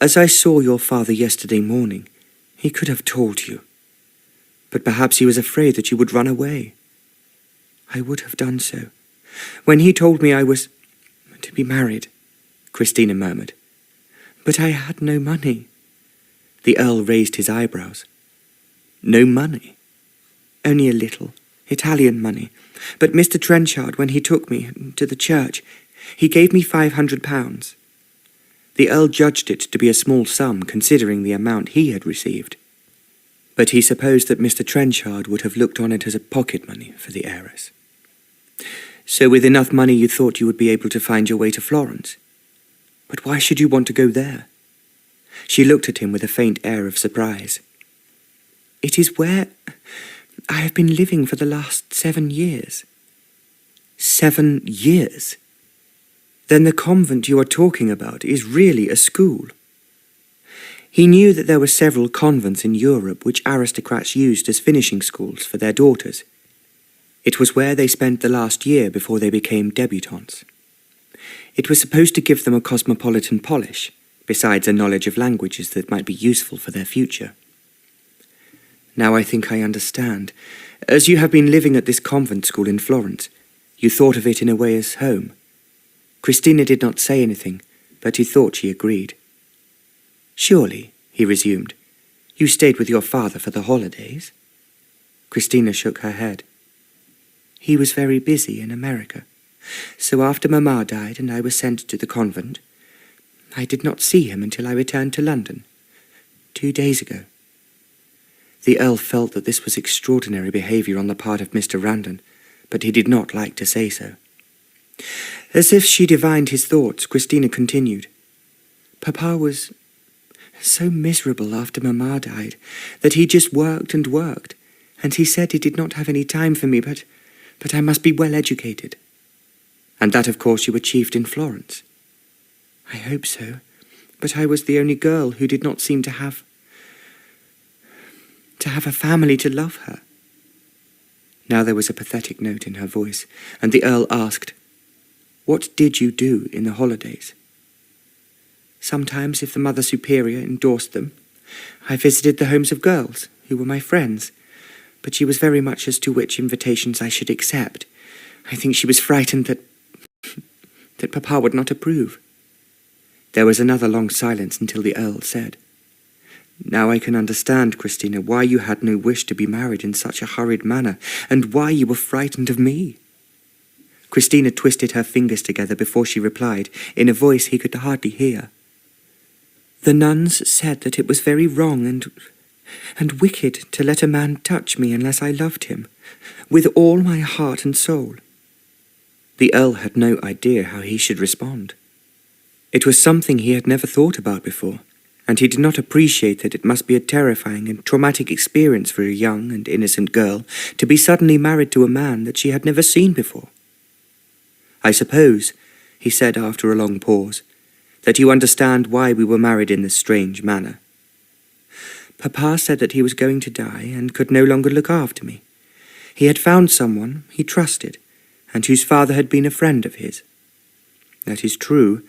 "As I saw your father yesterday morning, he could have told you. But perhaps he was afraid that you would run away." "I would have done so. When he told me I was to be married," Kristina murmured. "But I had no money." The Earl raised his eyebrows. "No money?" "Only a little. Italian money. But Mr. Trenchard, when he took me to the church, he gave me £500. The Earl judged it to be a small sum considering the amount he had received. But he supposed that Mr. Trenchard would have looked on it as a pocket money for the heiress. "So with enough money you thought you would be able to find your way to Florence? But why should you want to go there?" She looked at him with a faint air of surprise. "It is where I have been living for the last 7 years." 7 years? Then the convent you are talking about is really a school. He knew that there were several convents in Europe which aristocrats used as finishing schools for their daughters. It was where they spent the last year before they became debutantes. It was supposed to give them a cosmopolitan polish, besides a knowledge of languages that might be useful for their future. "Now I think I understand. As you have been living at this convent school in Florence, you thought of it in a way as home." Kristina did not say anything, but he thought she agreed. "Surely," he resumed, "you stayed with your father for the holidays?" Kristina shook her head. "He was very busy in America, so after Mamma died and I was sent to the convent, I did not see him until I returned to London, 2 days ago." The Earl felt that this was extraordinary behaviour on the part of Mr. Randon, but he did not like to say so. As if she divined his thoughts, Kristina continued, "Papa was so miserable after Mamma died that he just worked and worked, and he said he did not have any time for me, but I must be well educated. And that, of course, you achieved in Florence. I hope so, but I was the only girl who did not seem to have a family to love her." Now there was a pathetic note in her voice, and the Earl asked, "What did you do in the holidays?" "Sometimes, if the Mother Superior endorsed them, I visited the homes of girls who were my friends, but she was very much as to which invitations I should accept. I think she was frightened that Papa would not approve." There was another long silence until the Earl said, "Now I can understand, Kristina, why you had no wish to be married in such a hurried manner, and why you were frightened of me." Kristina twisted her fingers together before she replied, in a voice he could hardly hear. "The nuns said that it was very wrong and wicked to let a man touch me unless I loved him, with all my heart and soul." The Earl had no idea how he should respond. It was something he had never thought about before, and he did not appreciate that it must be a terrifying and traumatic experience for a young and innocent girl to be suddenly married to a man that she had never seen before. "I suppose," he said after a long pause, "that you understand why we were married in this strange manner." "Papa said that he was going to die and could no longer look after me. He had found someone he trusted, and whose father had been a friend of his." "That is true,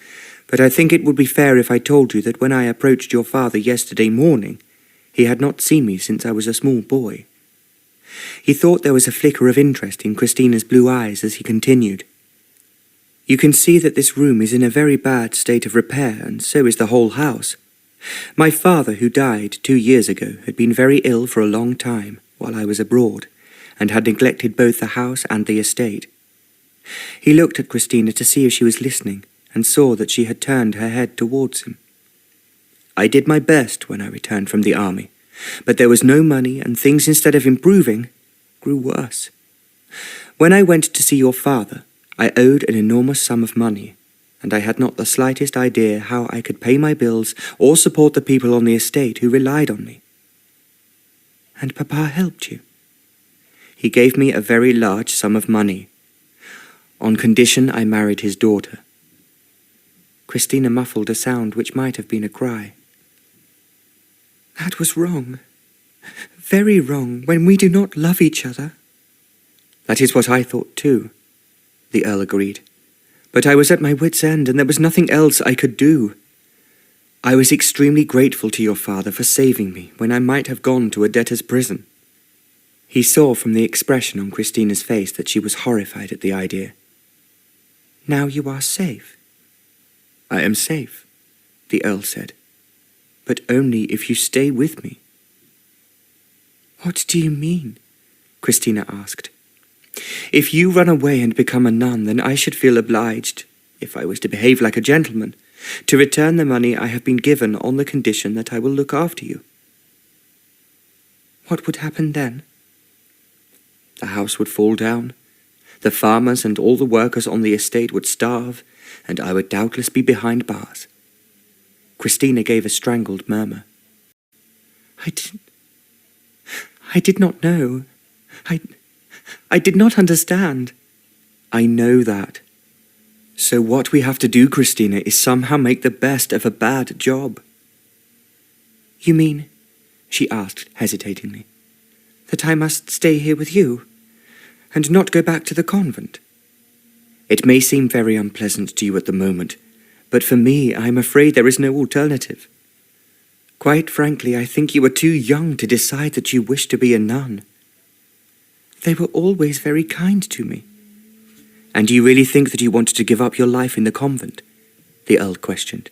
but I think it would be fair if I told you that when I approached your father yesterday morning, he had not seen me since I was a small boy." He thought there was a flicker of interest in Kristina's blue eyes as he continued. "You can see that this room is in a very bad state of repair, and so is the whole house. My father, who died 2 years ago, had been very ill for a long time while I was abroad, and had neglected both the house and the estate." He looked at Kristina to see if she was listening, and saw that she had turned her head towards him. "I did my best when I returned from the army, but there was no money, and things, instead of improving, grew worse. When I went to see your father, I owed an enormous sum of money, and I had not the slightest idea how I could pay my bills or support the people on the estate who relied on me." "And Papa helped you?" "He gave me a very large sum of money, on condition I married his daughter." Kristina muffled a sound which might have been a cry. "That was wrong. Very wrong, when we do not love each other." "That is what I thought too," the Earl agreed. "But I was at my wit's end, and there was nothing else I could do. I was extremely grateful to your father for saving me when I might have gone to a debtor's prison." He saw from the expression on Kristina's face that she was horrified at the idea. "Now you are safe." "I am safe," the Earl said, "but only if you stay with me." "What do you mean?" Kristina asked. "If you run away and become a nun, then I should feel obliged, if I was to behave like a gentleman, to return the money I have been given on the condition that I will look after you." "What would happen then?" "The house would fall down. The farmers and all the workers on the estate would starve, and I would doubtless be behind bars." Kristina gave a strangled murmur. I did not know. I did not understand." "I know that. So what we have to do, Kristina, is somehow make the best of a bad job." "You mean," she asked hesitatingly, "that I must stay here with you, and not go back to the convent?" "It may seem very unpleasant to you at the moment, but for me I am afraid there is no alternative. Quite frankly, I think you are too young to decide that you wish to be a nun." "They were always very kind to me." "And do you really think that you want to give up your life in the convent?" the Earl questioned.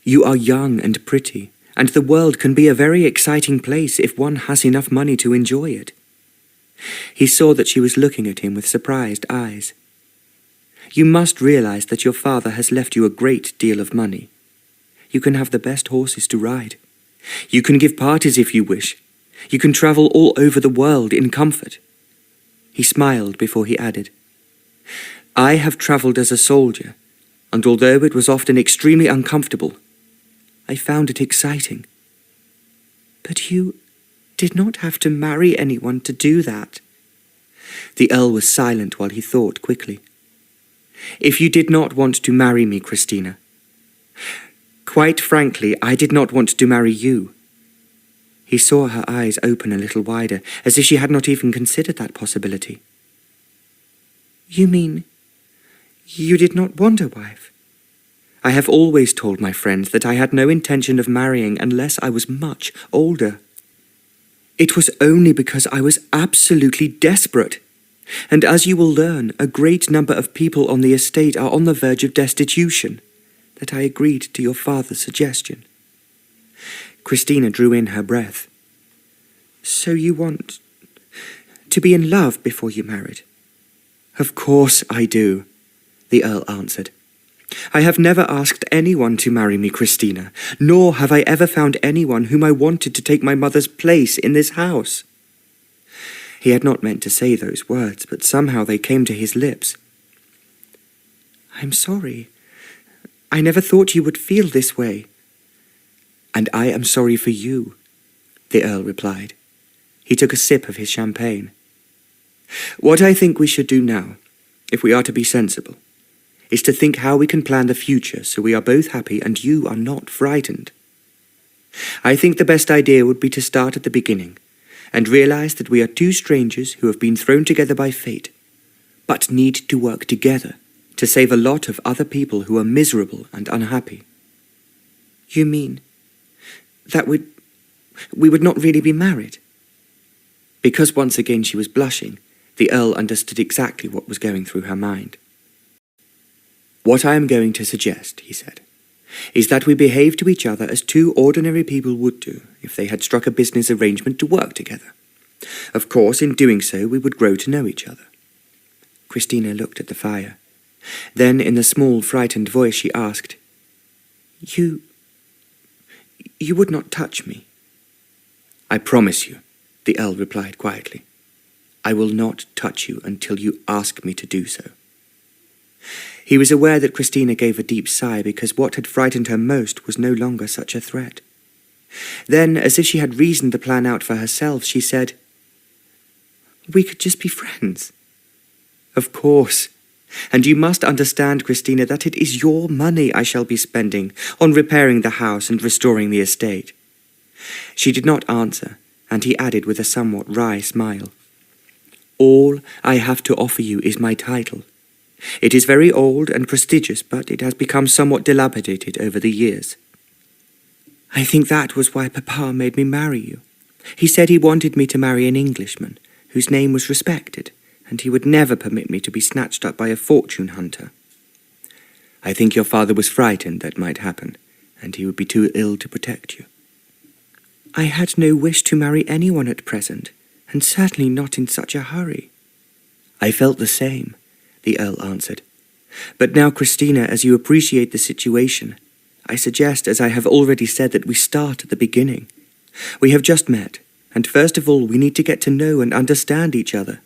"You are young and pretty, and the world can be a very exciting place if one has enough money to enjoy it." He saw that she was looking at him with surprised eyes. "You must realize that your father has left you a great deal of money. You can have the best horses to ride. You can give parties if you wish. You can travel all over the world in comfort." He smiled before he added, "I have traveled as a soldier, and although it was often extremely uncomfortable, I found it exciting. But you did not have to marry anyone to do that. The Earl was silent while he thought quickly. If you did not want to marry me, Kristina. Quite frankly, I did not want to marry you. He saw her eyes open a little wider, as if she had not even considered that possibility. You mean you did not want a wife? I have always told my friends that I had no intention of marrying unless I was much older. It was only because I was absolutely desperate. And as you will learn, a great number of people on the estate are on the verge of destitution, that I agreed to your father's suggestion. Kristina drew in her breath. So you want to be in love before you married? Of course I do, the Earl answered. I have never asked anyone to marry me, Kristina, nor have I ever found anyone whom I wanted to take my mother's place in this house. He had not meant to say those words, but somehow they came to his lips. I'm sorry. I never thought you would feel this way. And I am sorry for you, the Earl replied. He took a sip of his champagne. What I think we should do now, if we are to be sensible, is to think how we can plan the future so we are both happy and you are not frightened. I think the best idea would be to start at the beginning and realize that we are two strangers who have been thrown together by fate, but need to work together to save a lot of other people who are miserable and unhappy. You mean that we would not really be married? Because once again she was blushing, the Earl understood exactly what was going through her mind. What I am going to suggest, he said, is that we behave to each other as two ordinary people would do if they had struck a business arrangement to work together. Of course, in doing so, we would grow to know each other. Kristina looked at the fire. Then, in a small, frightened voice, she asked, You would not touch me? I promise you, the Earl replied quietly. I will not touch you until you ask me to do so. He was aware that Kristina gave a deep sigh because what had frightened her most was no longer such a threat. Then, as if she had reasoned the plan out for herself, she said, We could just be friends. Of course. And you must understand, Kristina, that it is your money I shall be spending on repairing the house and restoring the estate. She did not answer, and he added with a somewhat wry smile, All I have to offer you is my title. It is very old and prestigious, but it has become somewhat dilapidated over the years. I think that was why Papa made me marry you. He said he wanted me to marry an Englishman, whose name was respected, and he would never permit me to be snatched up by a fortune hunter. I think your father was frightened that might happen, and he would be too ill to protect you. I had no wish to marry anyone at present, and certainly not in such a hurry. I felt the same, the Earl answered. But now, Kristina, as you appreciate the situation, I suggest, as I have already said, that we start at the beginning. We have just met, and first of all we need to get to know and understand each other.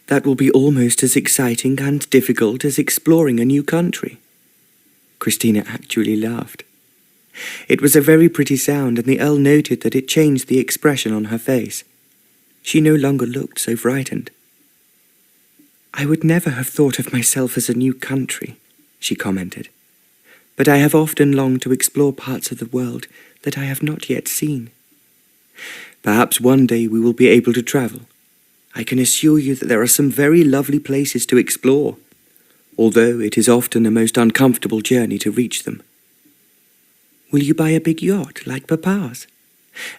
That will be almost as exciting and difficult as exploring a new country. Kristina actually laughed. It was a very pretty sound, and the Earl noted that it changed the expression on her face. She no longer looked so frightened. I would never have thought of myself as a new country, she commented, but I have often longed to explore parts of the world that I have not yet seen. Perhaps one day we will be able to travel. I can assure you that there are some very lovely places to explore, although it is often a most uncomfortable journey to reach them. Will you buy a big yacht like Papa's?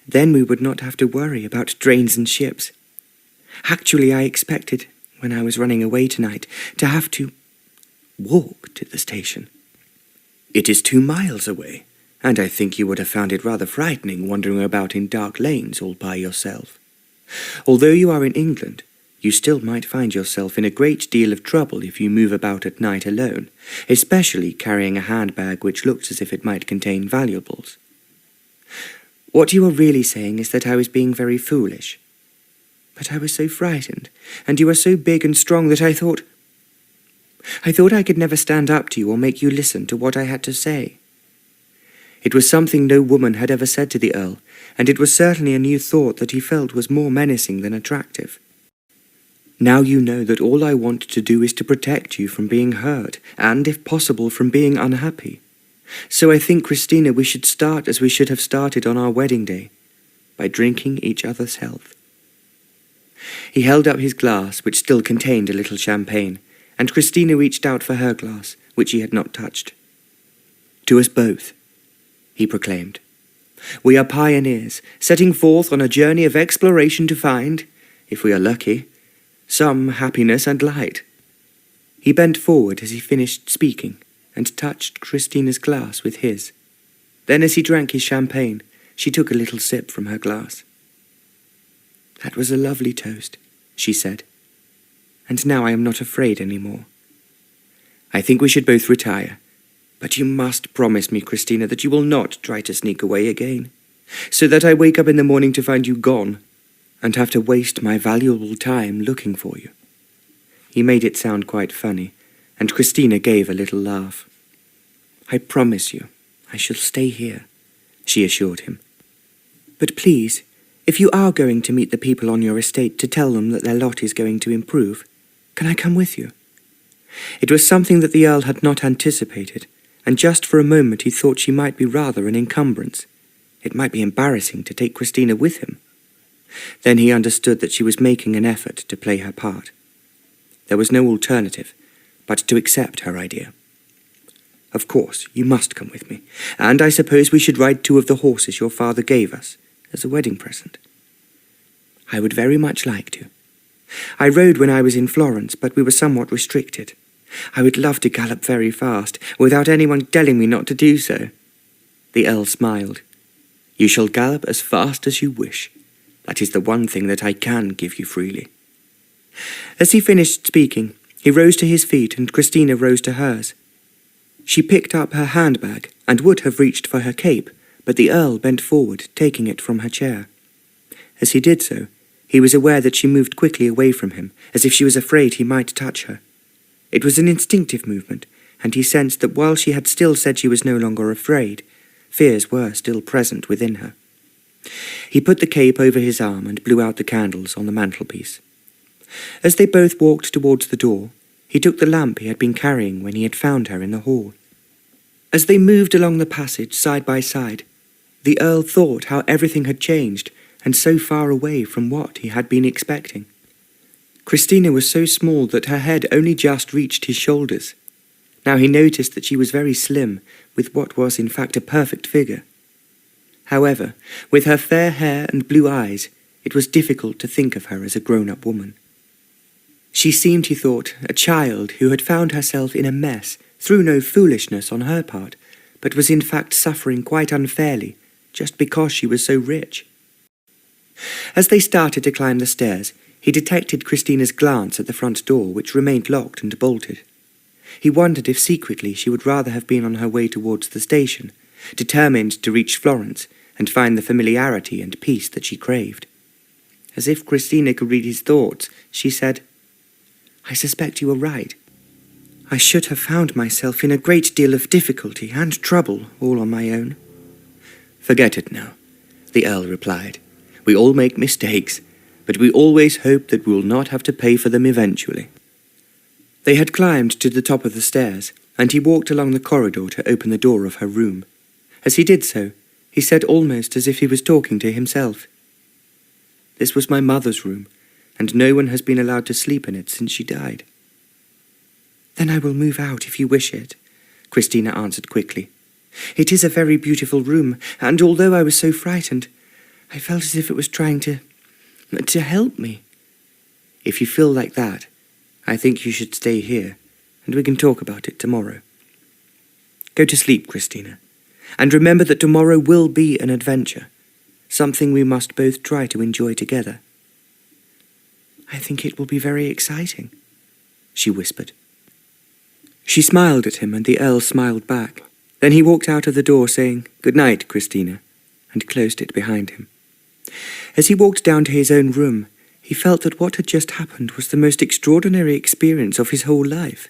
Then we would not have to worry about drains and ships. Actually, I expected, when I was running away tonight, to have to walk to the station. It is 2 miles away, and I think you would have found it rather frightening wandering about in dark lanes all by yourself. Although you are in England, you still might find yourself in a great deal of trouble if you move about at night alone, especially carrying a handbag which looks as if it might contain valuables. What you are really saying is that I was being very foolish. But I was so frightened, and you are so big and strong that I thought I could never stand up to you or make you listen to what I had to say. It was something no woman had ever said to the Earl, and it was certainly a new thought that he felt was more menacing than attractive. Now you know that all I want to do is to protect you from being hurt, and, if possible, from being unhappy. So I think, Kristina, we should start as we should have started on our wedding day, by drinking each other's health. He held up his glass, which still contained a little champagne, and Kristina reached out for her glass, which he had not touched. To us both, he proclaimed. We are pioneers, setting forth on a journey of exploration to find, if we are lucky, some happiness and light. He bent forward as he finished speaking, and touched Kristina's glass with his. Then as he drank his champagne, she took a little sip from her glass. That was a lovely toast, she said, and now I am not afraid any more. I think we should both retire, but you must promise me, Kristina, that you will not try to sneak away again, so that I wake up in the morning to find you gone, and have to waste my valuable time looking for you. He made it sound quite funny, and Kristina gave a little laugh. I promise you, I shall stay here, she assured him. But please, if you are going to meet the people on your estate to tell them that their lot is going to improve, can I come with you? It was something that the Earl had not anticipated, and just for a moment he thought she might be rather an encumbrance. It might be embarrassing to take Kristina with him. Then he understood that she was making an effort to play her part. There was no alternative but to accept her idea. Of course, you must come with me, and I suppose we should ride 2 of the horses your father gave us as a wedding present. I would very much like to. I rode when I was in Florence, but we were somewhat restricted. I would love to gallop very fast, without anyone telling me not to do so. The Earl smiled. You shall gallop as fast as you wish. That is the one thing that I can give you freely. As he finished speaking, he rose to his feet and Kristina rose to hers. She picked up her handbag and would have reached for her cape, but the Earl bent forward, taking it from her chair. As he did so, he was aware that she moved quickly away from him, as if she was afraid he might touch her. It was an instinctive movement, and he sensed that while she had still said she was no longer afraid, fears were still present within her. He put the cape over his arm and blew out the candles on the mantelpiece. As they both walked towards the door, he took the lamp he had been carrying when he had found her in the hall. As they moved along the passage side by side, the Earl thought how everything had changed, and so far away from what he had been expecting. Kristina was so small that her head only just reached his shoulders. Now he noticed that she was very slim, with what was in fact a perfect figure. However, with her fair hair and blue eyes, it was difficult to think of her as a grown-up woman. She seemed, he thought, a child who had found herself in a mess through no foolishness on her part, but was in fact suffering quite unfairly, just because she was so rich. As they started to climb the stairs, he detected Kristina's glance at the front door, which remained locked and bolted. He wondered if secretly she would rather have been on her way towards the station, determined to reach Florence and find the familiarity and peace that she craved. As if Kristina could read his thoughts, she said, I suspect you are right. I should have found myself in a great deal of difficulty and trouble all on my own. Forget it now, the Earl replied. We all make mistakes, but we always hope that we will not have to pay for them eventually. They had climbed to the top of the stairs, and he walked along the corridor to open the door of her room. As he did so, he said almost as if he was talking to himself. This was my mother's room, and no one has been allowed to sleep in it since she died. Then I will move out if you wish it, Kristina answered quickly. It is a very beautiful room, and although I was so frightened, I felt as if it was trying to help me. If you feel like that, I think you should stay here, and we can talk about it tomorrow. Go to sleep, Kristina, and remember that tomorrow will be an adventure, something we must both try to enjoy together. I think it will be very exciting, she whispered. She smiled at him, and the Earl smiled back. Then he walked out of the door saying, Good night, Kristina, and closed it behind him. As he walked down to his own room, he felt that what had just happened was the most extraordinary experience of his whole life.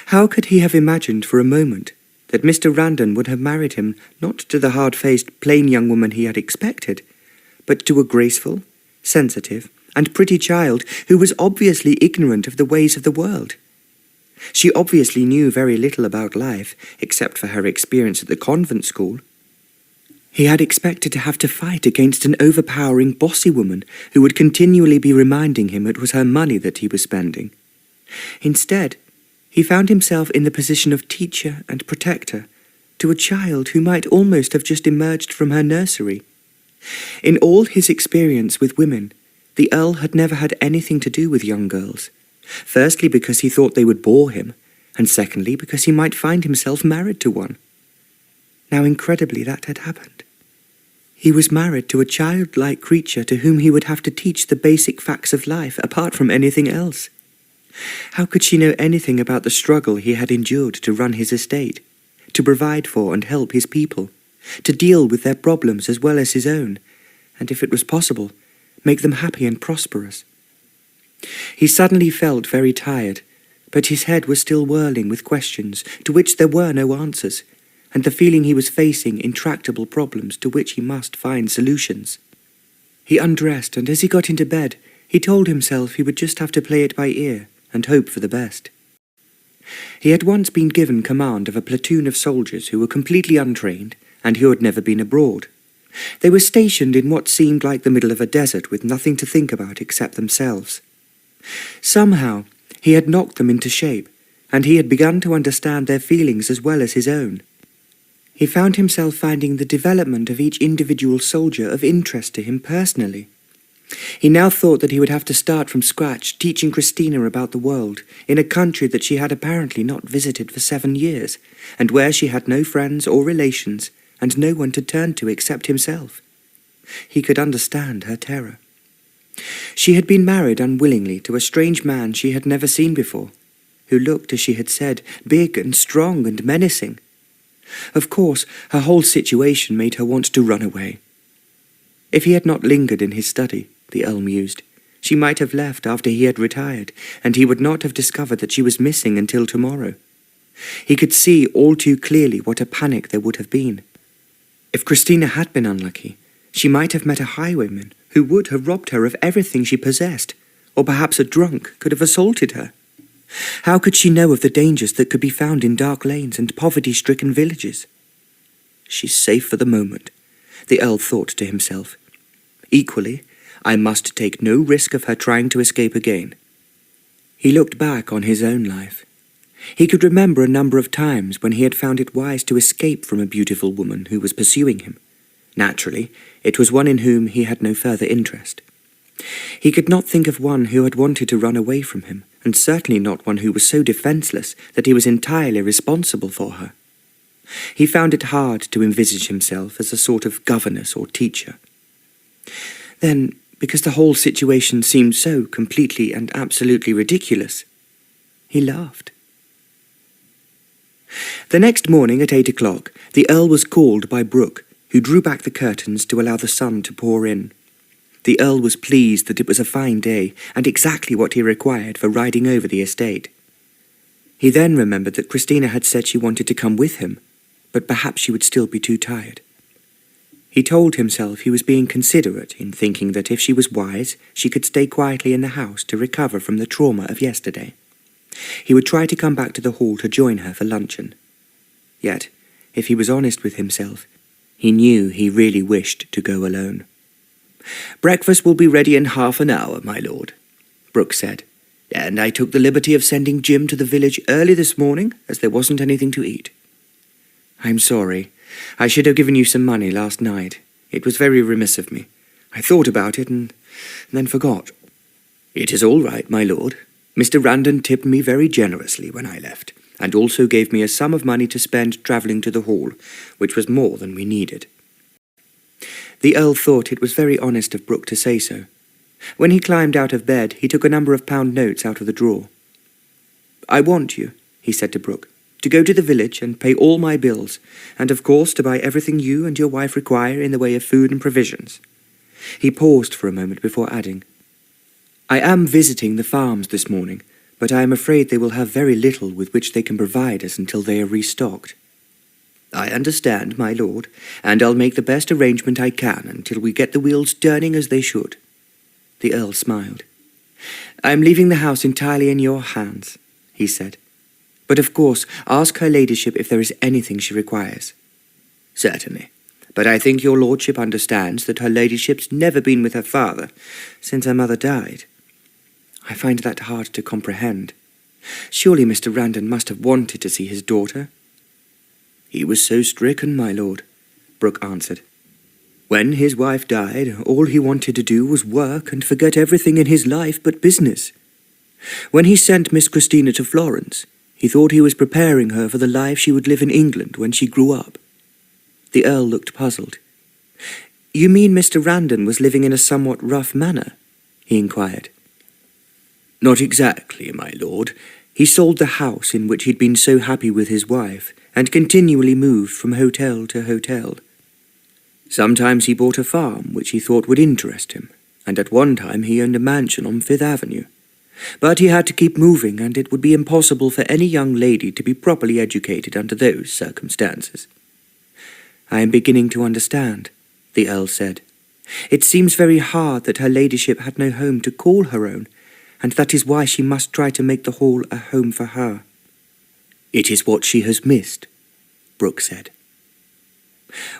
How could he have imagined for a moment that Mr. Randon would have married him not to the hard-faced, plain young woman he had expected, but to a graceful, sensitive, and pretty child who was obviously ignorant of the ways of the world. She obviously knew very little about life, except for her experience at the convent school. He had expected to have to fight against an overpowering, bossy woman who would continually be reminding him it was her money that he was spending. Instead, he found himself in the position of teacher and protector to a child who might almost have just emerged from her nursery. In all his experience with women, the Earl had never had anything to do with young girls, firstly because he thought they would bore him, and secondly because he might find himself married to one. Now incredibly that had happened. He was married to a childlike creature to whom he would have to teach the basic facts of life apart from anything else. How could she know anything about the struggle he had endured to run his estate, to provide for and help his people, to deal with their problems as well as his own, and if it was possible, make them happy and prosperous? He suddenly felt very tired, but his head was still whirling with questions to which there were no answers, and the feeling he was facing intractable problems to which he must find solutions. He undressed, and as he got into bed, he told himself he would just have to play it by ear and hope for the best. He had once been given command of a platoon of soldiers who were completely untrained and who had never been abroad. They were stationed in what seemed like the middle of a desert with nothing to think about except themselves. Somehow, he had knocked them into shape, and he had begun to understand their feelings as well as his own. He found himself finding the development of each individual soldier of interest to him personally. He now thought that he would have to start from scratch teaching Kristina about the world in a country that she had apparently not visited for 7 years, and where she had no friends or relations and no one to turn to except himself. He could understand her terror. She had been married unwillingly to a strange man she had never seen before, who looked, as she had said, big and strong and menacing. Of course, her whole situation made her want to run away. If he had not lingered in his study, the Earl mused, she might have left after he had retired, and he would not have discovered that she was missing until tomorrow. He could see all too clearly what a panic there would have been. If Kristina had been unlucky, she might have met a highwayman who would have robbed her of everything she possessed, or perhaps a drunk could have assaulted her. How could she know of the dangers that could be found in dark lanes and poverty-stricken villages? She's safe for the moment, the Earl thought to himself. Equally, I must take no risk of her trying to escape again. He looked back on his own life. He could remember a number of times when he had found it wise to escape from a beautiful woman who was pursuing him. Naturally, it was one in whom he had no further interest. He could not think of one who had wanted to run away from him, and certainly not one who was so defenceless that he was entirely responsible for her. He found it hard to envisage himself as a sort of governess or teacher. Then, because the whole situation seemed so completely and absolutely ridiculous, he laughed. The next morning at 8 o'clock, the Earl was called by Brooke, who drew back the curtains to allow the sun to pour in. The Earl was pleased that it was a fine day, and exactly what he required for riding over the estate. He then remembered that Kristina had said she wanted to come with him, but perhaps she would still be too tired. He told himself he was being considerate in thinking that if she was wise, she could stay quietly in the house to recover from the trauma of yesterday. He would try to come back to the hall to join her for luncheon. Yet, if he was honest with himself, he knew he really wished to go alone. "Breakfast will be ready in half an hour, my lord," Brooke said, "and I took the liberty of sending Jim to the village early this morning, as there wasn't anything to eat." "I'm sorry. I should have given you some money last night. It was very remiss of me. I thought about it and then forgot." "It is all right, my lord. Mr. Randon tipped me very generously when I left, and also gave me a sum of money to spend travelling to the hall, which was more than we needed." The Earl thought it was very honest of Brooke to say so. When he climbed out of bed, he took a number of pound notes out of the drawer. "I want you," he said to Brooke, "to go to the village and pay all my bills, and of course to buy everything you and your wife require in the way of food and provisions." He paused for a moment before adding, "I am visiting the farms this morning, but I am afraid they will have very little with which they can provide us until they are restocked." I understand, my lord, and I'll make the best arrangement I can until we get the wheels turning as they should. The Earl smiled. "I'm leaving the house entirely in your hands," he said. "But of course, ask her ladyship if there is anything she requires." "Certainly, but I think your lordship understands that her ladyship's never been with her father since her mother died." "I find that hard to comprehend. Surely Mr. Randon must have wanted to see his daughter." "He was so stricken, my lord," Brooke answered. "When his wife died, all he wanted to do was work and forget everything in his life but business. When he sent Miss Kristina to Florence, he thought he was preparing her for the life she would live in England when she grew up." The Earl looked puzzled. "You mean Mr. Randon was living in a somewhat rough manner?" he inquired. "Not exactly, my lord. He sold the house in which he'd been so happy with his wife, and continually moved from hotel to hotel. Sometimes he bought a farm which he thought would interest him, and at one time he owned a mansion on Fifth Avenue. But he had to keep moving, and it would be impossible for any young lady to be properly educated under those circumstances." "I am beginning to understand," the Earl said. "It seems very hard that her ladyship had no home to call her own, and that is why she must try to make the Hall a home for her." "It is what she has missed," Brooke said.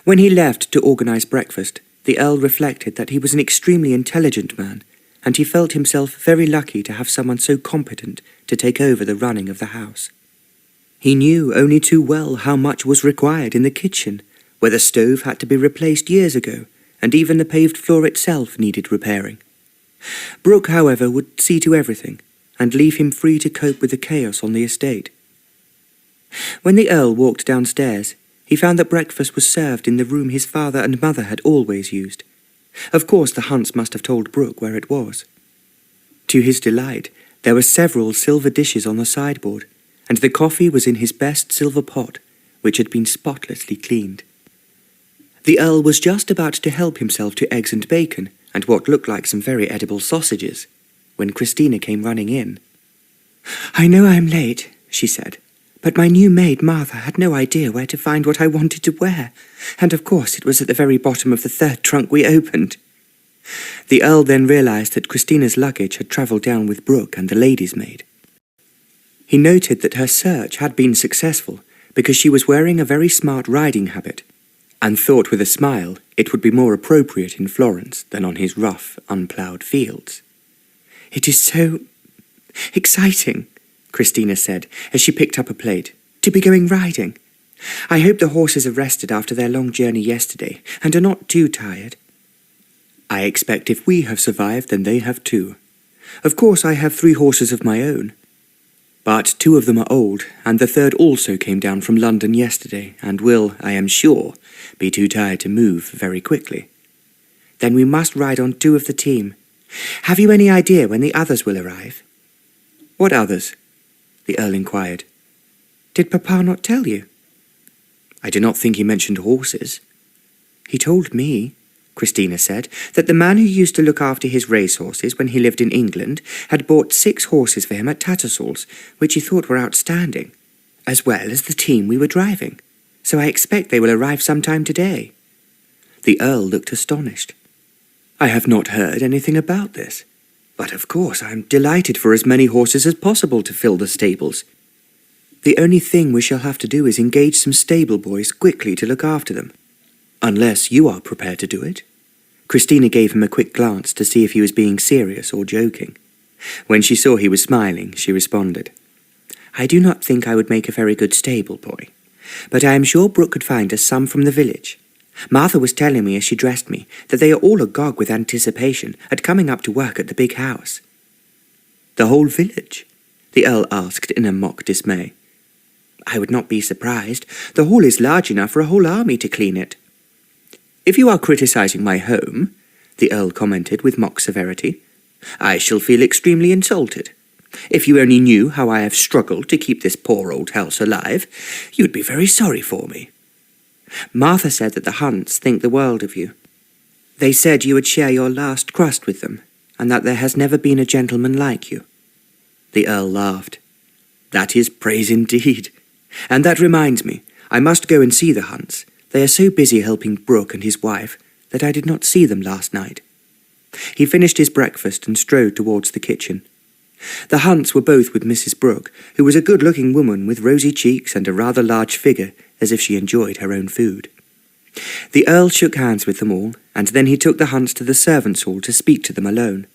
When he left to organize breakfast, the Earl reflected that he was an extremely intelligent man, and he felt himself very lucky to have someone so competent to take over the running of the house. He knew only too well how much was required in the kitchen, where the stove had to be replaced years ago, and even the paved floor itself needed repairing. Brooke, however, would see to everything, and leave him free to cope with the chaos on the estate. When the Earl walked downstairs, he found that breakfast was served in the room his father and mother had always used. Of course the Hunts must have told Brooke where it was. To his delight, there were several silver dishes on the sideboard, and the coffee was in his best silver pot, which had been spotlessly cleaned. The Earl was just about to help himself to eggs and bacon, and what looked like some very edible sausages, when Kristina came running in. "I know I am late," she said, "but my new maid Martha had no idea where to find what I wanted to wear, and of course it was at the very bottom of the third trunk we opened." The Earl then realized that Kristina's luggage had travelled down with Brooke and the lady's maid. He noted that her search had been successful because she was wearing a very smart riding habit, and thought with a smile it would be more appropriate in Florence than on his rough, unploughed fields. "It is so exciting," Kristina said as she picked up a plate, "to be going riding. I hope the horses are rested after their long journey yesterday and are not too tired." "I expect if we have survived, then they have too. Of course I have 3 horses of my own, but 2 of them are old, and the third also came down from London yesterday, and will, I am sure, be too tired to move very quickly." "Then we must ride on 2 of the team. Have you any idea when the others will arrive?" "What others?" the Earl inquired. "Did Papa not tell you?" "I do not think he mentioned horses." "He told me," Kristina said, "that the man who used to look after his racehorses when he lived in England had bought 6 horses for him at Tattersall's, which he thought were outstanding, as well as the team we were driving. So I expect they will arrive sometime today." The Earl looked astonished. "I have not heard anything about this. But of course I am delighted for as many horses as possible to fill the stables." "The only thing we shall have to do is engage some stable boys quickly to look after them." "Unless you are prepared to do it." Kristina gave him a quick glance to see if he was being serious or joking. When she saw he was smiling, she responded, "I do not think I would make a very good stable boy, but I am sure Brooke could find us some from the village. Martha was telling me as she dressed me that they are all agog with anticipation at coming up to work at the big house." "The whole village?" the Earl asked in a mock dismay. "I would not be surprised. The hall is large enough for a whole army to clean it." "If you are criticizing my home," the Earl commented with mock severity, "I shall feel extremely insulted. If you only knew how I have struggled to keep this poor old house alive, you'd be very sorry for me." "Martha said that the Hunts think the world of you. They said you would share your last crust with them, and that there has never been a gentleman like you." The Earl laughed. "That is praise indeed. And that reminds me, I must go and see the Hunts. They are so busy helping Brooke and his wife that I did not see them last night." He finished his breakfast and strode towards the kitchen. The Hunts were both with Mrs. Brooke, who was a good-looking woman with rosy cheeks and a rather large figure, as if she enjoyed her own food. The Earl shook hands with them all, and then he took the Hunts to the servants' hall to speak to them alone.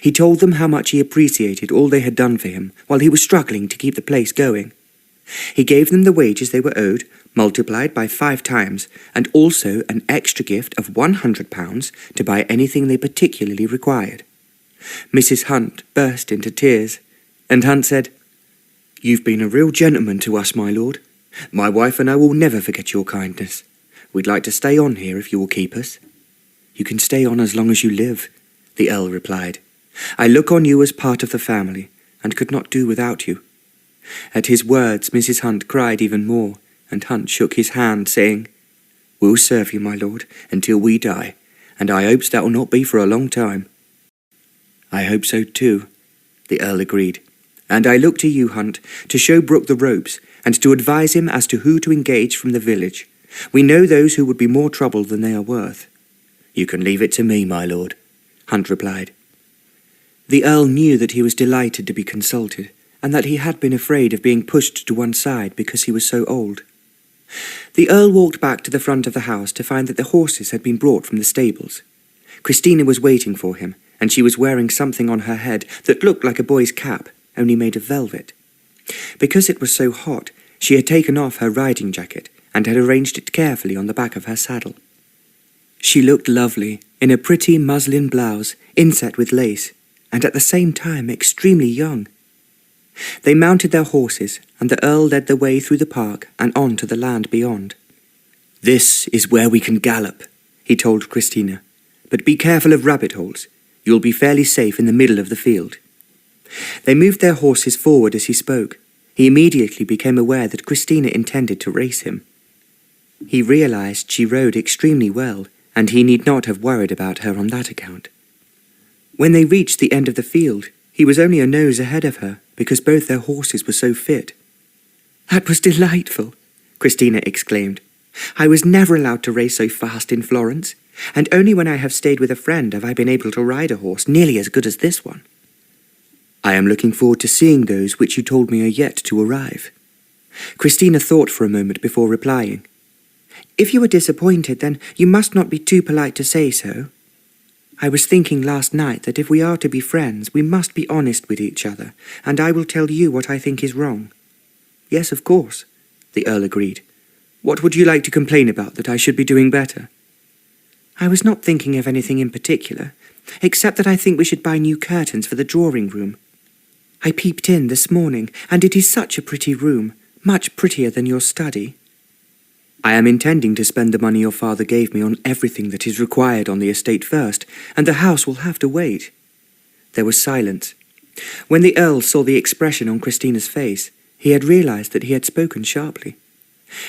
He told them how much he appreciated all they had done for him while he was struggling to keep the place going. He gave them the wages they were owed, multiplied by 5 times, and also an extra gift of £100 to buy anything they particularly required. Mrs. Hunt burst into tears, and Hunt said, "You've been a real gentleman to us, my lord. My wife and I will never forget your kindness. We'd like to stay on here if you will keep us." "You can stay on as long as you live," the Earl replied. "I look on you as part of the family, and could not do without you." At his words, Mrs. Hunt cried even more, and Hunt shook his hand, saying, "We'll serve you, my lord, until we die, and I hopes that'll not be for a long time." "I hope so too," the Earl agreed. "And I look to you, Hunt, to show Brooke the ropes, and to advise him as to who to engage from the village. We know those who would be more trouble than they are worth." "You can leave it to me, my lord," Hunt replied. The Earl knew that he was delighted to be consulted, and that he had been afraid of being pushed to one side because he was so old. The Earl walked back to the front of the house to find that the horses had been brought from the stables. Kristina was waiting for him, and she was wearing something on her head that looked like a boy's cap, only made of velvet. Because it was so hot, she had taken off her riding jacket and had arranged it carefully on the back of her saddle. She looked lovely, in a pretty muslin blouse, inset with lace, and at the same time extremely young. They mounted their horses, and the Earl led the way through the park and on to the land beyond. "This is where we can gallop," he told Kristina. "But be careful of rabbit holes. You'll be fairly safe in the middle of the field." They moved their horses forward as he spoke. He immediately became aware that Kristina intended to race him. He realized she rode extremely well, and he need not have worried about her on that account. When they reached the end of the field, he was only a nose ahead of her, because both their horses were so fit. "That was delightful," Kristina exclaimed. "I was never allowed to race so fast in Florence, and only when I have stayed with a friend have I been able to ride a horse nearly as good as this one." "I am looking forward to seeing those which you told me are yet to arrive." Kristina thought for a moment before replying. "If you are disappointed, then you must not be too polite to say so. I was thinking last night that if we are to be friends, we must be honest with each other, and I will tell you what I think is wrong." "Yes, of course," the Earl agreed. "What would you like to complain about that I should be doing better?" "I was not thinking of anything in particular, except that I think we should buy new curtains for the drawing room. I peeped in this morning, and it is such a pretty room, much prettier than your study." "I am intending to spend the money your father gave me on everything that is required on the estate first, and the house will have to wait." There was silence. When the Earl saw the expression on Kristina's face, he had realized that he had spoken sharply.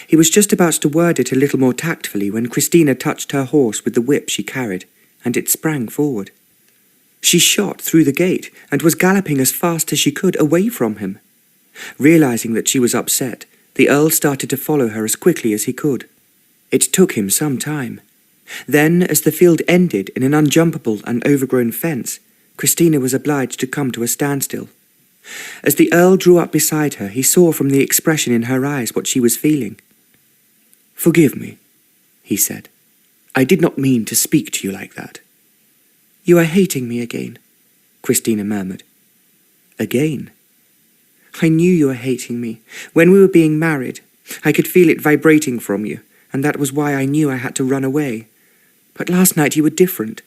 He was just about to word it a little more tactfully when Kristina touched her horse with the whip she carried, and it sprang forward. She shot through the gate and was galloping as fast as she could away from him. Realizing that she was upset, the Earl started to follow her as quickly as he could. It took him some time. Then, as the field ended in an unjumpable and overgrown fence, Kristina was obliged to come to a standstill. As the Earl drew up beside her, he saw from the expression in her eyes what she was feeling. "Forgive me," he said. "I did not mean to speak to you like that." "You are hating me again," Kristina murmured. "Again?" "I knew you were hating me. When we were being married, I could feel it vibrating from you, and that was why I knew I had to run away. But last night you were different.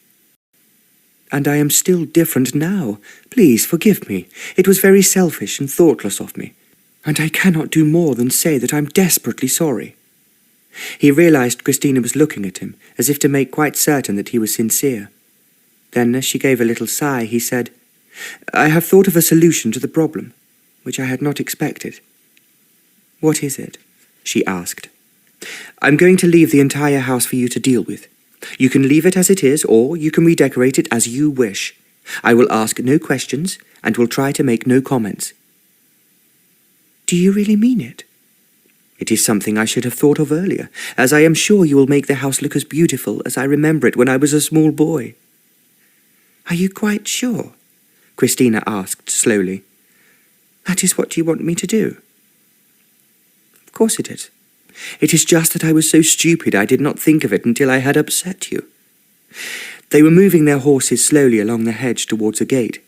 And I am still different now. Please forgive me. It was very selfish and thoughtless of me, and I cannot do more than say that I'm desperately sorry." He realized Kristina was looking at him, as if to make quite certain that he was sincere. Then, as she gave a little sigh, he said, "I have thought of a solution to the problem, which I had not expected." "What is it?" she asked. "I'm going to leave the entire house for you to deal with. You can leave it as it is, or you can redecorate it as you wish. I will ask no questions, and will try to make no comments." "Do you really mean it?" It is something I should have thought of earlier, as I am sure you will make the house look as beautiful as I remember it when I was a small boy." "Are you quite sure?" Kristina asked slowly. "That is what you want me to do?" "Of course it is. It is just that I was so stupid I did not think of it until I had upset you." They were moving their horses slowly along the hedge towards a gate.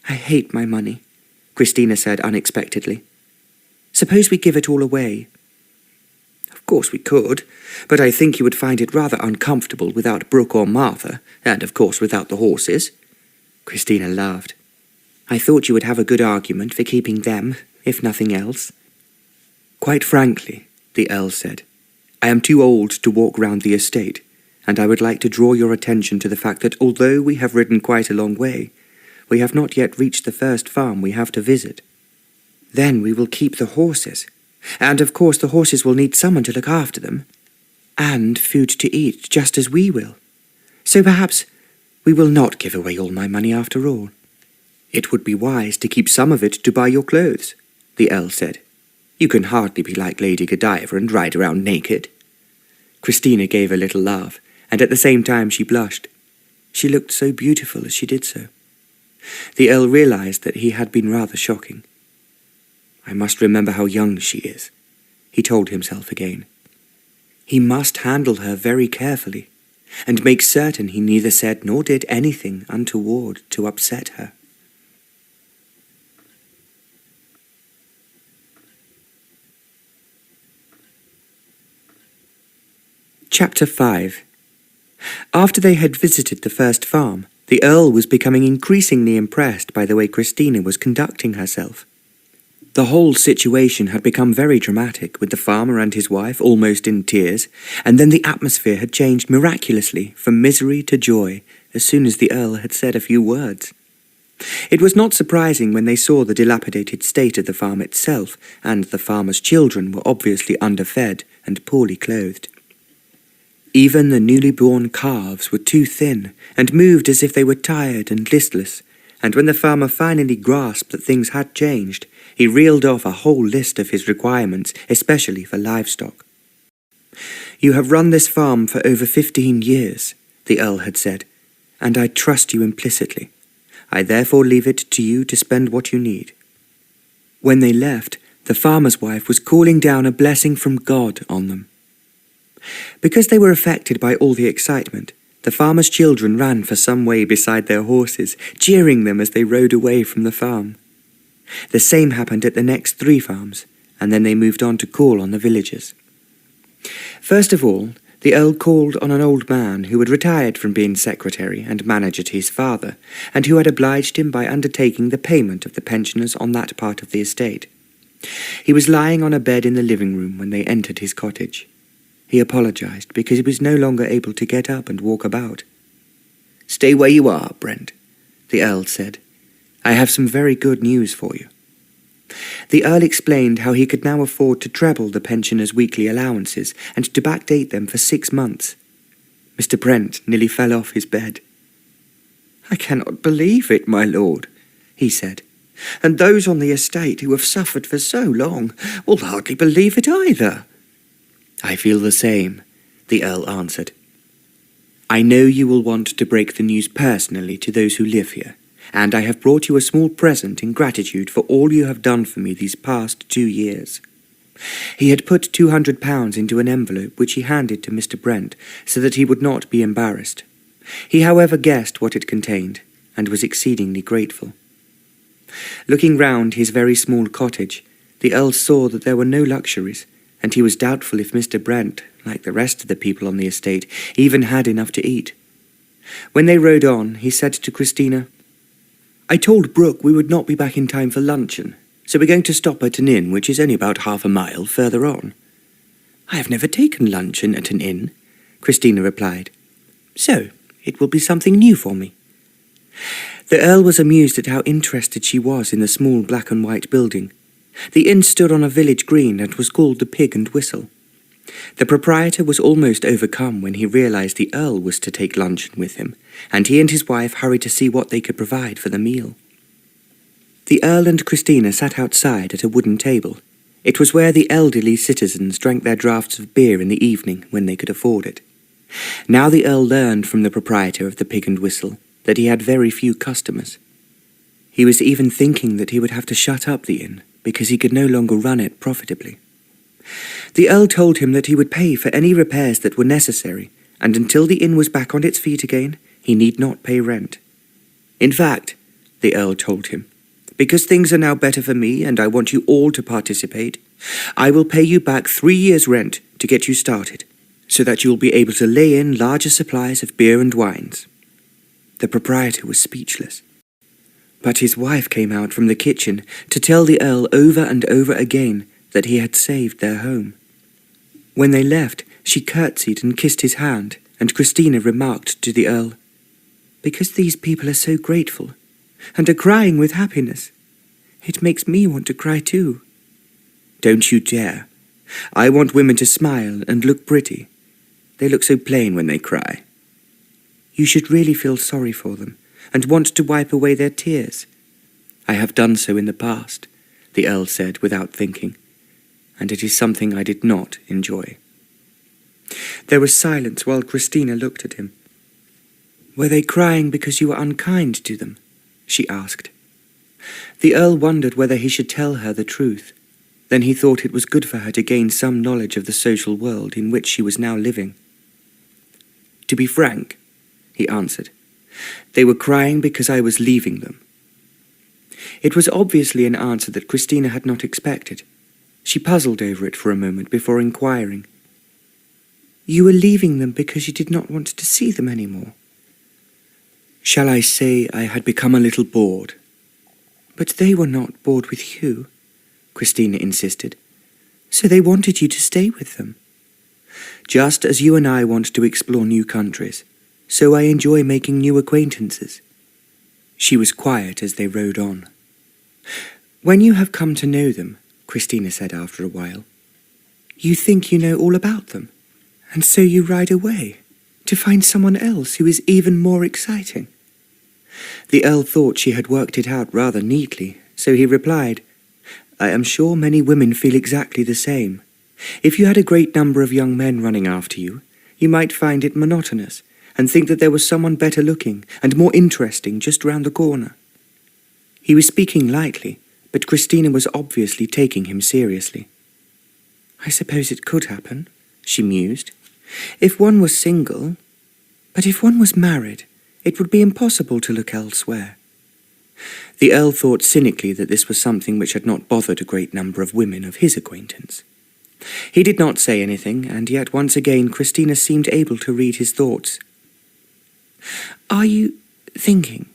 "I hate my money," Kristina said unexpectedly. "Suppose we give it all away?" "Of course we could, but I think you would find it rather uncomfortable without Brooke or Martha, and of course without the horses." Kristina laughed. "I thought you would have a good argument for keeping them, if nothing else." "Quite frankly," the Earl said, "I am too old to walk round the estate, and I would like to draw your attention to the fact that although we have ridden quite a long way, we have not yet reached the first farm we have to visit. Then we will keep the horses, and of course the horses will need someone to look after them, and food to eat, just as we will. So perhaps we will not give away all my money after all. It would be wise to keep some of it to buy your clothes," the Earl said. "You can hardly be like Lady Godiva and ride around naked." Kristina gave a little laugh, and at the same time she blushed. She looked so beautiful as she did so. The Earl realized that he had been rather shocking. "I must remember how young she is," he told himself again. He must handle her very carefully, and make certain he neither said nor did anything untoward to upset her. Chapter 5. After they had visited the first farm, the Earl was becoming increasingly impressed by the way Kristina was conducting herself. The whole situation had become very dramatic, with the farmer and his wife almost in tears, and then the atmosphere had changed miraculously from misery to joy as soon as the Earl had said a few words. It was not surprising when they saw the dilapidated state of the farm itself, and the farmer's children were obviously underfed and poorly clothed. Even the newly born calves were too thin, and moved as if they were tired and listless, and when the farmer finally grasped that things had changed, he reeled off a whole list of his requirements, especially for livestock. "You have run this farm for over 15 years, the Earl had said, "and I trust you implicitly. I therefore leave it to you to spend what you need." When they left, the farmer's wife was calling down a blessing from God on them. Because they were affected by all the excitement, the farmer's children ran for some way beside their horses, cheering them as they rode away from the farm. The same happened at the next 3 farms, and then they moved on to call on the villagers. First of all, the Earl called on an old man who had retired from being secretary and manager to his father, and who had obliged him by undertaking the payment of the pensioners on that part of the estate. He was lying on a bed in the living room when they entered his cottage. He apologized because he was no longer able to get up and walk about. "Stay where you are, Brent," the Earl said. "I have some very good news for you." The Earl explained how he could now afford to treble the pensioners' weekly allowances and to backdate them for 6 months. Mr. Brent nearly fell off his bed. "I cannot believe it, my lord," he said, "and those on the estate who have suffered for so long will hardly believe it either." "I feel the same," the Earl answered. "I know you will want to break the news personally to those who live here, and I have brought you a small present in gratitude for all you have done for me these past 2 years. He had put £200 into an envelope which he handed to Mr. Brent so that he would not be embarrassed. He, however, guessed what it contained, and was exceedingly grateful. Looking round his very small cottage, the Earl saw that there were no luxuries, and he was doubtful if Mr. Brent, like the rest of the people on the estate, even had enough to eat. When they rode on, he said to Kristina, "I told Brooke we would not be back in time for luncheon, so we're going to stop at an inn which is only about half a mile further on." "I have never taken luncheon at an inn," Kristina replied, "so it will be something new for me." The Earl was amused at how interested she was in the small black and white building. The inn stood on a village green and was called the Pig and Whistle. The proprietor was almost overcome when he realized the Earl was to take luncheon with him, and he and his wife hurried to see what they could provide for the meal. The Earl and Kristina sat outside at a wooden table. It was where the elderly citizens drank their draughts of beer in the evening when they could afford it. Now the Earl learned from the proprietor of the Pig and Whistle that he had very few customers. He was even thinking that he would have to shut up the inn because he could no longer run it profitably. The Earl told him that he would pay for any repairs that were necessary, and until the inn was back on its feet again, he need not pay rent. In fact, the Earl told him, because things are now better for me and I want you all to participate, I will pay you back 3 years' rent to get you started, so that you will be able to lay in larger supplies of beer and wines. The proprietor was speechless. But his wife came out from the kitchen to tell the Earl over and over again that he had saved their home. When they left, she curtsied and kissed his hand, and Kristina remarked to the Earl, "Because these people are so grateful, and are crying with happiness, it makes me want to cry too." "Don't you dare. I want women to smile and look pretty. They look so plain when they cry." "You should really feel sorry for them, and want to wipe away their tears." "I have done so in the past," the Earl said without thinking, "and it is something I did not enjoy." There was silence while Kristina looked at him. "Were they crying because you were unkind to them?" she asked. The Earl wondered whether he should tell her the truth. Then he thought it was good for her to gain some knowledge of the social world in which she was now living. "To be frank," he answered, "they were crying because I was leaving them." It was obviously an answer that Kristina had not expected. She puzzled over it for a moment before inquiring, "You were leaving them because you did not want to see them any more?" "Shall I say I had become a little bored?" "But they were not bored with you," Kristina insisted. "So they wanted you to stay with them." "Just as you and I want to explore new countries, so I enjoy making new acquaintances." She was quiet as they rode on. "When you have come to know them," Kristina said after a while, "you think you know all about them, and so you ride away to find someone else who is even more exciting." The Earl thought she had worked it out rather neatly, so he replied, "I am sure many women feel exactly the same. If you had a great number of young men running after you, you might find it monotonous, and think that there was someone better looking and more interesting just round the corner." He was speaking lightly, but Kristina was obviously taking him seriously. "I suppose it could happen," she mused. "If one was single, but if one was married, it would be impossible to look elsewhere." The Earl thought cynically that this was something which had not bothered a great number of women of his acquaintance. He did not say anything, and yet once again Kristina seemed able to read his thoughts. "Are you thinking,"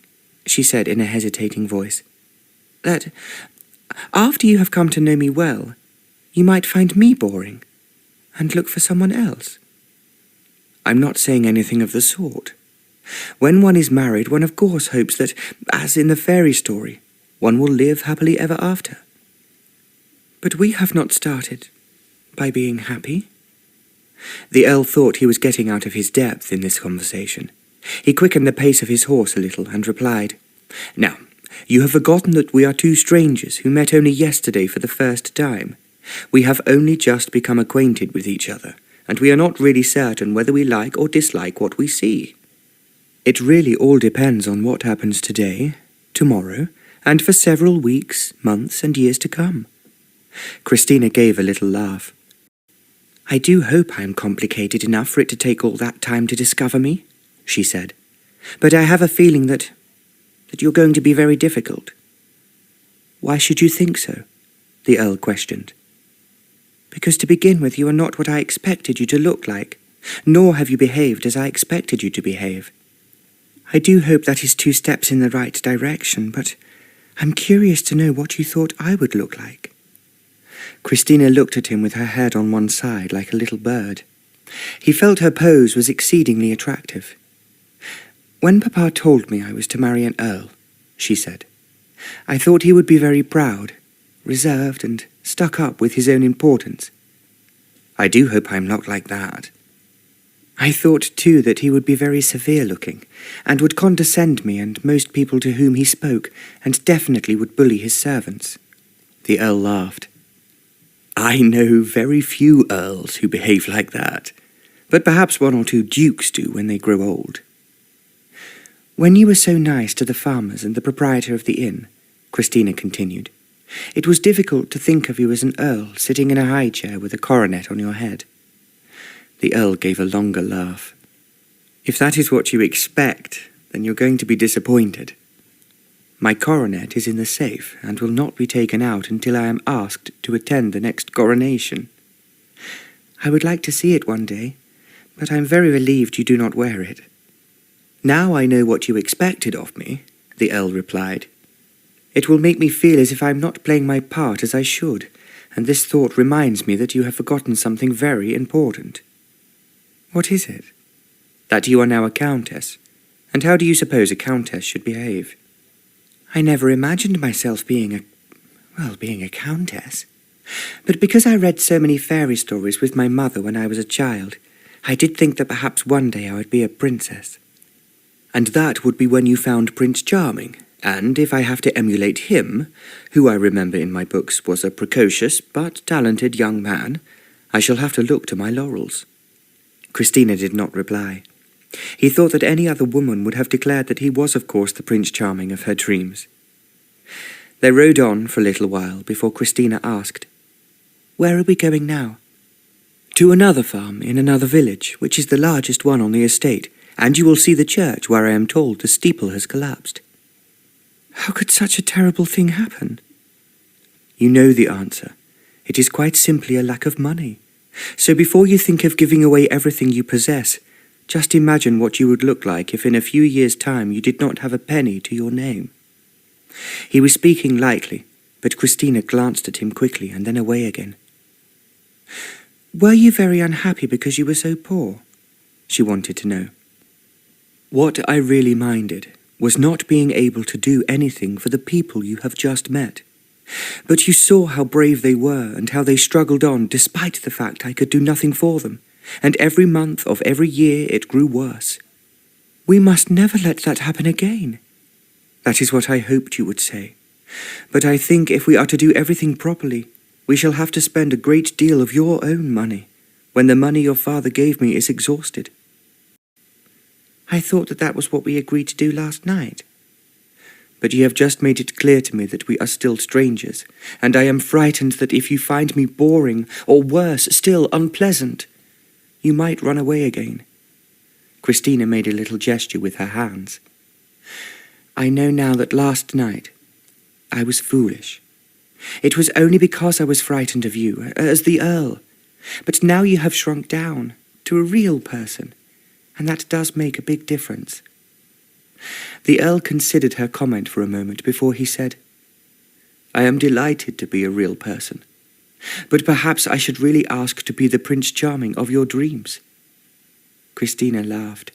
she said in a hesitating voice, "that after you have come to know me well, you might find me boring and look for someone else?" "I'm not saying anything of the sort. When one is married, one of course hopes that, as in the fairy story, one will live happily ever after." "But we have not started by being happy." The Earl thought he was getting out of his depth in this conversation. He quickened the pace of his horse a little and replied, "Now, you have forgotten that we are two strangers who met only yesterday for the first time. We have only just become acquainted with each other, and we are not really certain whether we like or dislike what we see. It really all depends on what happens today, tomorrow, and for several weeks, months, and years to come." Kristina gave a little laugh. "I do hope I am complicated enough for it to take all that time to discover me," she said. "But I have a feeling that you're going to be very difficult." "Why should you think so?" the Earl questioned. "Because to begin with, you are not what I expected you to look like, nor have you behaved as I expected you to behave. I do hope that is 2 steps in the right direction, but I'm curious to know what you thought I would look like." Kristina looked at him with her head on one side like a little bird. He felt her pose was exceedingly attractive. "When Papa told me I was to marry an Earl," she said, "I thought he would be very proud, reserved and stuck up with his own importance. I do hope I'm not like that. I thought, too, that he would be very severe-looking, and would condescend me and most people to whom he spoke, and definitely would bully his servants." The Earl laughed. I know very few earls who behave like that, but perhaps one or two dukes do when they grow old. When you were so nice to the farmers and the proprietor of the inn, Kristina continued, it was difficult to think of you as an earl sitting in a high chair with a coronet on your head. The earl gave a longer laugh. If that is what you expect, then you're going to be disappointed. My coronet is in the safe and will not be taken out until I am asked to attend the next coronation. I would like to see it one day, but I am very relieved you do not wear it. Now I know what you expected of me, the earl replied. It will make me feel as if I am not playing my part as I should, and this thought reminds me that you have forgotten something very important. What is it? That you are now a countess. And how do you suppose a countess should behave? I never imagined myself being a countess. But because I read so many fairy stories with my mother when I was a child, I did think that perhaps one day I would be a princess. And that would be when you found Prince Charming, and if I have to emulate him, who I remember in my books was a precocious but talented young man, I shall have to look to my laurels. Kristina did not reply. He thought that any other woman would have declared that he was of course the Prince Charming of her dreams. They rode on for a little while before Kristina asked, "Where are we going now?" "To another farm in another village, which is the largest one on the estate, and you will see the church where I am told the steeple has collapsed." "How could such a terrible thing happen?" "You know the answer. It is quite simply a lack of money. So before you think of giving away everything you possess, just imagine what you would look like if in a few years' time you did not have a penny to your name." He was speaking lightly, but Kristina glanced at him quickly and then away again. "Were you very unhappy because you were so poor?" she wanted to know. "What I really minded was not being able to do anything for the people you have just met. But you saw how brave they were and how they struggled on despite the fact I could do nothing for them, and every month of every year it grew worse. We must never let that happen again." That is what I hoped you would say. But I think if we are to do everything properly, we shall have to spend a great deal of your own money, when the money your father gave me is exhausted." "I thought that was what we agreed to do last night." "But you have just made it clear to me that we are still strangers, and I am frightened that if you find me boring, or worse still, unpleasant, you might run away again." Kristina made a little gesture with her hands. "I know now that last night I was foolish. It was only because I was frightened of you, as the Earl. But now you have shrunk down to a real person, and that does make a big difference." The Earl considered her comment for a moment before he said, "I am delighted to be a real person, but perhaps I should really ask to be the Prince Charming of your dreams." Kristina laughed.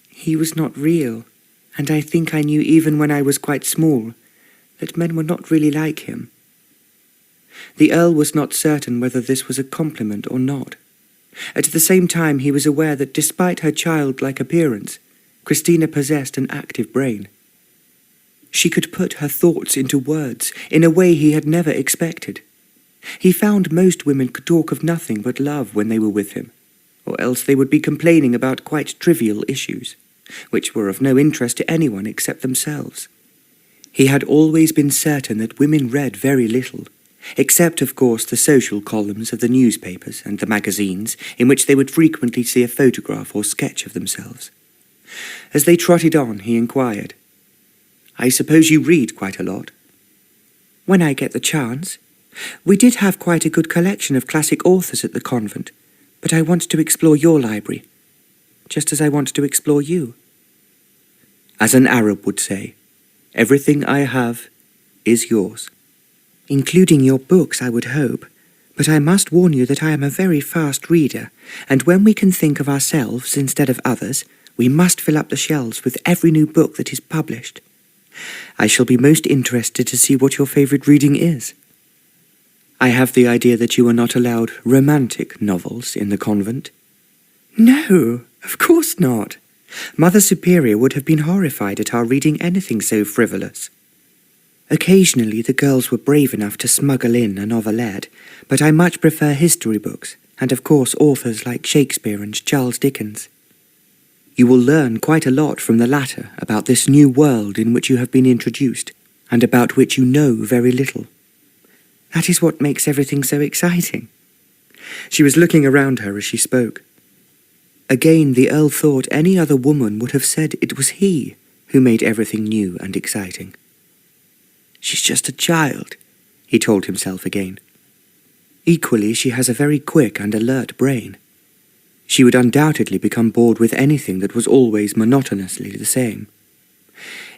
"He was not real, and I think I knew even when I was quite small that men were not really like him." The Earl was not certain whether this was a compliment or not. At the same time he was aware that despite her childlike appearance, Kristina possessed an active brain. She could put her thoughts into words in a way he had never expected. He found most women could talk of nothing but love when they were with him, or else they would be complaining about quite trivial issues, which were of no interest to anyone except themselves. He had always been certain that women read very little, except of course the social columns of the newspapers and the magazines in which they would frequently see a photograph or sketch of themselves. As they trotted on, he inquired, "I suppose you read quite a lot?" "When I get the chance. We did have quite a good collection of classic authors at the convent, but I want to explore your library, just as I want to explore you." As an Arab would say, everything I have is yours. "Including your books, I would hope. But I must warn you that I am a very fast reader, and when we can think of ourselves instead of others, we must fill up the shelves with every new book that is published. I shall be most interested to see what your favourite reading is." "I have the idea that you are not allowed romantic novels in the convent?" "No, of course not. Mother Superior would have been horrified at our reading anything so frivolous." Occasionally the girls were brave enough to smuggle in a novelette, but I much prefer history books, and of course authors like Shakespeare and Charles Dickens. You will learn quite a lot from the latter about this new world in which you have been introduced, and about which you know very little. That is what makes everything so exciting." She was looking around her as she spoke. Again the Earl thought any other woman would have said it was he who made everything new and exciting. "She's just a child," he told himself again. "Equally, she has a very quick and alert brain. She would undoubtedly become bored with anything that was always monotonously the same.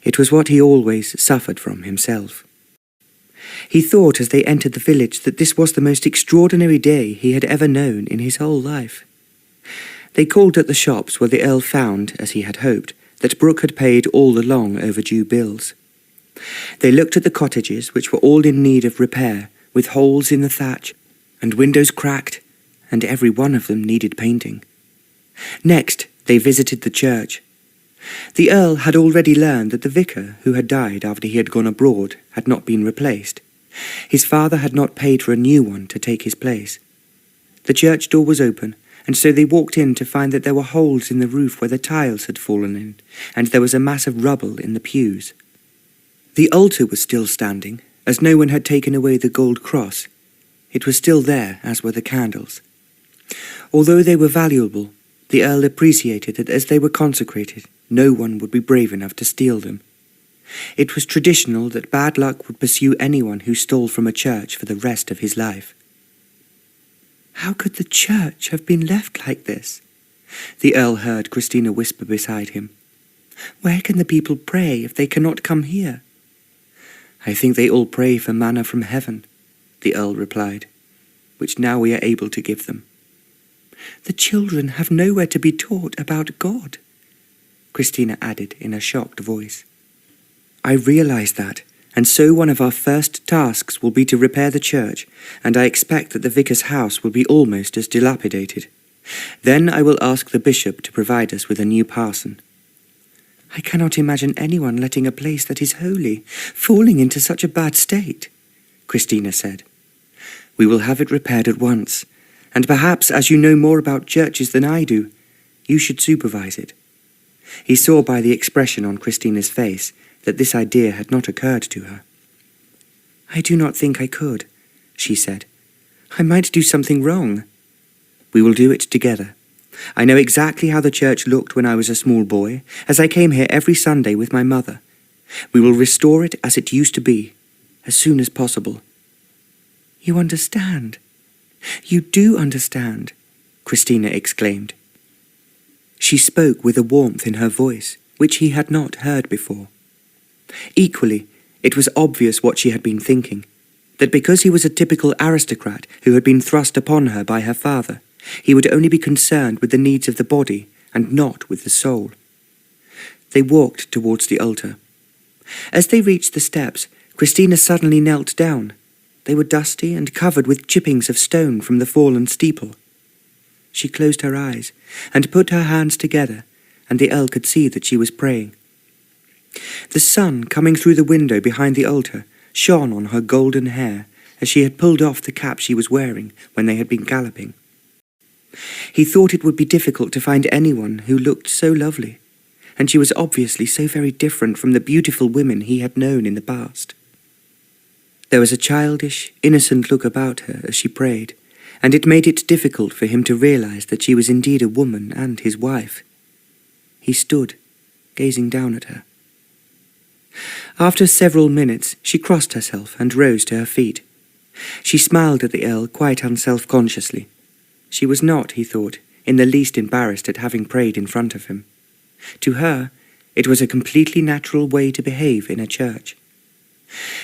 It was what he always suffered from himself." He thought as they entered the village that this was the most extraordinary day he had ever known in his whole life. They called at the shops where the Earl found, as he had hoped, that Brooke had paid all the long overdue bills. They looked at the cottages, which were all in need of repair, with holes in the thatch, and windows cracked, and every one of them needed painting. Next, they visited the church. The Earl had already learned that the vicar, who had died after he had gone abroad, had not been replaced. His father had not paid for a new one to take his place. The church door was open, and so they walked in to find that there were holes in the roof where the tiles had fallen in, and there was a mass of rubble in the pews. The altar was still standing, as no one had taken away the gold cross. It was still there, as were the candles. Although they were valuable, the Earl appreciated that as they were consecrated, no one would be brave enough to steal them. It was traditional that bad luck would pursue anyone who stole from a church for the rest of his life. "How could the church have been left like this?" the Earl heard Kristina whisper beside him. "Where can the people pray if they cannot come here?" "I think they all pray for manna from heaven," the Earl replied, "which now we are able to give them." "The children have nowhere to be taught about God," Kristina added in a shocked voice. "I realize that, and so one of our first tasks will be to repair the church, and I expect that the vicar's house will be almost as dilapidated. Then I will ask the bishop to provide us with a new parson." "I cannot imagine anyone letting a place that is holy falling into such a bad state," Kristina said. "We will have it repaired at once, and perhaps as you know more about churches than I do, you should supervise it." He saw by the expression on Kristina's face that this idea had not occurred to her. "I do not think I could," she said. "I might do something wrong." "We will do it together. I know exactly how the church looked when I was a small boy, as I came here every Sunday with my mother. We will restore it as it used to be, as soon as possible." "You understand? You do understand," Kristina exclaimed. She spoke with a warmth in her voice, which he had not heard before. Equally, it was obvious what she had been thinking, that because he was a typical aristocrat who had been thrust upon her by her father, he would only be concerned with the needs of the body and not with the soul. They walked towards the altar. As they reached the steps, Kristina suddenly knelt down. They were dusty and covered with chippings of stone from the fallen steeple. She closed her eyes and put her hands together, and the Earl could see that she was praying. The sun, coming through the window behind the altar, shone on her golden hair as she had pulled off the cap she was wearing when they had been galloping. He thought it would be difficult to find anyone who looked so lovely, and she was obviously so very different from the beautiful women he had known in the past. There was a childish, innocent look about her as she prayed, and it made it difficult for him to realize that she was indeed a woman and his wife. He stood, gazing down at her. After several minutes, she crossed herself and rose to her feet. She smiled at the Earl quite unself-consciously. She was not, he thought, in the least embarrassed at having prayed in front of him. To her, it was a completely natural way to behave in a church.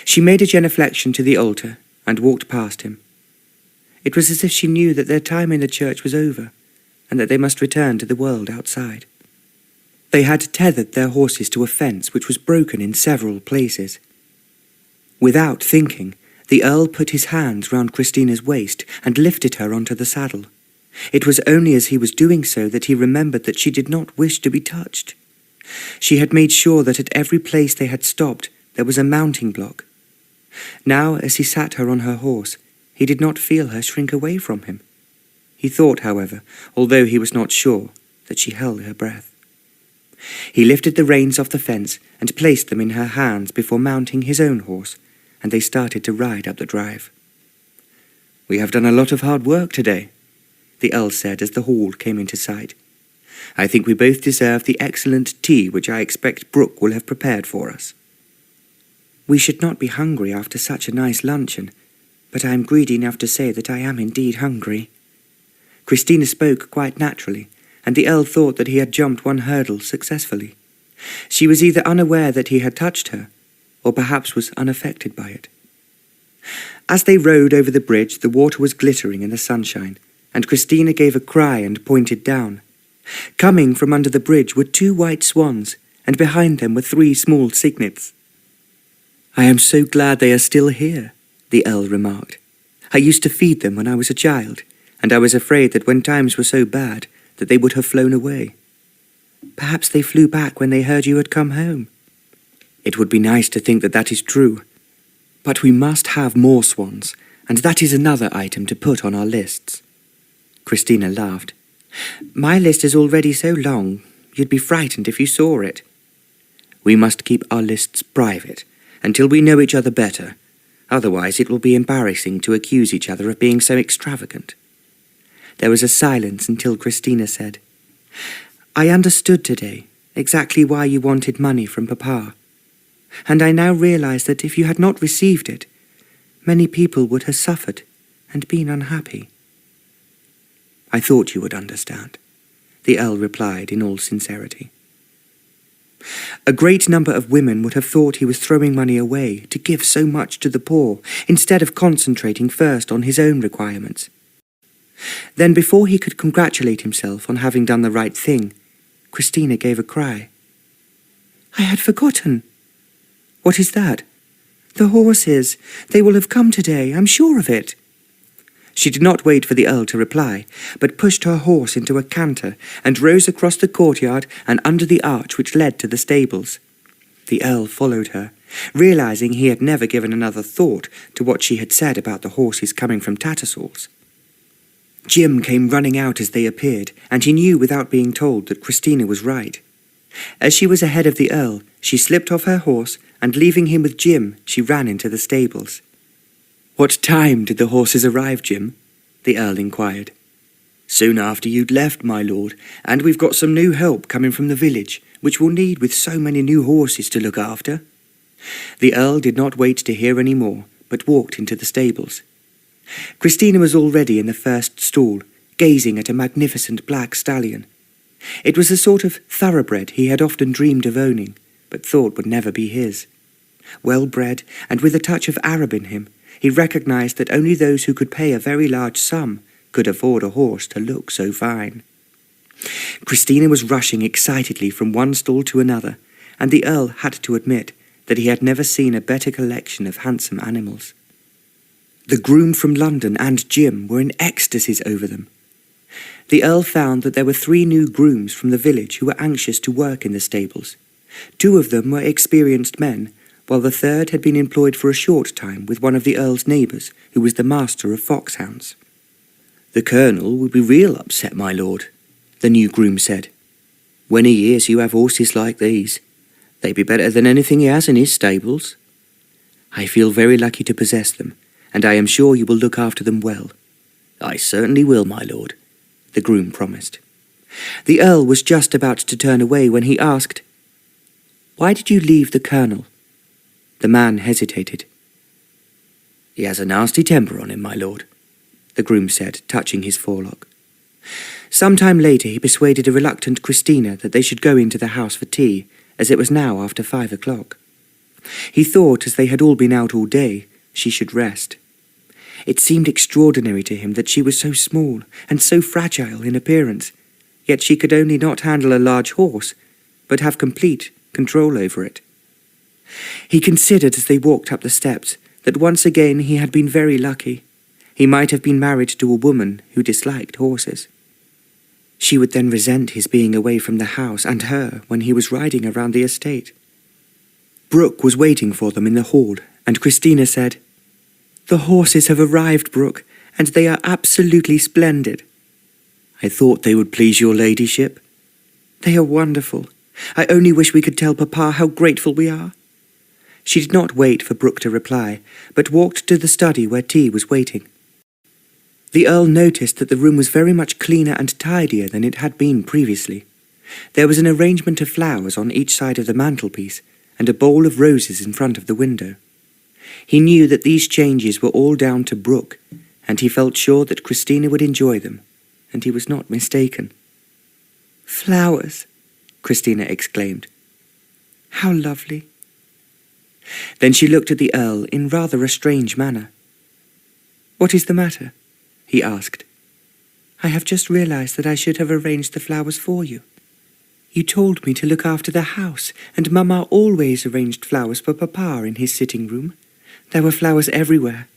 She made a genuflection to the altar and walked past him. It was as if she knew that their time in the church was over, and that they must return to the world outside. They had tethered their horses to a fence which was broken in several places. Without thinking, the Earl put his hands round Kristina's waist and lifted her onto the saddle. It was only as he was doing so that he remembered that she did not wish to be touched. She had made sure that at every place they had stopped there was a mounting block, Now, as he sat her on her horse, he did not feel her shrink away from him. He thought, however, although he was not sure, that she held her breath. He lifted the reins off the fence and placed them in her hands before mounting his own horse, and they started to ride up the drive. "We have done a lot of hard work today," the Earl said as the hall came into sight. "I think we both deserve the excellent tea which I expect Brooke will have prepared for us." "We should not be hungry after such a nice luncheon, but I am greedy enough to say that I am indeed hungry." Kristina spoke quite naturally, and the Earl thought that he had jumped one hurdle successfully. She was either unaware that he had touched her, or perhaps was unaffected by it. As they rode over the bridge, the water was glittering in the sunshine, and Kristina gave a cry and pointed down. Coming from under the bridge were 2 white swans, and behind them were 3 small cygnets. "I am so glad they are still here," the Earl remarked. "I used to feed them when I was a child, and I was afraid that when times were so bad that they would have flown away. Perhaps they flew back when they heard you had come home." "It would be nice to think that that is true. But we must have more swans, and that is another item to put on our lists." Kristina laughed. "My list is already so long, you'd be frightened if you saw it." "We must keep our lists private, until we know each other better. Otherwise it will be embarrassing to accuse each other of being so extravagant." There was a silence until Kristina said, "I understood today exactly why you wanted money from Papa, and I now realize that if you had not received it, many people would have suffered and been unhappy." "I thought you would understand," the Earl replied in all sincerity. A great number of women would have thought he was throwing money away to give so much to the poor, instead of concentrating first on his own requirements. Then, before he could congratulate himself on having done the right thing, Kristina gave a cry. "I had forgotten." "What is that?" "The horses. They will have come today, I'm sure of it." She did not wait for the Earl to reply, but pushed her horse into a canter and rose across the courtyard and under the arch which led to the stables. The Earl followed her, realizing he had never given another thought to what she had said about the horses coming from Tattersall's. Jim came running out as they appeared, and he knew without being told that Kristina was right. As she was ahead of the Earl, she slipped off her horse, and leaving him with Jim, she ran into the stables. "What time did the horses arrive, Jim?" the Earl inquired. "Soon after you'd left, my lord, and we've got some new help coming from the village, which we'll need with so many new horses to look after." The Earl did not wait to hear any more, but walked into the stables. Kristina was already in the first stall, gazing at a magnificent black stallion. It was the sort of thoroughbred he had often dreamed of owning, but thought would never be his. Well-bred, and with a touch of Arab in him, he recognized that only those who could pay a very large sum could afford a horse to look so fine. Kristina was rushing excitedly from one stall to another, and the Earl had to admit that he had never seen a better collection of handsome animals. The groom from London and Jim were in ecstasies over them. The Earl found that there were 3 new grooms from the village who were anxious to work in the stables. 2 of them were experienced men, while the 3rd had been employed for a short time with one of the Earl's neighbours, who was the master of foxhounds. "The Colonel will be real upset, my lord," the new groom said, "when he hears you have horses like these. They'd be better than anything he has in his stables." "I feel very lucky to possess them, and I am sure you will look after them well." "I certainly will, my lord," the groom promised. The Earl was just about to turn away when he asked, "Why did you leave the Colonel?" The man hesitated. "He has a nasty temper on him, my lord," the groom said, touching his forelock. Some time later he persuaded a reluctant Kristina that they should go into the house for tea, as it was now after 5 o'clock. He thought, as they had all been out all day, she should rest. It seemed extraordinary to him that she was so small and so fragile in appearance, yet she could only not handle a large horse, but have complete control over it. He considered as they walked up the steps that once again he had been very lucky. He might have been married to a woman who disliked horses. She would then resent his being away from the house and her when he was riding around the estate. Brooke was waiting for them in the hall, and Kristina said, "The horses have arrived, Brooke, and they are absolutely splendid." "I thought they would please your ladyship." "They are wonderful. I only wish we could tell Papa how grateful we are." She did not wait for Brooke to reply, but walked to the study where tea was waiting. The Earl noticed that the room was very much cleaner and tidier than it had been previously. There was an arrangement of flowers on each side of the mantelpiece, and a bowl of roses in front of the window. He knew that these changes were all down to Brooke, and he felt sure that Kristina would enjoy them, and he was not mistaken. "Flowers!" Kristina exclaimed. "How lovely!" Then she looked at the Earl in rather a strange manner. "What is the matter?" he asked. "I have just realized that I should have arranged the flowers for you. You told me to look after the house, and Mamma always arranged flowers for Papa in his sitting room. There were flowers everywhere,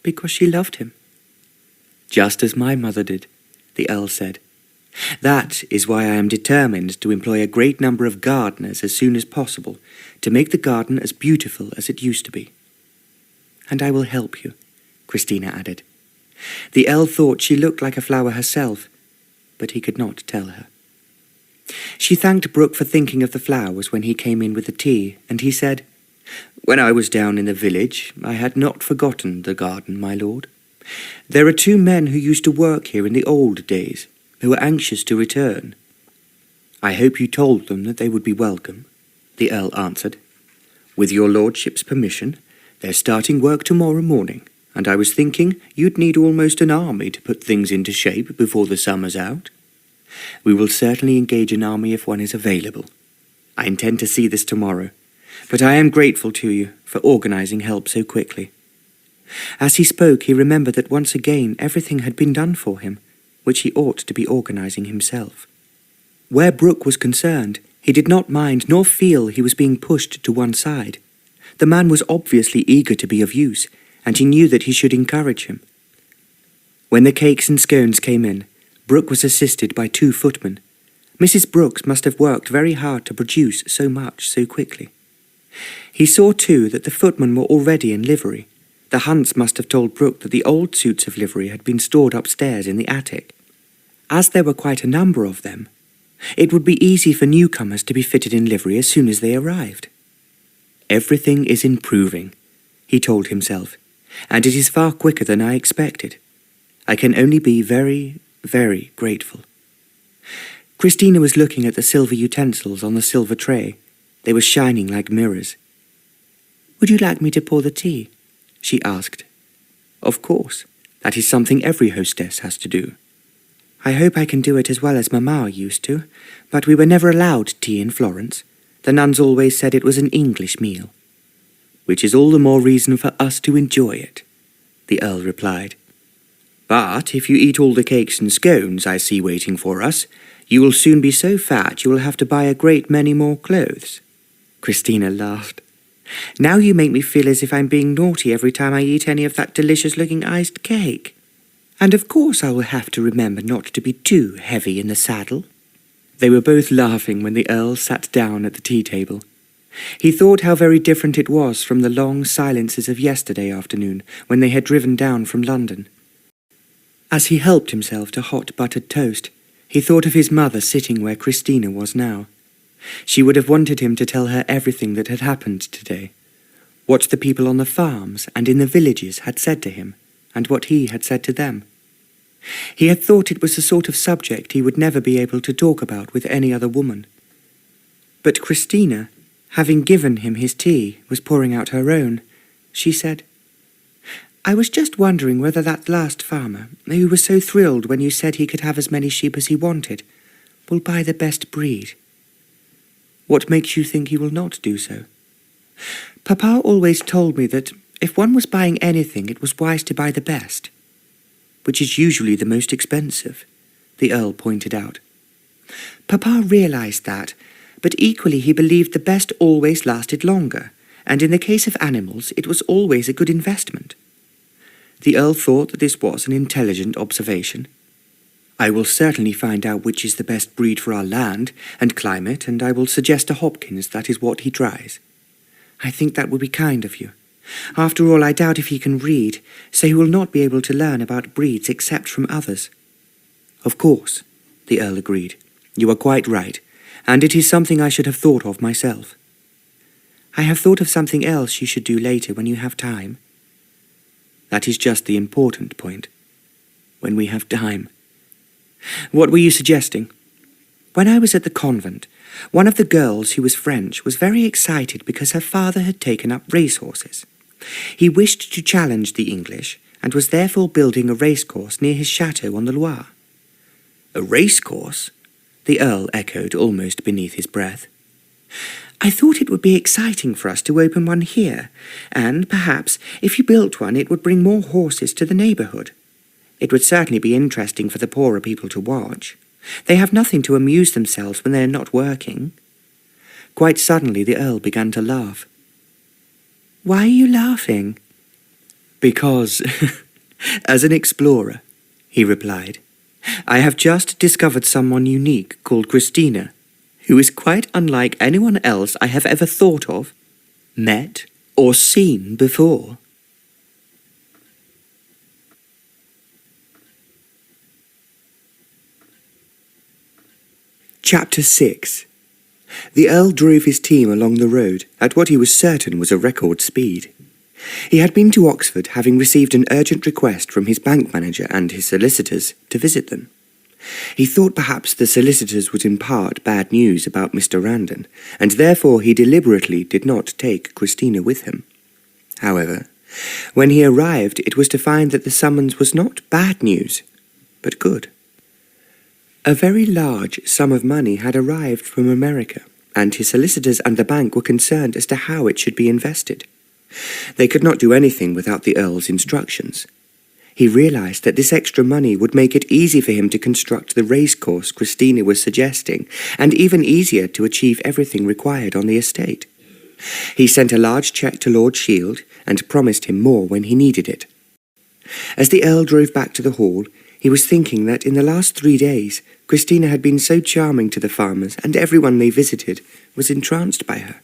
because she loved him." "Just as my mother did," the Earl said. "That is why I am determined to employ a great number of gardeners as soon as possible, to make the garden as beautiful as it used to be." "And I will help you," Kristina added. The Earl thought she looked like a flower herself, but he could not tell her. She thanked Brooke for thinking of the flowers when he came in with the tea, and he said, "When I was down in the village, I had not forgotten the garden, my lord. There are 2 men who used to work here in the old days, who were anxious to return." "I hope you told them that they would be welcome," the Earl answered. "With your lordship's permission, they're starting work tomorrow morning, and I was thinking you'd need almost an army to put things into shape before the summer's out." "We will certainly engage an army if one is available. I intend to see this tomorrow, but I am grateful to you for organizing help so quickly." As he spoke, he remembered that once again everything had been done for him, which he ought to be organizing himself. Where Brooke was concerned, he did not mind nor feel he was being pushed to one side. The man was obviously eager to be of use, and he knew that he should encourage him. When the cakes and scones came in, Brooke was assisted by 2 footmen. Mrs. Brooks must have worked very hard to produce so much so quickly. He saw too that the footmen were already in livery. The Hunts must have told Brooke that the old suits of livery had been stored upstairs in the attic. As there were quite a number of them, it would be easy for newcomers to be fitted in livery as soon as they arrived. "Everything is improving," he told himself, "and it is far quicker than I expected. I can only be very, very grateful." Kristina was looking at the silver utensils on the silver tray. They were shining like mirrors. "Would you like me to pour the tea?" she asked. "Of course. That is something every hostess has to do." "I hope I can do it as well as Mamma used to, but we were never allowed tea in Florence. The nuns always said it was an English meal." "Which is all the more reason for us to enjoy it," the Earl replied. "But if you eat all the cakes and scones I see waiting for us, you will soon be so fat you will have to buy a great many more clothes." Kristina laughed. "Now you make me feel as if I'm being naughty every time I eat any of that delicious-looking iced cake. And of course I will have to remember not to be too heavy in the saddle." They were both laughing when the Earl sat down at the tea-table. He thought how very different it was from the long silences of yesterday afternoon when they had driven down from London. As he helped himself to hot buttered toast, he thought of his mother sitting where Kristina was now. She would have wanted him to tell her everything that had happened today, what the people on the farms and in the villages had said to him, and what he had said to them. He had thought it was the sort of subject he would never be able to talk about with any other woman. But Kristina, having given him his tea, was pouring out her own. She said, "I was just wondering whether that last farmer, who was so thrilled when you said he could have as many sheep as he wanted, will buy the best breed." "What makes you think he will not do so?" "Papa always told me that if one was buying anything it was wise to buy the best." "Which is usually the most expensive," the Earl pointed out. "Papa realized that, but equally he believed the best always lasted longer, and in the case of animals it was always a good investment." The Earl thought that this was an intelligent observation. "I will certainly find out which is the best breed for our land and climate, and I will suggest to Hopkins that is what he tries." "I think that would be kind of you. After all, I doubt if he can read, so he will not be able to learn about breeds except from others." "Of course," the Earl agreed. "You are quite right, and it is something I should have thought of myself." "I have thought of something else you should do later when you have time." "That is just the important point. When we have time. What were you suggesting?" "When I was at the convent, one of the girls who was French was very excited because her father had taken up racehorses. He wished to challenge the English, and was therefore building a racecourse near his chateau on the Loire." "A racecourse?" the Earl echoed almost beneath his breath. "I thought it would be exciting for us to open one here, and perhaps, if you built one, it would bring more horses to the neighbourhood. It would certainly be interesting for the poorer people to watch. They have nothing to amuse themselves when they are not working." Quite suddenly the Earl began to laugh. "Why are you laughing?" "Because, as an explorer," he replied, "I have just discovered someone unique called Kristina, who is quite unlike anyone else I have ever thought of, met, or seen before." Chapter 6. The Earl drove his team along the road at what he was certain was a record speed. He had been to Oxford, having received an urgent request from his bank manager and his solicitors to visit them. He thought perhaps the solicitors would impart bad news about Mr. Randon, and therefore he deliberately did not take Kristina with him. However, when he arrived, it was to find that the summons was not bad news, but good. A very large sum of money had arrived from America, and his solicitors and the bank were concerned as to how it should be invested. They could not do anything without the Earl's instructions. He realized that this extra money would make it easy for him to construct the racecourse Kristina was suggesting, and even easier to achieve everything required on the estate. He sent a large cheque to Lord Shield, and promised him more when he needed it. As the Earl drove back to the hall, he was thinking that in the last 3 days, Kristina had been so charming to the farmers, and everyone they visited was entranced by her.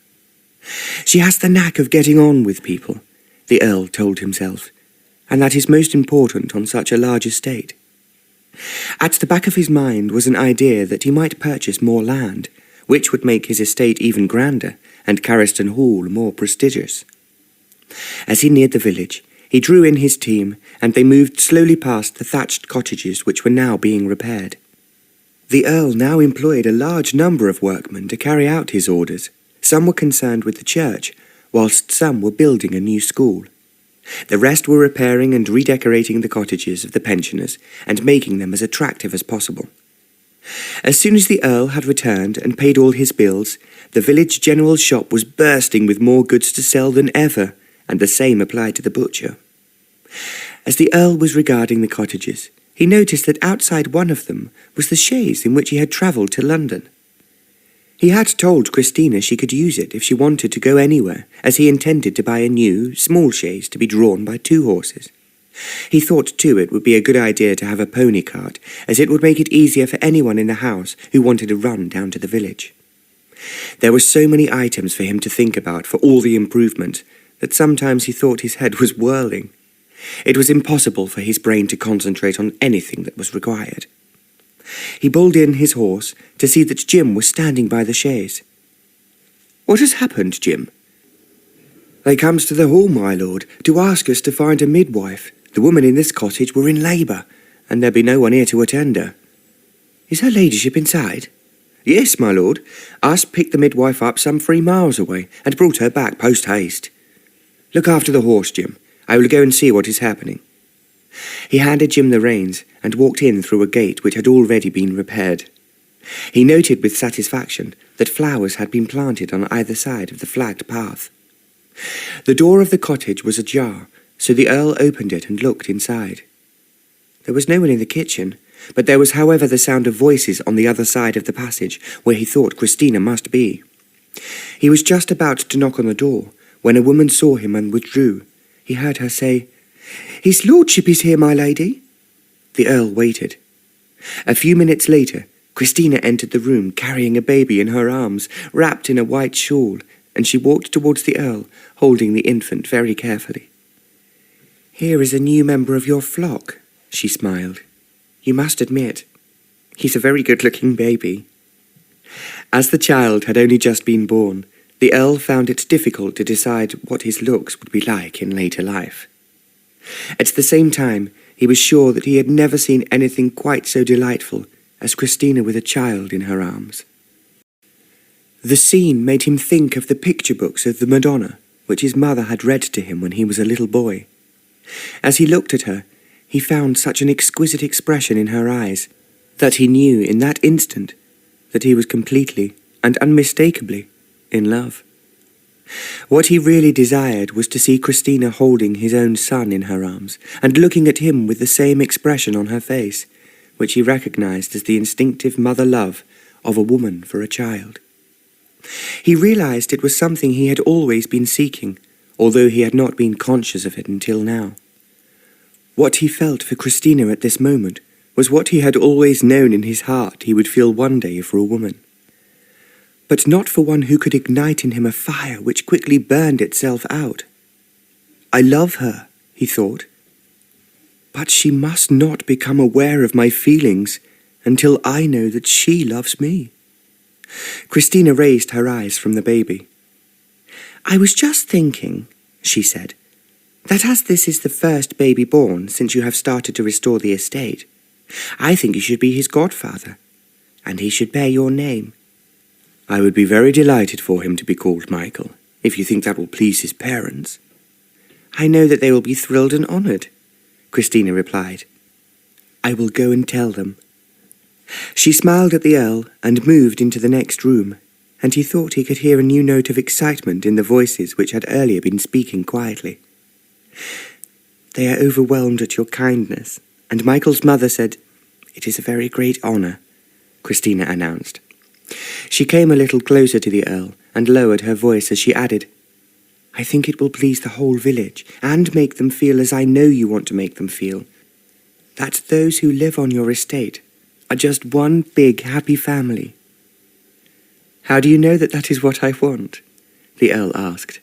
"She has the knack of getting on with people," the Earl told himself, "and that is most important on such a large estate." At the back of his mind was an idea that he might purchase more land, which would make his estate even grander, and Cariston Hall more prestigious. As he neared the village, he drew in his team, and they moved slowly past the thatched cottages which were now being repaired. The Earl now employed a large number of workmen to carry out his orders. Some were concerned with the church, whilst some were building a new school. The rest were repairing and redecorating the cottages of the pensioners, and making them as attractive as possible. As soon as the Earl had returned and paid all his bills, the village general shop was bursting with more goods to sell than ever, and the same applied to the butcher. As the Earl was regarding the cottages, he noticed that outside one of them was the chaise in which he had travelled to London. He had told Kristina she could use it if she wanted to go anywhere, as he intended to buy a new, small chaise to be drawn by 2 horses. He thought, too, it would be a good idea to have a pony cart, as it would make it easier for anyone in the house who wanted to run down to the village. There were so many items for him to think about for all the improvement that sometimes he thought his head was whirling. It was impossible for his brain to concentrate on anything that was required. He pulled in his horse to see that Jim was standing by the chaise. "What has happened, Jim?" "They comes to the hall, my lord, to ask us to find a midwife. The woman in this cottage were in labour, and there be no one here to attend her." "Is her ladyship inside?" "Yes, my lord. Us picked the midwife up some 3 miles away, and brought her back post-haste." "Look after the horse, Jim. I will go and see what is happening." He handed Jim the reins, and walked in through a gate which had already been repaired. He noted with satisfaction that flowers had been planted on either side of the flagged path. The door of the cottage was ajar, so the Earl opened it and looked inside. There was no one in the kitchen, but there was, however, the sound of voices on the other side of the passage, where he thought Kristina must be. He was just about to knock on the door, when a woman saw him and withdrew. He heard her say, "His lordship is here, my lady." The Earl waited. A few minutes later, Kristina entered the room carrying a baby in her arms, wrapped in a white shawl, and she walked towards the Earl, holding the infant very carefully. "Here is a new member of your flock," she smiled. "You must admit, he's a very good-looking baby." As the child had only just been born, the Earl found it difficult to decide what his looks would be like in later life. At the same time, he was sure that he had never seen anything quite so delightful as Kristina with a child in her arms. The scene made him think of the picture books of the Madonna, which his mother had read to him when he was a little boy. As he looked at her, he found such an exquisite expression in her eyes that he knew in that instant that he was completely and unmistakably in love. What he really desired was to see Kristina holding his own son in her arms and looking at him with the same expression on her face, which he recognized as the instinctive mother love of a woman for a child. He realized it was something he had always been seeking, although he had not been conscious of it until now. What he felt for Kristina at this moment was what he had always known in his heart he would feel one day for a woman. But not for one who could ignite in him a fire which quickly burned itself out. "I love her," he thought. "But she must not become aware of my feelings until I know that she loves me." Kristina raised her eyes from the baby. "I was just thinking," she said, "that as this is the first baby born since you have started to restore the estate, I think you should be his godfather, and he should bear your name." "I would be very delighted for him to be called Michael, if you think that will please his parents." "I know that they will be thrilled and honoured," Kristina replied. "I will go and tell them." She smiled at the Earl and moved into the next room, and he thought he could hear a new note of excitement in the voices which had earlier been speaking quietly. "They are overwhelmed at your kindness, and Michael's mother said, 'It is a very great honour,'" Kristina announced. She came a little closer to the Earl and lowered her voice as she added, "I think it will please the whole village and make them feel as I know you want to make them feel, that those who live on your estate are just one big happy family." "How do you know that that is what I want?" the Earl asked.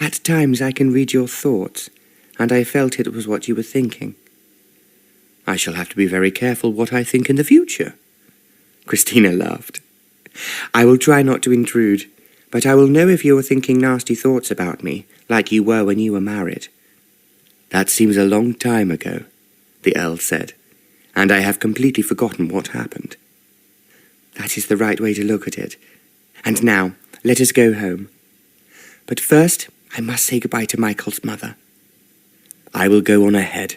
"At times I can read your thoughts, and I felt it was what you were thinking." "I shall have to be very careful what I think in the future." Kristina laughed. "I will try not to intrude, but I will know if you are thinking nasty thoughts about me, like you were when you were married." "That seems a long time ago," the Earl said, "and I have completely forgotten what happened." "That is the right way to look at it. And now, let us go home. But first, I must say goodbye to Michael's mother." "I will go on ahead,"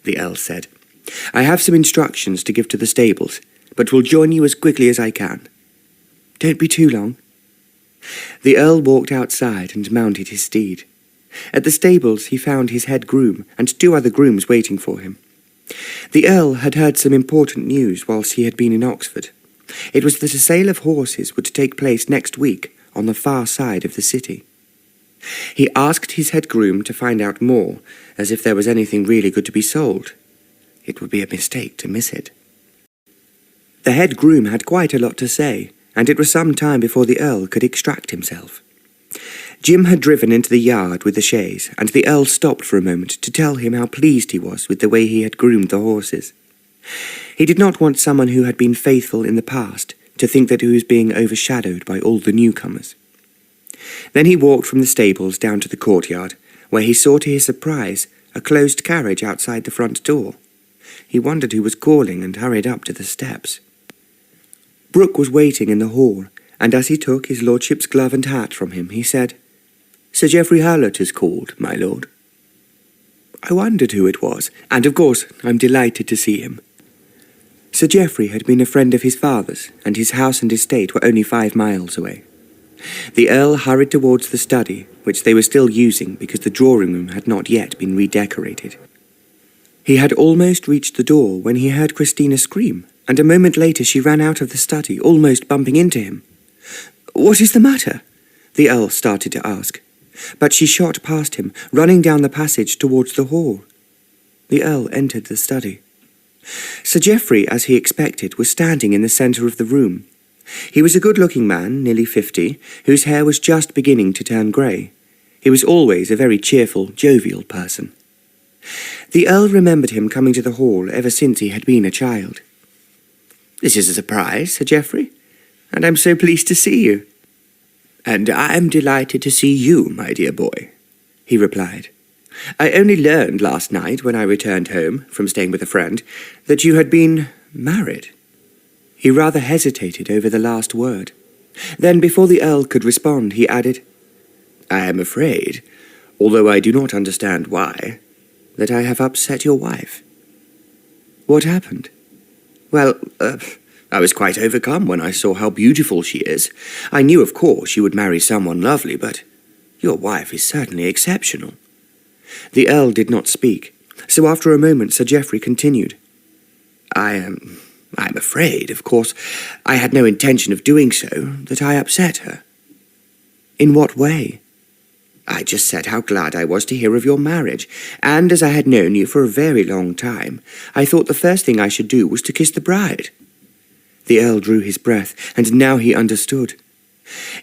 the Earl said. "I have some instructions to give to the stables, but will join you as quickly as I can. Don't be too long." The Earl walked outside and mounted his steed. At the stables he found his head groom and 2 other grooms waiting for him. The Earl had heard some important news whilst he had been in Oxford. It was that a sale of horses would take place next week on the far side of the city. He asked his head groom to find out more, as if there was anything really good to be sold. It would be a mistake to miss it. The head groom had quite a lot to say, and it was some time before the Earl could extract himself. Jim had driven into the yard with the chaise, and the Earl stopped for a moment to tell him how pleased he was with the way he had groomed the horses. He did not want someone who had been faithful in the past to think that he was being overshadowed by all the newcomers. Then he walked from the stables down to the courtyard, where he saw to his surprise a closed carriage outside the front door. He wondered who was calling and hurried up to the steps. Brooke was waiting in the hall, and as he took his lordship's glove and hat from him, he said, "Sir Geoffrey Howlett has called, my lord." "I wondered who it was, and of course I'm delighted to see him." Sir Geoffrey had been a friend of his father's, and his house and estate were only 5 miles away. The Earl hurried towards the study, which they were still using because the drawing-room had not yet been redecorated. He had almost reached the door when he heard Kristina scream, and a moment later she ran out of the study, almost bumping into him. "What is the matter?" the Earl started to ask, but she shot past him, running down the passage towards the hall. The Earl entered the study. Sir Geoffrey, as he expected, was standing in the centre of the room. He was a good-looking man, nearly 50, whose hair was just beginning to turn grey. He was always a very cheerful, jovial person. The Earl remembered him coming to the hall ever since he had been a child. "This is a surprise, Sir Geoffrey, and I'm so pleased to see you." "And I'm delighted to see you, my dear boy," he replied. "I only learned last night, when I returned home from staying with a friend, that you had been married." He rather hesitated over the last word. Then, before the Earl could respond, he added, "I am afraid, although I do not understand why, that I have upset your wife." "What happened?" "Well, I was quite overcome when I saw how beautiful she is. I knew, of course, you would marry someone lovely, but your wife is certainly exceptional." The Earl did not speak, so after a moment Sir Geoffrey continued, I'm afraid, of course, I had no intention of doing so, that I upset her." "In what way?" "I just said how glad I was to hear of your marriage, and as I had known you for a very long time, I thought the first thing I should do was to kiss the bride." The Earl drew his breath, and now he understood.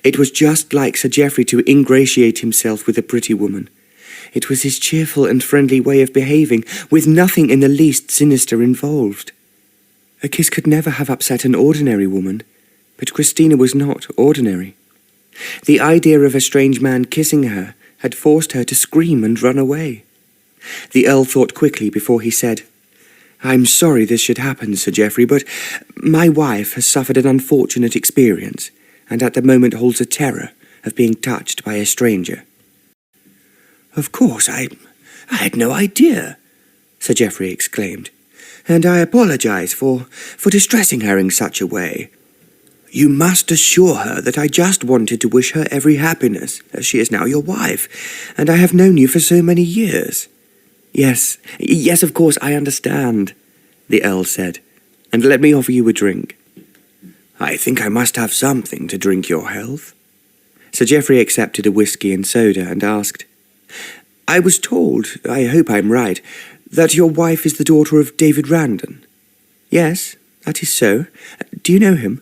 It was just like Sir Geoffrey to ingratiate himself with a pretty woman. It was his cheerful and friendly way of behaving, with nothing in the least sinister involved. A kiss could never have upset an ordinary woman, but Kristina was not ordinary. The idea of a strange man kissing her had forced her to scream and run away. The Earl thought quickly before he said, "I'm sorry this should happen, Sir Geoffrey, but my wife has suffered an unfortunate experience, and at the moment holds a terror of being touched by a stranger." "Of course, I had no idea," Sir Geoffrey exclaimed, "and I apologize for distressing her in such a way. You must assure her that I just wanted to wish her every happiness, as she is now your wife, and I have known you for so many years." Yes, of course, I understand," the Earl said, "and let me offer you a drink." "I think I must have something to drink your health." Sir Geoffrey accepted a whisky and soda and asked, "I was told, I hope I'm right, that your wife is the daughter of David Randon." "Yes, that is so. Do you know him?"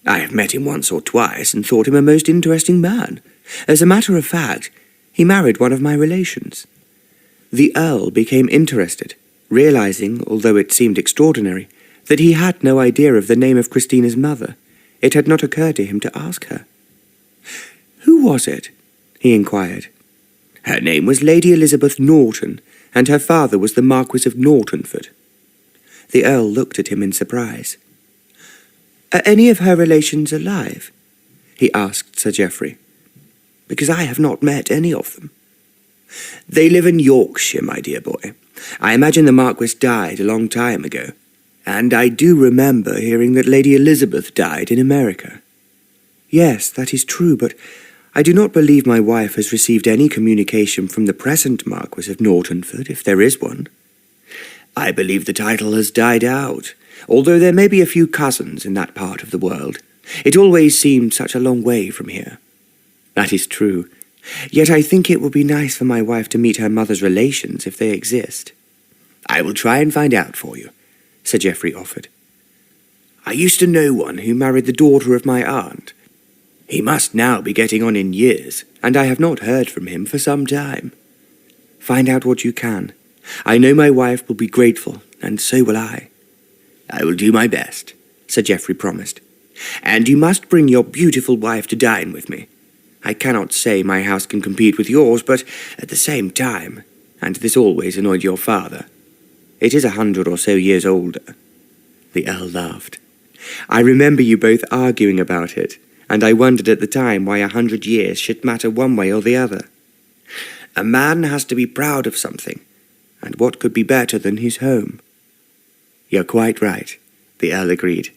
"I have met him once or twice and thought him a most interesting man. As a matter of fact, he married one of my relations." The Earl became interested, realizing, although it seemed extraordinary, that he had no idea of the name of Kristina's mother. It had not occurred to him to ask her. "Who was it?" he inquired. "Her name was Lady Elizabeth Norton, and her father was the Marquis of Nortonford." The Earl looked at him in surprise. "Are any of her relations alive?" he asked Sir Geoffrey. "Because I have not met any of them." "They live in Yorkshire, my dear boy. I imagine the Marquis died a long time ago, and I do remember hearing that Lady Elizabeth died in America." "Yes, that is true, but I do not believe my wife has received any communication from the present Marquis of Nortonford, if there is one." "I believe the title has died out, although there may be a few cousins in that part of the world. It always seemed such a long way from here." "That is true. Yet I think it would be nice for my wife to meet her mother's relations if they exist." "I will try and find out for you," Sir Geoffrey offered. "I used to know one who married the daughter of my aunt. He must now be getting on in years, and I have not heard from him for some time." "Find out what you can. I know my wife will be grateful, and so will I." "I will do my best," Sir Geoffrey promised. "And you must bring your beautiful wife to dine with me. I cannot say my house can compete with yours, but at the same time, and this always annoyed your father, it is 100 or so years older." The Earl laughed. "I remember you both arguing about it, and I wondered at the time why 100 years should matter one way or the other. A man has to be proud of something, and what could be better than his home?" "You're quite right," the Earl agreed,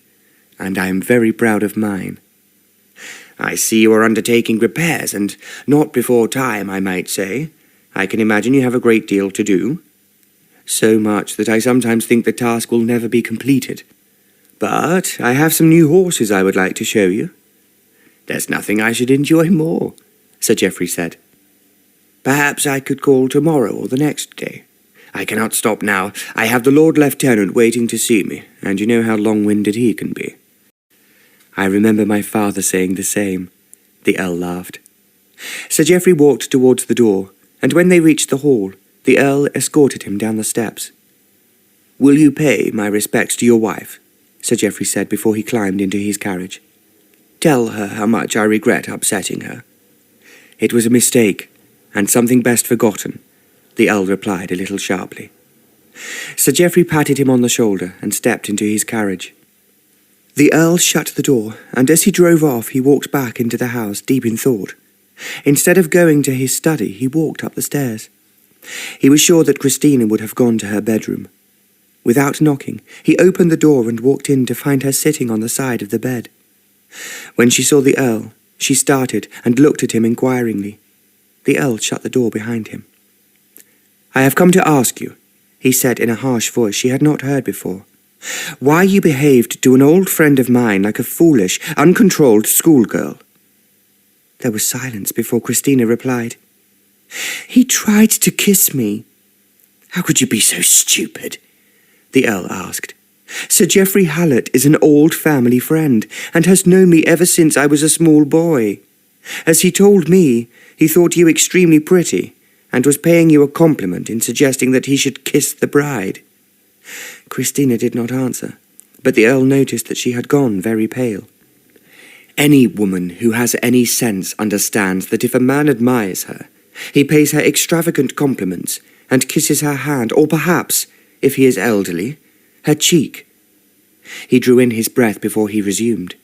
"and I am very proud of mine." "I see you are undertaking repairs, and not before time, I might say. I can imagine you have a great deal to do." "So much that I sometimes think the task will never be completed. But I have some new horses I would like to show you." "There's nothing I should enjoy more," Sir Geoffrey said. "Perhaps I could call tomorrow or the next day. I cannot stop now. I have the Lord Lieutenant waiting to see me, and you know how long-winded he can be." I remember my father saying the same. The Earl laughed. Sir Geoffrey walked towards the door, and when they reached the hall, the Earl escorted him down the steps. "Will you pay my respects to your wife?" Sir Geoffrey said before he climbed into his carriage. "Tell her how much I regret upsetting her." "It was a mistake, and something best forgotten," the Earl replied a little sharply. Sir Geoffrey patted him on the shoulder and stepped into his carriage. The Earl shut the door, and as he drove off he walked back into the house deep in thought. Instead of going to his study, he walked up the stairs. He was sure that Kristina would have gone to her bedroom. Without knocking, he opened the door and walked in to find her sitting on the side of the bed. When she saw the Earl, she started and looked at him inquiringly. The Earl shut the door behind him. "I have come to ask you," he said in a harsh voice she had not heard before, "why you behaved to an old friend of mine like a foolish, uncontrolled schoolgirl." There was silence before Kristina replied. "He tried to kiss me." "How could you be so stupid?" the Earl asked. "Sir Geoffrey Hallett is an old family friend, and has known me ever since I was a small boy. As he told me, he thought you extremely pretty, and was paying you a compliment in suggesting that he should kiss the bride." Kristina did not answer, but the Earl noticed that she had gone very pale. Any woman who has any sense understands that if a man admires her, he pays her extravagant compliments and kisses her hand, or perhaps, if he is elderly, her cheek. He drew in his breath before he resumed.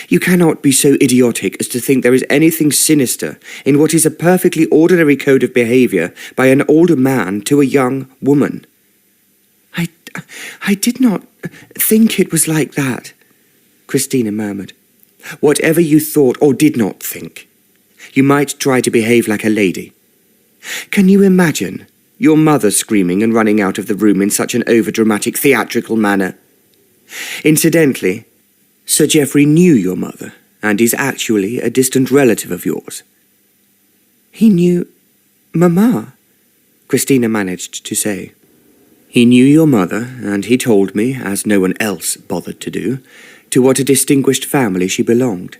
"You cannot be so idiotic as to think there is anything sinister in what is a perfectly ordinary code of behaviour by an older man to a young woman." I did not think it was like that," Kristina murmured. "Whatever you thought or did not think, you might try to behave like a lady. Can you imagine your mother screaming and running out of the room in such an overdramatic theatrical manner? Incidentally, Sir Geoffrey knew your mother, and is actually a distant relative of yours." "He knew Mamma," Kristina managed to say. "He knew your mother, and he told me, as no one else bothered to do, to what a distinguished family she belonged.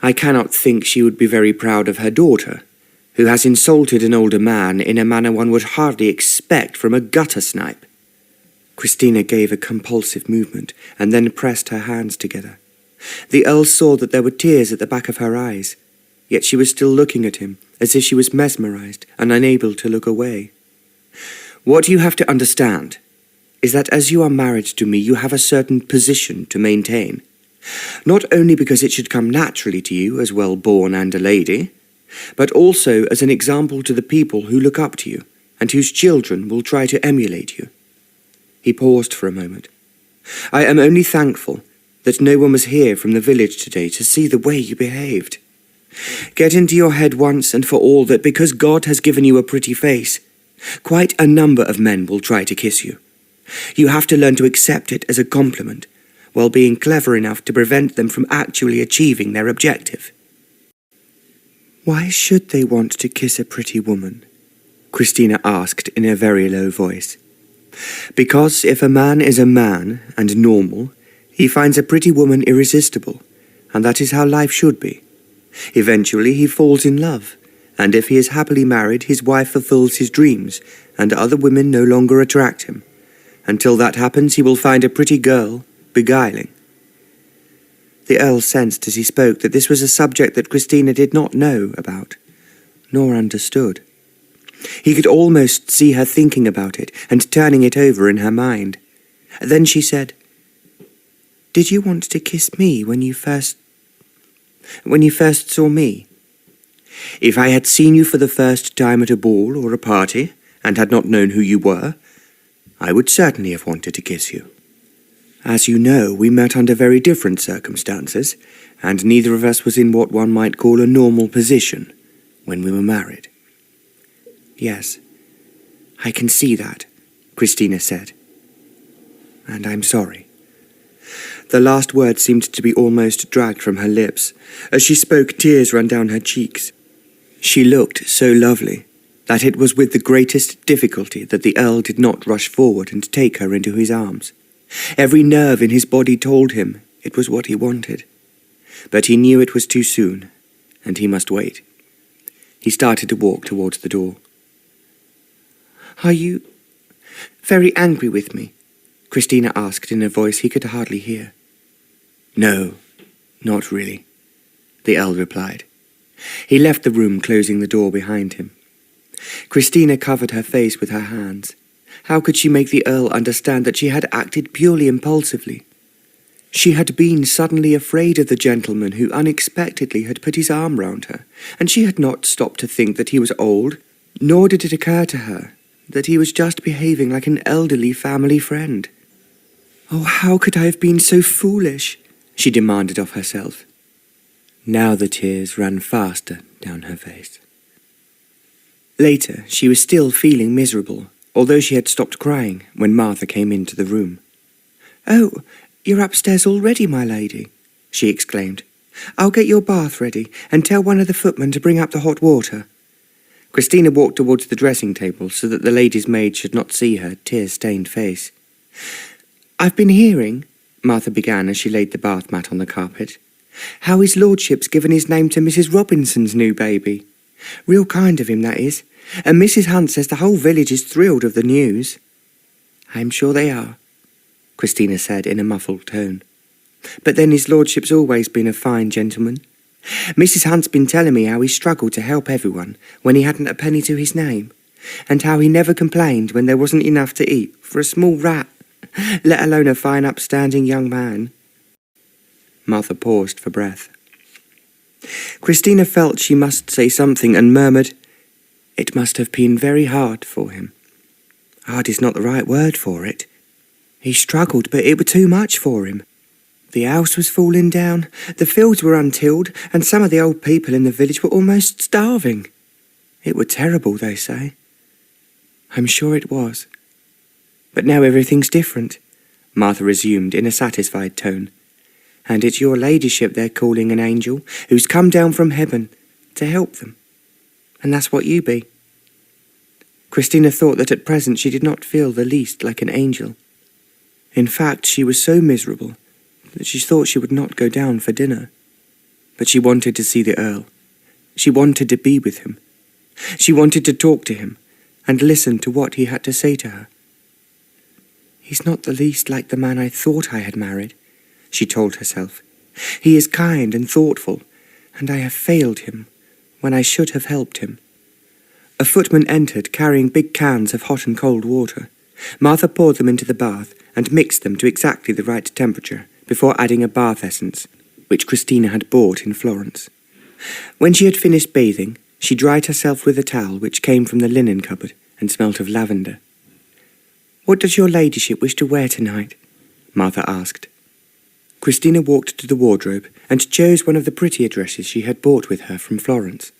I cannot think she would be very proud of her daughter, who has insulted an older man in a manner one would hardly expect from a gutter snipe." Kristina gave a compulsive movement, and then pressed her hands together. The Earl saw that there were tears at the back of her eyes, yet she was still looking at him, as if she was mesmerized and unable to look away. "What you have to understand is that as you are married to me, you have a certain position to maintain. Not only because it should come naturally to you as well-born and a lady, but also as an example to the people who look up to you, and whose children will try to emulate you." He paused for a moment. "I am only thankful that no one was here from the village today to see the way you behaved. Get into your head once and for all that because God has given you a pretty face, quite a number of men will try to kiss you. You have to learn to accept it as a compliment, while being clever enough to prevent them from actually achieving their objective." "Why should they want to kiss a pretty woman?" Kristina asked in a very low voice. "Because if a man is a man and normal, he finds a pretty woman irresistible, and that is how life should be. Eventually he falls in love, and if he is happily married, his wife fulfills his dreams, and other women no longer attract him. Until that happens, he will find a pretty girl beguiling." The Earl sensed as he spoke that this was a subject that Kristina did not know about, nor understood. He could almost see her thinking about it and turning it over in her mind. Then she said, "Did you want to kiss me when you first saw me?" "If I had seen you for the first time at a ball or a party, and had not known who you were, I would certainly have wanted to kiss you. As you know, we met under very different circumstances, and neither of us was in what one might call a normal position when we were married." "Yes, I can see that," Kristina said. "And I'm sorry." The last word seemed to be almost dragged from her lips. As she spoke, tears ran down her cheeks. She looked so lovely that it was with the greatest difficulty that the Earl did not rush forward and take her into his arms. Every nerve in his body told him it was what he wanted. but he knew it was too soon, and he must wait. He started to walk towards the door. "Are you very angry with me?" Kristina asked in a voice he could hardly hear. "No, not really," the Earl replied. He left the room, closing the door behind him. Kristina covered her face with her hands. How could she make the Earl understand that she had acted purely impulsively? She had been suddenly afraid of the gentleman who unexpectedly had put his arm round her, and she had not stopped to think that he was old, nor did it occur to her that he was just behaving like an elderly family friend. "Oh, how could I have been so foolish?" she demanded of herself. Now the tears ran faster down her face. Later, she was still feeling miserable, although she had stopped crying when Martha came into the room. "Oh, you're upstairs already, my lady," she exclaimed. "I'll get your bath ready and tell one of the footmen to bring up the hot water." Kristina walked towards the dressing table so that the lady's maid should not see her tear-stained face. "I've been hearing," Martha began as she laid the bath mat on the carpet, "how his lordship's given his name to Mrs. Robinson's new baby. Real kind of him, that is, and Mrs. Hunt says the whole village is thrilled of the news." "I'm sure they are," Kristina said in a muffled tone. "But then his lordship's always been a fine gentleman. Mrs. Hunt's been telling me how he struggled to help everyone when he hadn't a penny to his name, and how he never complained when there wasn't enough to eat for a small rat, let alone a fine upstanding young man." Martha paused for breath. Kristina felt she must say something and murmured, "It must have been very hard for him." Hard is not the right word for it. He struggled, but it was too much for him. The house was falling down, the fields were untilled, and some of the old people in the village were almost starving. It were terrible, they say. I'm sure it was. But now everything's different, Martha resumed in a satisfied tone. And it's your ladyship they're calling an angel, who's come down from heaven to help them. And that's what you be. Kristina thought that at present she did not feel the least like an angel. In fact, she was so miserable that she thought she would not go down for dinner. But she wanted to see the Earl. She wanted to be with him. She wanted to talk to him and listen to what he had to say to her. He's not the least like the man I thought I had married, she told herself. He is kind and thoughtful, and I have failed him when I should have helped him. A footman entered carrying big cans of hot and cold water. Martha poured them into the bath and mixed them to exactly the right temperature before adding a bath essence, which Kristina had bought in Florence. When she had finished bathing, she dried herself with a towel which came from the linen cupboard and smelt of lavender. What does your ladyship wish to wear tonight? Martha asked. Kristina walked to the wardrobe and chose one of the prettier dresses she had bought with her from Florence.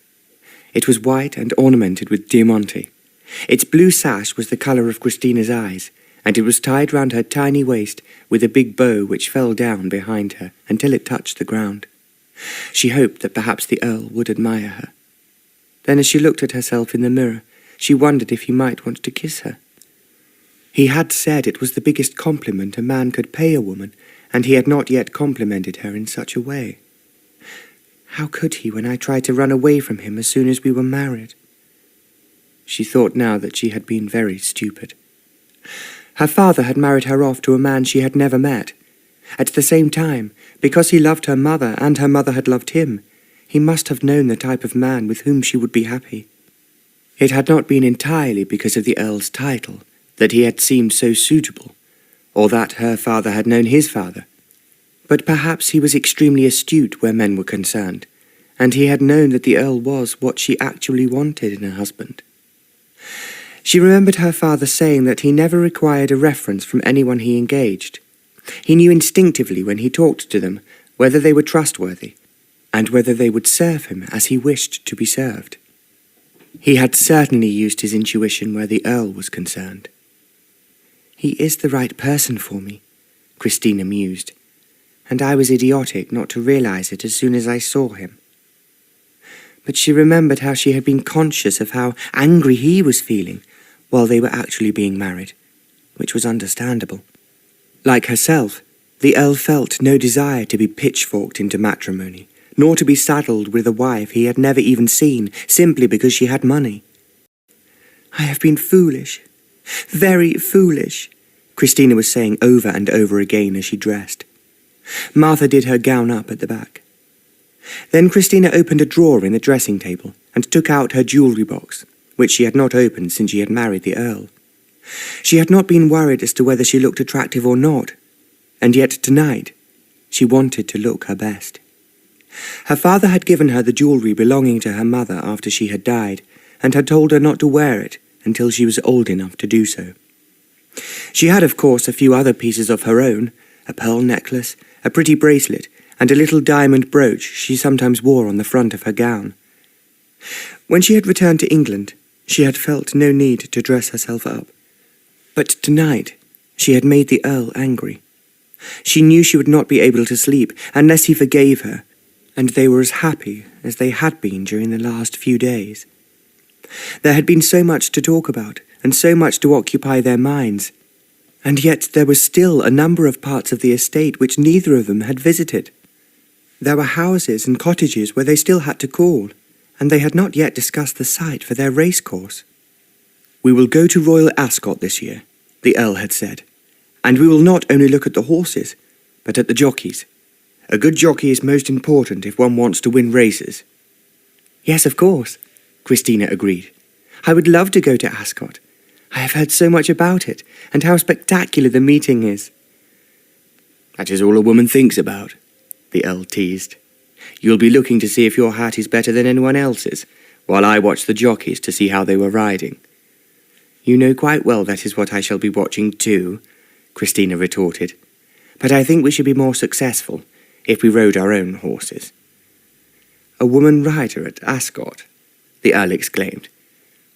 It was white and ornamented with diamante. Its blue sash was the colour of Kristina's eyes, and it was tied round her tiny waist with a big bow which fell down behind her until it touched the ground. She hoped that perhaps the Earl would admire her. Then as she looked at herself in the mirror, she wondered if he might want to kiss her. He had said it was the biggest compliment a man could pay a woman, and he had not yet complimented her in such a way. How could he when I tried to run away from him as soon as we were married? She thought now that she had been very stupid. Her father had married her off to a man she had never met. At the same time, because he loved her mother and her mother had loved him, he must have known the type of man with whom she would be happy. It had not been entirely because of the Earl's title that he had seemed so suitable, or that her father had known his father. But perhaps he was extremely astute where men were concerned, and he had known that the Earl was what she actually wanted in a husband. She remembered her father saying that he never required a reference from anyone he engaged. He knew instinctively when he talked to them whether they were trustworthy, and whether they would serve him as he wished to be served. He had certainly used his intuition where the Earl was concerned. He is the right person for me, Kristina mused, and I was idiotic not to realize it as soon as I saw him. But she remembered how she had been conscious of how angry he was feeling while they were actually being married, which was understandable. Like herself, The Earl felt no desire to be pitchforked into matrimony, nor to be saddled with a wife he had never even seen, simply because she had money. "I have been foolish, very foolish," Kristina was saying over and over again as she dressed. Martha did her gown up at the back. Then Kristina opened a drawer in the dressing table and took out her jewellery box, which she had not opened since she had married the Earl. She had not been worried as to whether she looked attractive or not, and yet tonight she wanted to look her best. Her father had given her the jewellery belonging to her mother after she had died, and had told her not to wear it until she was old enough to do so. She had, of course, a few other pieces of her own, a pearl necklace, a pretty bracelet, and a little diamond brooch she sometimes wore on the front of her gown. When she had returned to England, she had felt no need to dress herself up. But tonight she had made the Earl angry. She knew she would not be able to sleep unless he forgave her, and they were as happy as they had been during the last few days. There had been so much to talk about, and so much to occupy their minds, and yet there was still a number of parts of the estate which neither of them had visited. There were houses and cottages where they still had to call, and they had not yet discussed the site for their racecourse. "We will go to Royal Ascot this year," the Earl had said, "and we will not only look at the horses, but at the jockeys. A good jockey is most important if one wants to win races." "Yes, of course," Kristina agreed. "I would love to go to Ascot. I have heard so much about it, and how spectacular the meeting is." "That is all a woman thinks about," the Earl teased. "You'll be looking to see if your hat is better than anyone else's, while I watch the jockeys to see how they were riding." "You know quite well that is what I shall be watching too," Kristina retorted. "But I think we should be more successful if we rode our own horses." "A woman rider at Ascot," the Earl exclaimed,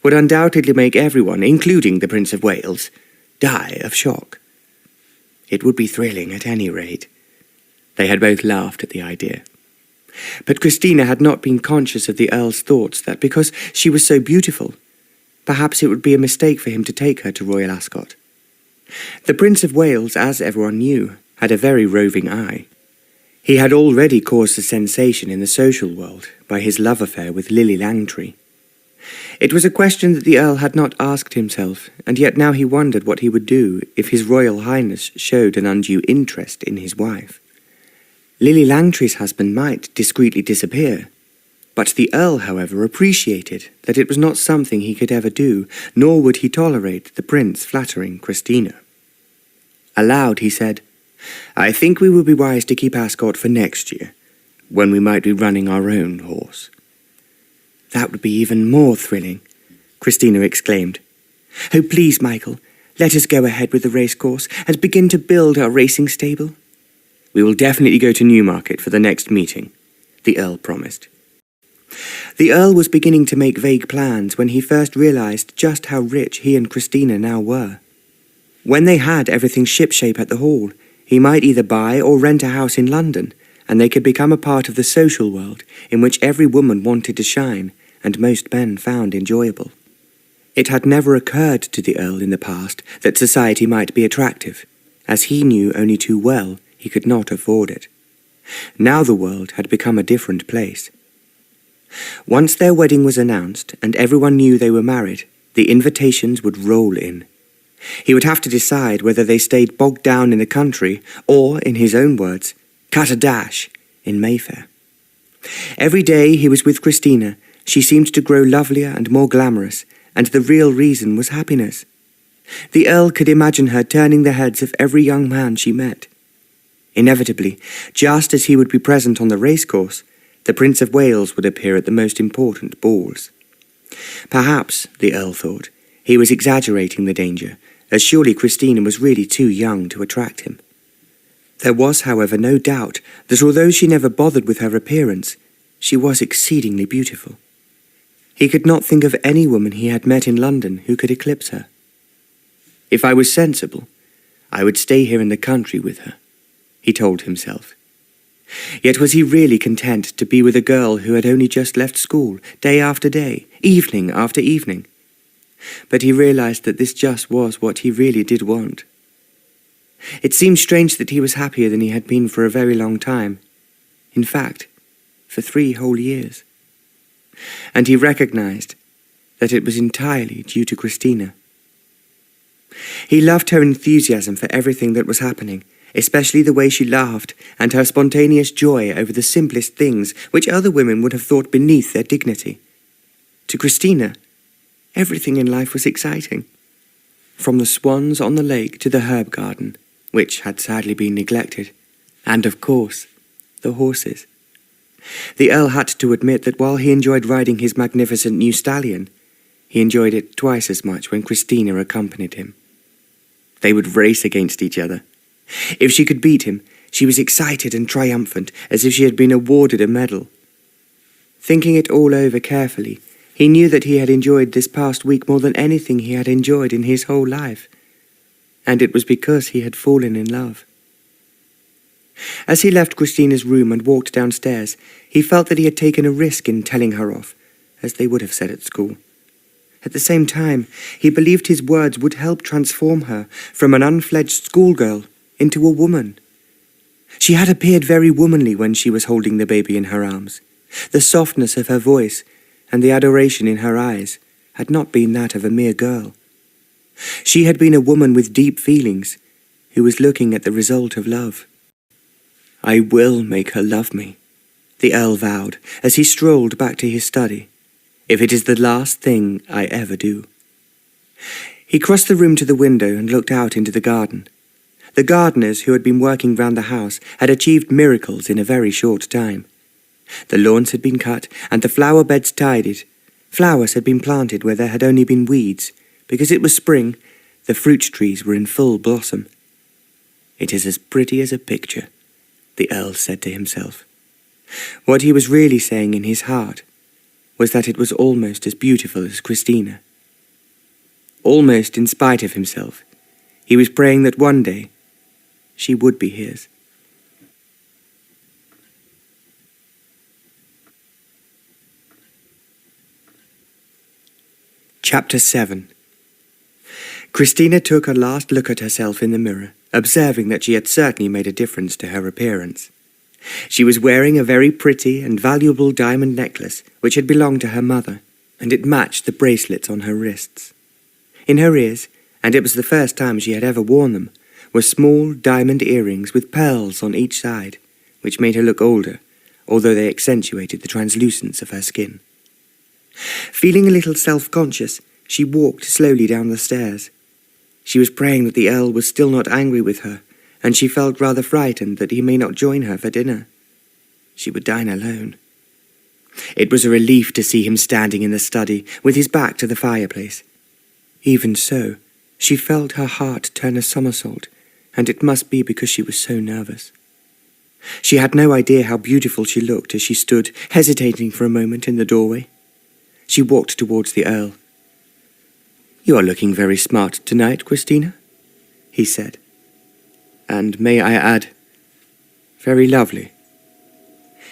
"would undoubtedly make everyone, including the Prince of Wales, die of shock." "It would be thrilling at any rate." They had both laughed at the idea. But Kristina had not been conscious of the Earl's thoughts that because she was so beautiful, perhaps it would be a mistake for him to take her to Royal Ascot. The Prince of Wales, as everyone knew, had a very roving eye. He had already caused a sensation in the social world by his love affair with Lily Langtry. It was a question that the Earl had not asked himself, and yet now he wondered what he would do if His Royal Highness showed an undue interest in his wife. Lily Langtry's husband might discreetly disappear, but the Earl, however, appreciated that it was not something he could ever do, nor would he tolerate the prince flattering Kristina. Aloud he said, "I think we would be wise to keep Ascot for next year, when we might be running our own horse." "That would be even more thrilling," Kristina exclaimed. "Oh, please, Michael, let us go ahead with the racecourse and begin to build our racing stable." "We will definitely go to Newmarket for the next meeting," the Earl promised. The Earl was beginning to make vague plans when he first realized just how rich he and Kristina now were. When they had everything shipshape at the Hall, he might either buy or rent a house in London, and they could become a part of the social world in which every woman wanted to shine and most men found enjoyable. It had never occurred to the Earl in the past that society might be attractive, as he knew only too well he could not afford it. Now the world had become a different place. Once their wedding was announced and everyone knew they were married, the invitations would roll in. He would have to decide whether they stayed bogged down in the country or, in his own words, cut a dash in Mayfair. Every day he was with Kristina, she seemed to grow lovelier and more glamorous, and the real reason was happiness. The Earl could imagine her turning the heads of every young man she met. Inevitably, just as he would be present on the racecourse, the Prince of Wales would appear at the most important balls. Perhaps, the Earl thought, he was exaggerating the danger, as surely Kristina was really too young to attract him. There was, however, no doubt that although she never bothered with her appearance, she was exceedingly beautiful. He could not think of any woman he had met in London who could eclipse her. "If I was sensible, I would stay here in the country with her," he told himself. Yet was he really content to be with a girl who had only just left school, day after day, evening after evening? But he realized that this just was what he really did want. It seemed strange that he was happier than he had been for a very long time. In fact, for 3 whole years. And he recognized that it was entirely due to Kristina. He loved her enthusiasm for everything that was happening, especially the way she laughed and her spontaneous joy over the simplest things which other women would have thought beneath their dignity. To Kristina, everything in life was exciting. From the swans on the lake to the herb garden, which had sadly been neglected, and of course, the horses. The Earl had to admit that while he enjoyed riding his magnificent new stallion, he enjoyed it twice as much when Kristina accompanied him. They would race against each other. If she could beat him, she was excited and triumphant, as if she had been awarded a medal. Thinking it all over carefully, he knew that he had enjoyed this past week more than anything he had enjoyed in his whole life. And it was because he had fallen in love. As he left Kristina's room and walked downstairs, he felt that he had taken a risk in telling her off, as they would have said at school. At the same time, he believed his words would help transform her from an unfledged schoolgirl into a woman. She had appeared very womanly when she was holding the baby in her arms. The softness of her voice and the adoration in her eyes had not been that of a mere girl. She had been a woman with deep feelings, who was looking at the result of love. "I will make her love me," the Earl vowed as he strolled back to his study, "if it is the last thing I ever do." He crossed the room to the window and looked out into the garden. The gardeners who had been working round the house had achieved miracles in a very short time. The lawns had been cut and the flower beds tidied. Flowers had been planted where there had only been weeds. Because it was spring, the fruit trees were in full blossom. "It is as pretty as a picture," the Earl said to himself. What he was really saying in his heart was that it was almost as beautiful as Kristina. Almost in spite of himself, he was praying that one day she would be his. Chapter 7. Kristina took a last look at herself in the mirror, observing that she had certainly made a difference to her appearance. She was wearing a very pretty and valuable diamond necklace which had belonged to her mother, and it matched the bracelets on her wrists. In her ears, and it was the first time she had ever worn them, were small diamond earrings with pearls on each side, which made her look older, although they accentuated the translucence of her skin. Feeling a little self-conscious, she walked slowly down the stairs. She was praying that the Earl was still not angry with her, and she felt rather frightened that he may not join her for dinner. She would dine alone. It was a relief to see him standing in the study, with his back to the fireplace. Even so, she felt her heart turn a somersault, and it must be because she was so nervous. She had no idea how beautiful she looked as she stood, hesitating for a moment in the doorway. She walked towards the Earl. "You are looking very smart tonight, Kristina," he said. "And may I add, very lovely."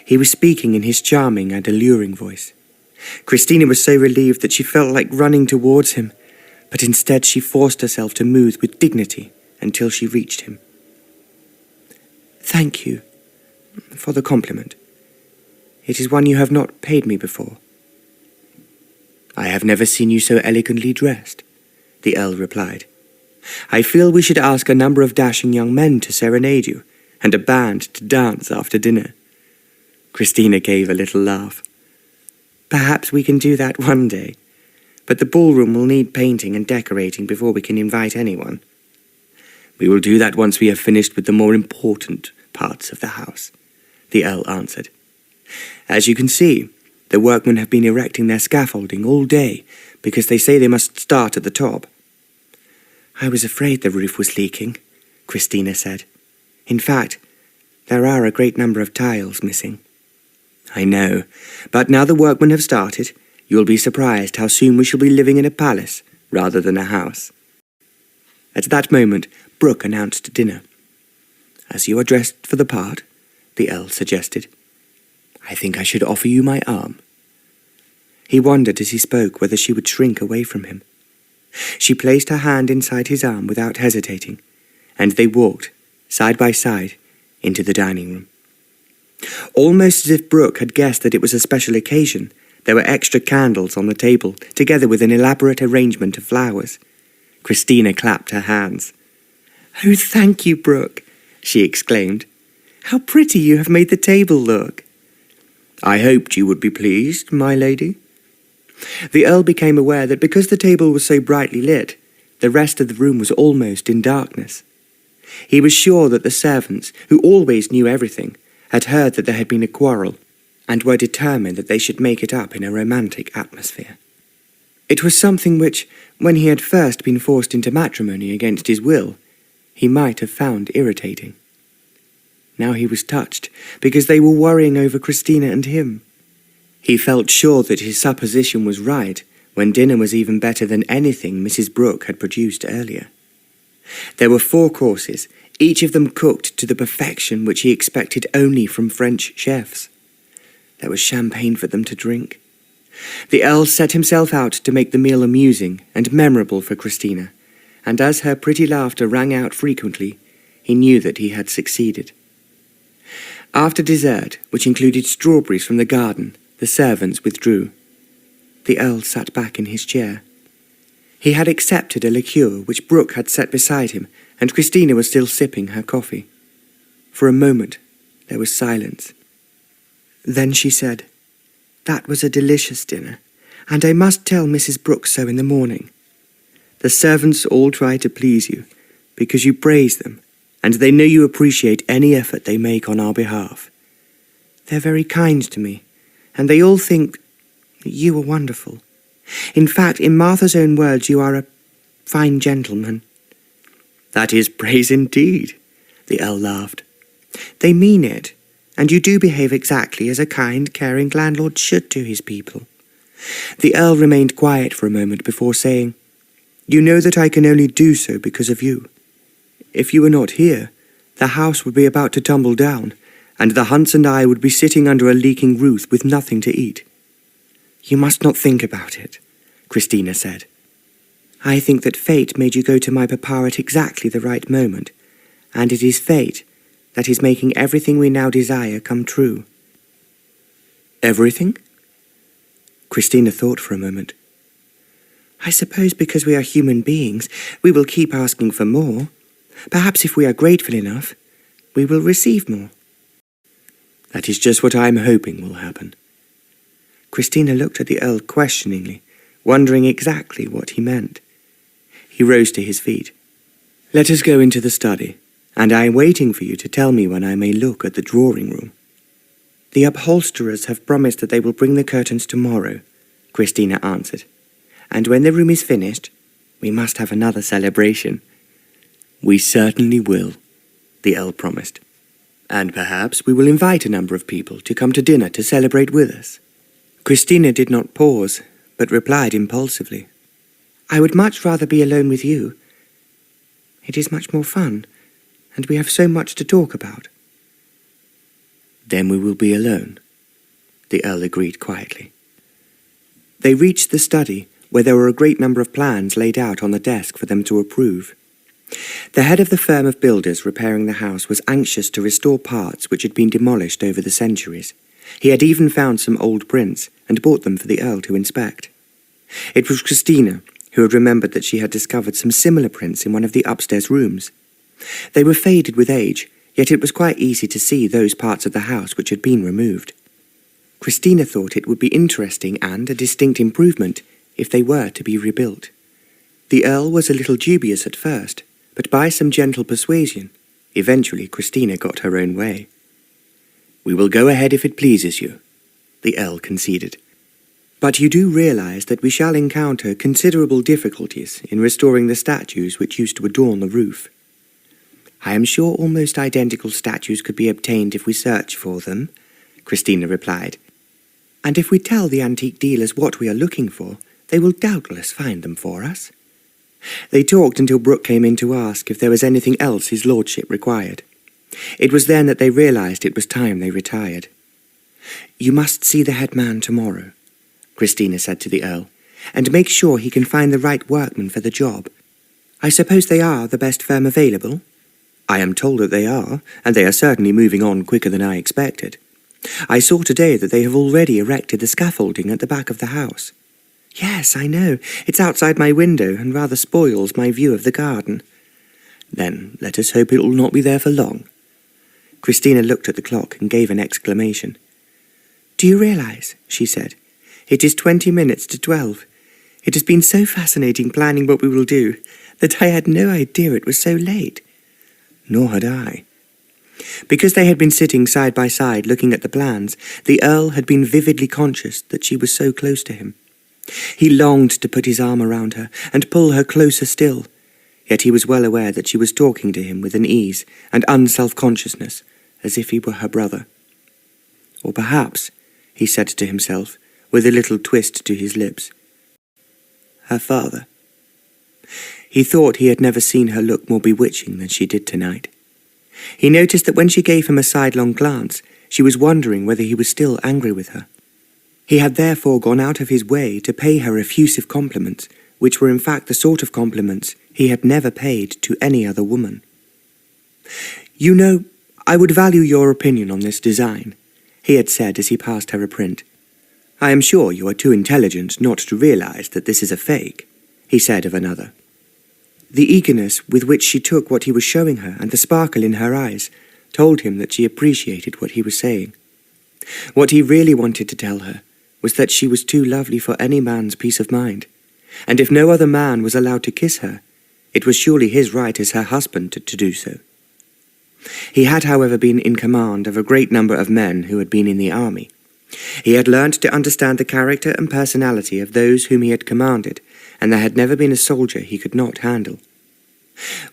He was speaking in his charming and alluring voice. Kristina was so relieved that she felt like running towards him, but instead she forced herself to move with dignity until she reached him. "Thank you for the compliment. It is one you have not paid me before." "I have never seen you so elegantly dressed," the Earl replied. "I feel we should ask a number of dashing young men to serenade you, and a band to dance after dinner." Kristina gave a little laugh. "Perhaps we can do that one day, but the ballroom will need painting and decorating before we can invite anyone." "We will do that once we have finished with the more important parts of the house," the Earl answered. "As you can see, the workmen have been erecting their scaffolding all day because they say they must start at the top." "I was afraid the roof was leaking," Kristina said. "In fact, there are a great number of tiles missing." "I know, but now the workmen have started, you will be surprised how soon we shall be living in a palace rather than a house." At that moment, Brooke announced dinner. "As you are dressed for the part," the Earl suggested, "I think I should offer you my arm." He wondered as he spoke whether she would shrink away from him. She placed her hand inside his arm without hesitating, and they walked, side by side, into the dining room. Almost as if Brooke had guessed that it was a special occasion, there were extra candles on the table, together with an elaborate arrangement of flowers. Kristina clapped her hands. "Oh, thank you, Brooke," she exclaimed. "How pretty you have made the table look." "I hoped you would be pleased, my lady." The Earl became aware that because the table was so brightly lit, the rest of the room was almost in darkness. He was sure that the servants, who always knew everything, had heard that there had been a quarrel, and were determined that they should make it up in a romantic atmosphere. It was something which, when he had first been forced into matrimony against his will, he might have found irritating. Now he was touched, because they were worrying over Kristina and him. He felt sure that his supposition was right, when dinner was even better than anything Mrs. Brooke had produced earlier. There were 4 courses, each of them cooked to the perfection which he expected only from French chefs. There was champagne for them to drink. The Earl set himself out to make the meal amusing and memorable for Kristina, and as her pretty laughter rang out frequently, he knew that he had succeeded. After dessert, which included strawberries from the garden, the servants withdrew. The Earl sat back in his chair. He had accepted a liqueur which Brooke had set beside him, and Kristina was still sipping her coffee. For a moment, there was silence. Then she said, "That was a delicious dinner, and I must tell Mrs. Brooke so in the morning. The servants all try to please you, because you praise them, and they know you appreciate any effort they make on our behalf. They're very kind to me, and they all think that you are wonderful. In fact, in Martha's own words, you are a fine gentleman." "That is praise indeed," the Earl laughed. "They mean it, and you do behave exactly as a kind, caring landlord should to his people." The Earl remained quiet for a moment before saying, "You know that I can only do so because of you. If you were not here, the house would be about to tumble down, and the Hunts and I would be sitting under a leaking roof with nothing to eat." "You must not think about it," Kristina said. "I think that fate made you go to my papa at exactly the right moment, and it is fate that is making everything we now desire come true." "Everything?" Kristina thought for a moment. "I suppose because we are human beings, we will keep asking for more. Perhaps if we are grateful enough, we will receive more." "That is just what I'm hoping will happen." Kristina looked at the Earl questioningly, wondering exactly what he meant. He rose to his feet. "Let us go into the study, and I am waiting for you to tell me when I may look at the drawing room." "The upholsterers have promised that they will bring the curtains tomorrow," Kristina answered. "And when the room is finished, we must have another celebration." "We certainly will," the Earl promised. "And perhaps we will invite a number of people to come to dinner to celebrate with us." Kristina did not pause, but replied impulsively, "I would much rather be alone with you. It is much more fun, and we have so much to talk about." "Then we will be alone," the Earl agreed quietly. They reached the study, where there were a great number of plans laid out on the desk for them to approve. The head of the firm of builders repairing the house was anxious to restore parts which had been demolished over the centuries. He had even found some old prints and brought them for the Earl to inspect. It was Kristina who had remembered that she had discovered some similar prints in one of the upstairs rooms. They were faded with age, yet it was quite easy to see those parts of the house which had been removed. Kristina thought it would be interesting and a distinct improvement if they were to be rebuilt. The Earl was a little dubious at first, but by some gentle persuasion, eventually Kristina got her own way. "We will go ahead if it pleases you," the Earl conceded. "But you do realize that we shall encounter considerable difficulties in restoring the statues which used to adorn the roof." "I am sure almost identical statues could be obtained if we search for them," Kristina replied. "And if we tell the antique dealers what we are looking for, they will doubtless find them for us." They talked until Brooke came in to ask if there was anything else his lordship required. It was then that they realized it was time they retired. "You must see the head man tomorrow," Kristina said to the Earl, "and make sure he can find the right workmen for the job. I suppose they are the best firm available?" I am told that they are, and they are certainly moving on quicker than I expected. I saw today that they have already erected the scaffolding at the back of the house. Yes, I know. It's outside my window and rather spoils my view of the garden. Then let us hope it will not be there for long. Kristina looked at the clock and gave an exclamation. Do you realize, she said, it is 20 minutes to 12. It has been so fascinating planning what we will do that I had no idea it was so late. Nor had I. Because they had been sitting side by side looking at the plans, the Earl had been vividly conscious that she was so close to him. He longed to put his arm around her and pull her closer still, yet he was well aware that she was talking to him with an ease and unself-consciousness, as if he were her brother. Or perhaps, he said to himself, with a little twist to his lips, her father. He thought he had never seen her look more bewitching than she did tonight. He noticed that when she gave him a sidelong glance, she was wondering whether he was still angry with her. He had therefore gone out of his way to pay her effusive compliments, which were in fact the sort of compliments he had never paid to any other woman. You know, I would value your opinion on this design, he had said as he passed her a print. I am sure you are too intelligent not to realize that this is a fake, he said of another. The eagerness with which she took what he was showing her and the sparkle in her eyes told him that she appreciated what he was saying. What he really wanted to tell her was that she was too lovely for any man's peace of mind, and if no other man was allowed to kiss her, it was surely his right as her husband to do so. He had, however, been in command of a great number of men who had been in the army. He had learnt to understand the character and personality of those whom he had commanded, and there had never been a soldier he could not handle.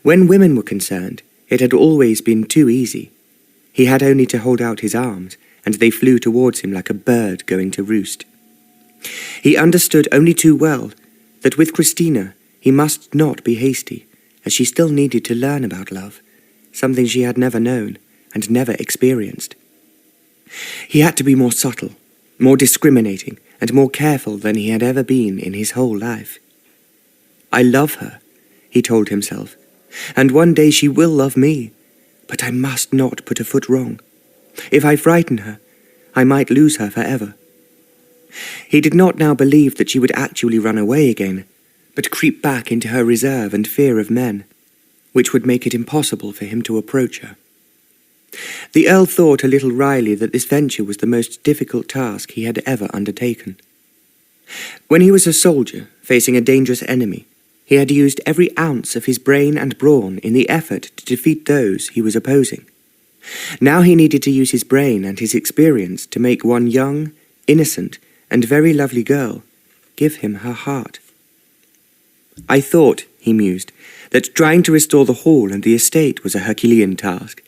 When women were concerned, it had always been too easy. He had only to hold out his arms, and they flew towards him like a bird going to roost. He understood only too well that with Kristina he must not be hasty, as she still needed to learn about love, something she had never known and never experienced. He had to be more subtle, more discriminating, and more careful than he had ever been in his whole life. I love her, he told himself, and one day she will love me, but I must not put a foot wrong. If I frighten her, I might lose her forever. He did not now believe that she would actually run away again, but creep back into her reserve and fear of men, which would make it impossible for him to approach her. The Earl thought a little wryly that this venture was the most difficult task he had ever undertaken. When he was a soldier, facing a dangerous enemy, he had used every ounce of his brain and brawn in the effort to defeat those he was opposing. Now he needed to use his brain and his experience to make one young, innocent, and very lovely girl give him her heart. I thought, he mused, that trying to restore the hall and the estate was a Herculean task.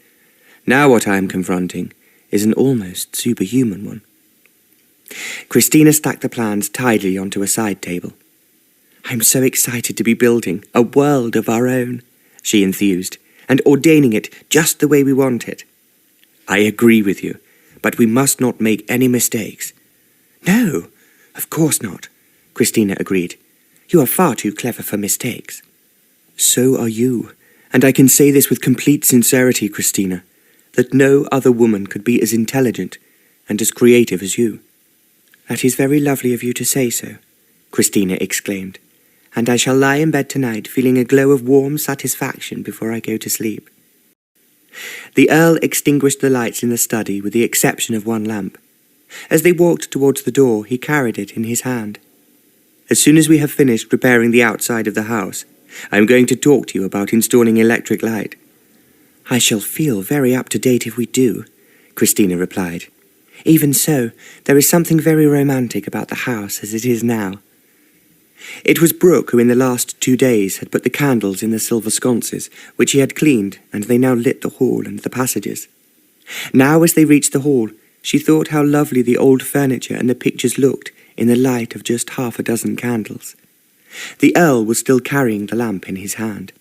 Now what I am confronting is an almost superhuman one. Kristina stacked the plans tidily onto a side table. I'm so excited to be building a world of our own, she enthused, and ordaining it just the way we want it. I agree with you, but we must not make any mistakes. No, of course not, Kristina agreed. You are far too clever for mistakes. So are you, and I can say this with complete sincerity, Kristina, that no other woman could be as intelligent and as creative as you. That is very lovely of you to say so, Kristina exclaimed, and I shall lie in bed tonight feeling a glow of warm satisfaction before I go to sleep. The Earl extinguished the lights in the study with the exception of one lamp. As they walked towards the door, he carried it in his hand. As soon as we have finished repairing the outside of the house, I am going to talk to you about installing electric light. I shall feel very up-to-date if we do, Kristina replied. Even so, there is something very romantic about the house as it is now. It was Brooke who in the last 2 days had put the candles in the silver sconces, which he had cleaned, and they now lit the hall and the passages. Now as they reached the hall, she thought how lovely the old furniture and the pictures looked in the light of just 6 candles. The Earl was still carrying the lamp in his hand.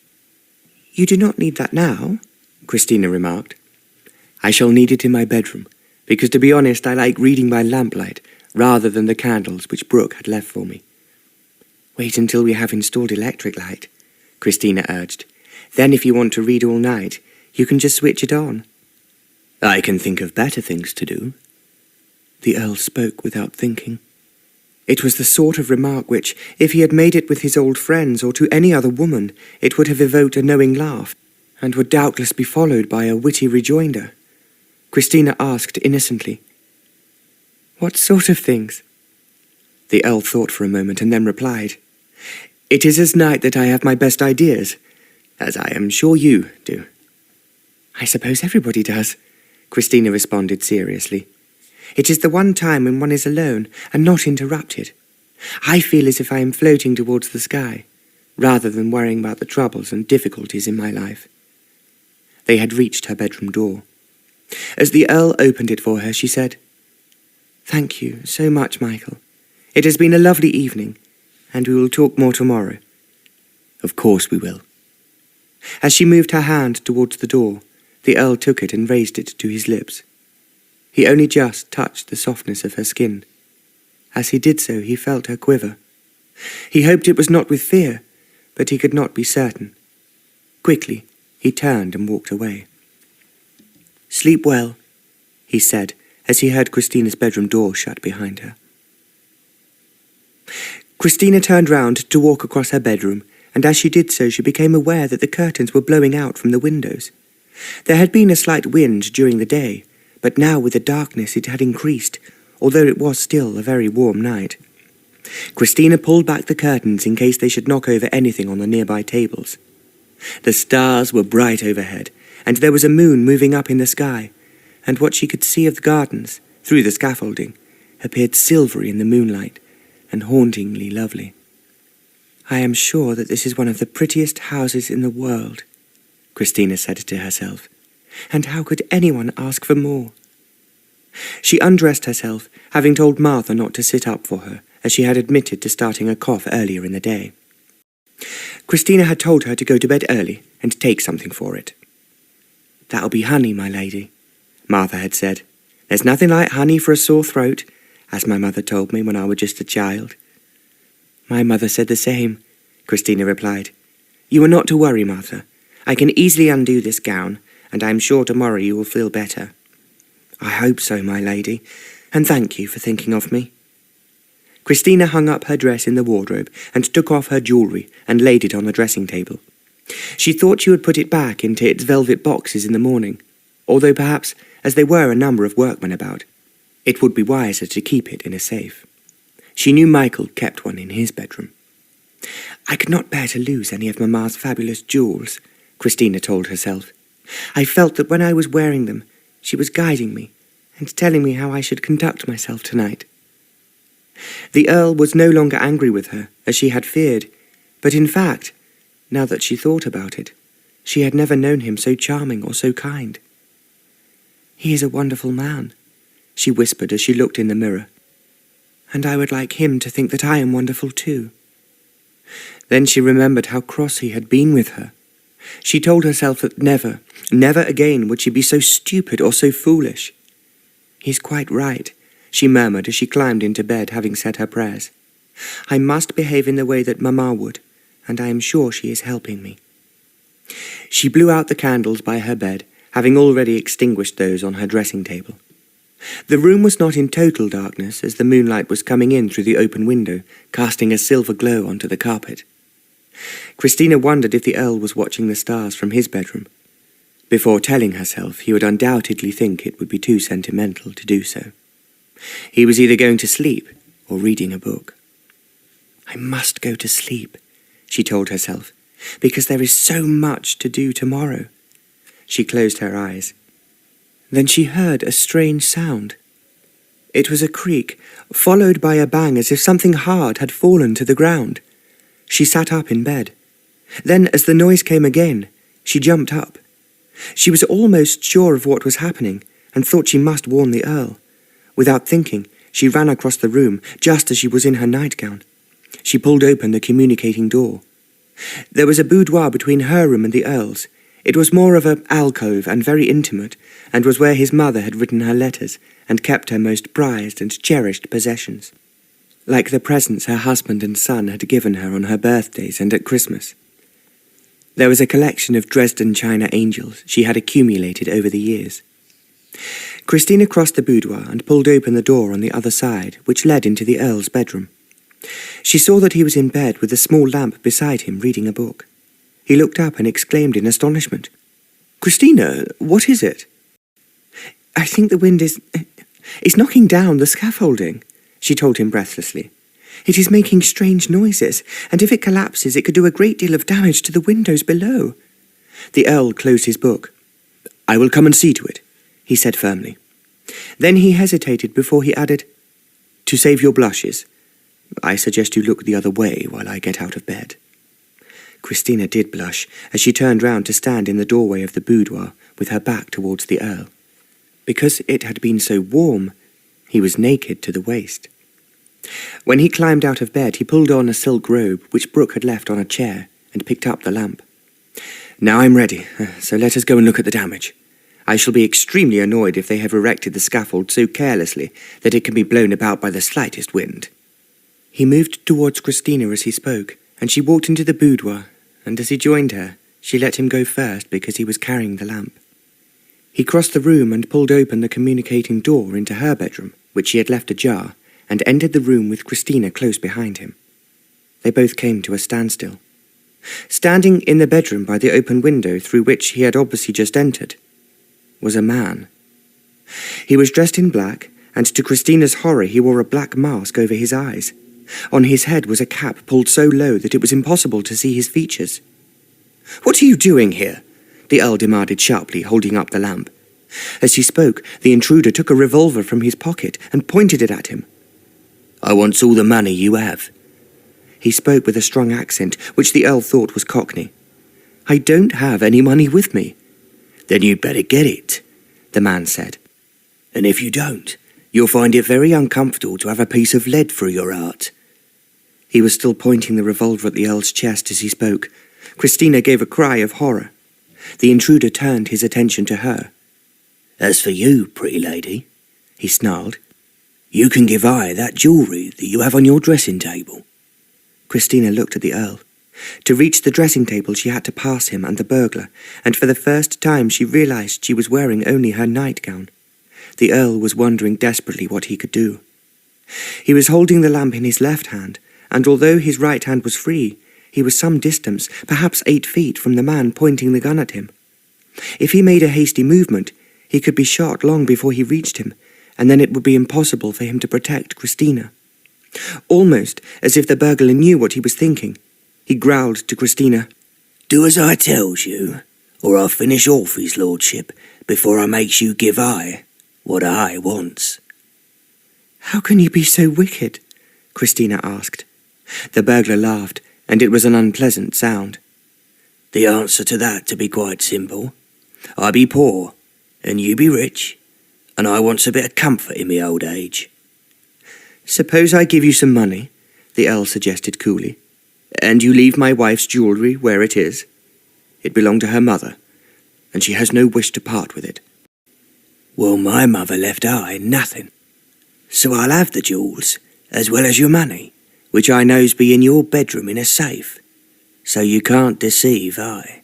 You do not need that now, Kristina remarked. I shall need it in my bedroom, because to be honest I like reading by lamplight rather than the candles which Brooke had left for me. Wait until we have installed electric light, Kristina urged. Then if you want to read all night, You can just switch it on." "I can think of better things to do." The Earl spoke without thinking. It was the sort of remark which, if he had made it with his old friends or to any other woman, it would have evoked a knowing laugh, and would doubtless be followed by a witty rejoinder. Kristina asked innocently, "What sort of things?" The Earl thought for a moment and then replied, "It is as night that I have my best ideas, as I am sure you do." "I suppose everybody does," Kristina responded seriously. "It is the one time when one is alone and not interrupted. I feel as if I am floating towards the sky, rather than worrying about the troubles and difficulties in my life." They had reached her bedroom door. As the Earl opened it for her, she said, "Thank you so much, Michael. It has been a lovely evening, and we will talk more tomorrow." "Of course we will." As she moved her hand towards the door, the Earl took it and raised it to his lips. He only just touched the softness of her skin. As he did so, he felt her quiver. He hoped it was not with fear, but he could not be certain. Quickly, he turned and walked away. "Sleep well," he said, as he heard Kristina's bedroom door shut behind her. Kristina turned round to walk across her bedroom, and as she did so she became aware that the curtains were blowing out from the windows. There had been a slight wind during the day, but now with the darkness it had increased, although it was still a very warm night. Kristina pulled back the curtains in case they should knock over anything on the nearby tables. The stars were bright overhead, and there was a moon moving up in the sky, and what she could see of the gardens, through the scaffolding, appeared silvery in the moonlight, and hauntingly lovely. "I am sure that this is one of the prettiest houses in the world," Kristina said to herself, "and how could anyone ask for more?" She undressed herself, having told Martha not to sit up for her, as she had admitted to starting a cough earlier in the day. Kristina had told her to go to bed early and take something for it. "That'll be honey, my lady," Martha had said. "There's nothing like honey for a sore throat, as my mother told me when I was just a child." "My mother said the same," Kristina replied. "You are not to worry, Martha. I can easily undo this gown, and I am sure tomorrow you will feel better." "I hope so, my lady, and thank you for thinking of me." Kristina hung up her dress in the wardrobe and took off her jewellery and laid it on the dressing table. She thought she would put it back into its velvet boxes in the morning, although perhaps, as there were a number of workmen about, it would be wiser to keep it in a safe. She knew Michael kept one in his bedroom. "I could not bear to lose any of Mamma's fabulous jewels," Kristina told herself. "I felt that when I was wearing them, she was guiding me and telling me how I should conduct myself tonight." The Earl was no longer angry with her, as she had feared, but in fact, now that she thought about it, she had never known him so charming or so kind. "He is a wonderful man," she whispered as she looked in the mirror, "and I would like him to think that I am wonderful too." Then she remembered how cross he had been with her. She told herself that never, never again would she be so stupid or so foolish. "He's quite right," she murmured as she climbed into bed, having said her prayers. "I must behave in the way that Mamma would, and I am sure she is helping me." She blew out the candles by her bed, having already extinguished those on her dressing table. The room was not in total darkness, as the moonlight was coming in through the open window, casting a silver glow onto the carpet. Kristina wondered if the Earl was watching the stars from his bedroom. Before telling herself, he would undoubtedly think it would be too sentimental to do so. He was either going to sleep or reading a book. "I must go to sleep," she told herself, "because there is so much to do tomorrow." She closed her eyes. Then she heard a strange sound. It was a creak, followed by a bang as if something hard had fallen to the ground. She sat up in bed. Then, as the noise came again, she jumped up. She was almost sure of what was happening, and thought she must warn the Earl. Without thinking, she ran across the room, just as she was in her nightgown. She pulled open the communicating door. There was a boudoir between her room and the Earl's. It was more of an alcove and very intimate, and was where his mother had written her letters and kept her most prized and cherished possessions, like the presents her husband and son had given her on her birthdays and at Christmas. There was a collection of Dresden china angels she had accumulated over the years. Kristina crossed the boudoir and pulled open the door on the other side, which led into the Earl's bedroom. She saw that he was in bed with a small lamp beside him reading a book. He looked up and exclaimed in astonishment, "Kristina, what is it?" "I think the wind is knocking down the scaffolding," she told him breathlessly. "It is making strange noises, and if it collapses it could do a great deal of damage to the windows below." The Earl closed his book. "I will come and see to it," he said firmly. Then he hesitated before he added, "To save your blushes, I suggest you look the other way while I get out of bed." Kristina did blush as she turned round to stand in the doorway of the boudoir with her back towards the Earl. Because it had been so warm, he was naked to the waist. When he climbed out of bed, he pulled on a silk robe which Brooke had left on a chair and picked up the lamp. "Now I'm ready, so let us go and look at the damage. I shall be extremely annoyed if they have erected the scaffold so carelessly that it can be blown about by the slightest wind." He moved towards Kristina as he spoke, and she walked into the boudoir, and as he joined her, she let him go first because he was carrying the lamp. He crossed the room and pulled open the communicating door into her bedroom, which she had left ajar, and entered the room with Kristina close behind him. They both came to a standstill. Standing in the bedroom by the open window through which he had obviously just entered was a man. He was dressed in black, and to Kristina's horror he wore a black mask over his eyes. On his head was a cap pulled so low that it was impossible to see his features. "What are you doing here?" the Earl demanded sharply, holding up the lamp. As he spoke, the intruder took a revolver from his pocket and pointed it at him. "I want all the money you have." He spoke with a strong accent, which the Earl thought was Cockney. "I don't have any money with me." "Then you'd better get it," the man said. "And if you don't, you'll find it very uncomfortable to have a piece of lead through your heart." He was still pointing the revolver at the Earl's chest as he spoke. Kristina gave a cry of horror. The intruder turned his attention to her. "As for you, pretty lady," he snarled, "you can give I that jewellery that you have on your dressing table." Kristina looked at the Earl. To reach the dressing table she had to pass him and the burglar, and for the first time she realised she was wearing only her nightgown. The Earl was wondering desperately what he could do. He was holding the lamp in his left hand, and although his right hand was free, he was some distance, perhaps 8 feet, from the man pointing the gun at him. If he made a hasty movement, he could be shot long before he reached him, and then it would be impossible for him to protect Kristina. Almost as if the burglar knew what he was thinking, he growled to Kristina, "Do as I tells you, or I'll finish off his lordship before I makes you give I what I wants." "How can you be so wicked?" Kristina asked. The burglar laughed, and it was an unpleasant sound. "The answer to that to be quite simple. I be poor, and you be rich, and I wants a bit of comfort in me old age." "Suppose I give you some money," the Earl suggested coolly, "and you leave my wife's jewellery where it is. It belonged to her mother, and she has no wish to part with it." "Well, my mother left I nothing, so I'll have the jewels, as well as your money, which I knows be in your bedroom in a safe, so you can't deceive I."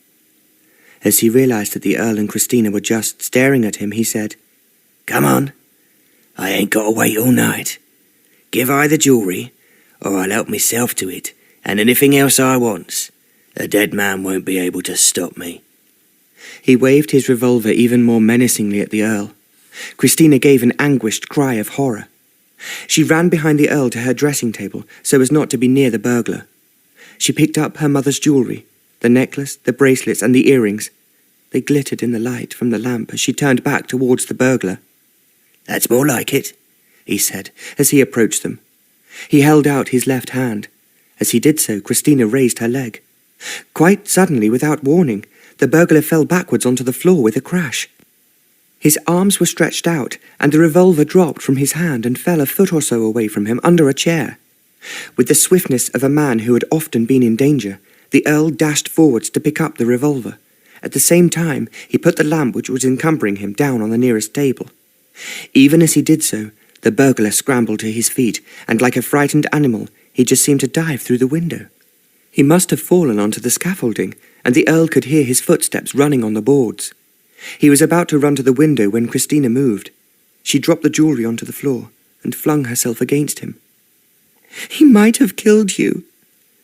As he realised that the Earl and Kristina were just staring at him, he said, "Come on, I ain't got to wait all night. Give I the jewellery, or I'll help myself to it, and anything else I wants. A dead man won't be able to stop me." He waved his revolver even more menacingly at the Earl. Kristina gave an anguished cry of horror. She ran behind the Earl to her dressing table so as not to be near the burglar. She picked up her mother's jewellery, the necklace, the bracelets, and the earrings. They glittered in the light from the lamp as she turned back towards the burglar. "That's more like it," he said as he approached them. He held out his left hand. As he did so, Kristina raised her leg. Quite suddenly, without warning, the burglar fell backwards onto the floor with a crash. His arms were stretched out, and the revolver dropped from his hand and fell a foot or so away from him under a chair. With the swiftness of a man who had often been in danger, the Earl dashed forwards to pick up the revolver. At the same time, he put the lamp which was encumbering him down on the nearest table. Even as he did so, the burglar scrambled to his feet, and like a frightened animal, he just seemed to dive through the window. He must have fallen onto the scaffolding, and the Earl could hear his footsteps running on the boards. He was about to run to the window when Kristina moved. She dropped the jewellery onto the floor and flung herself against him. "He might have killed you,"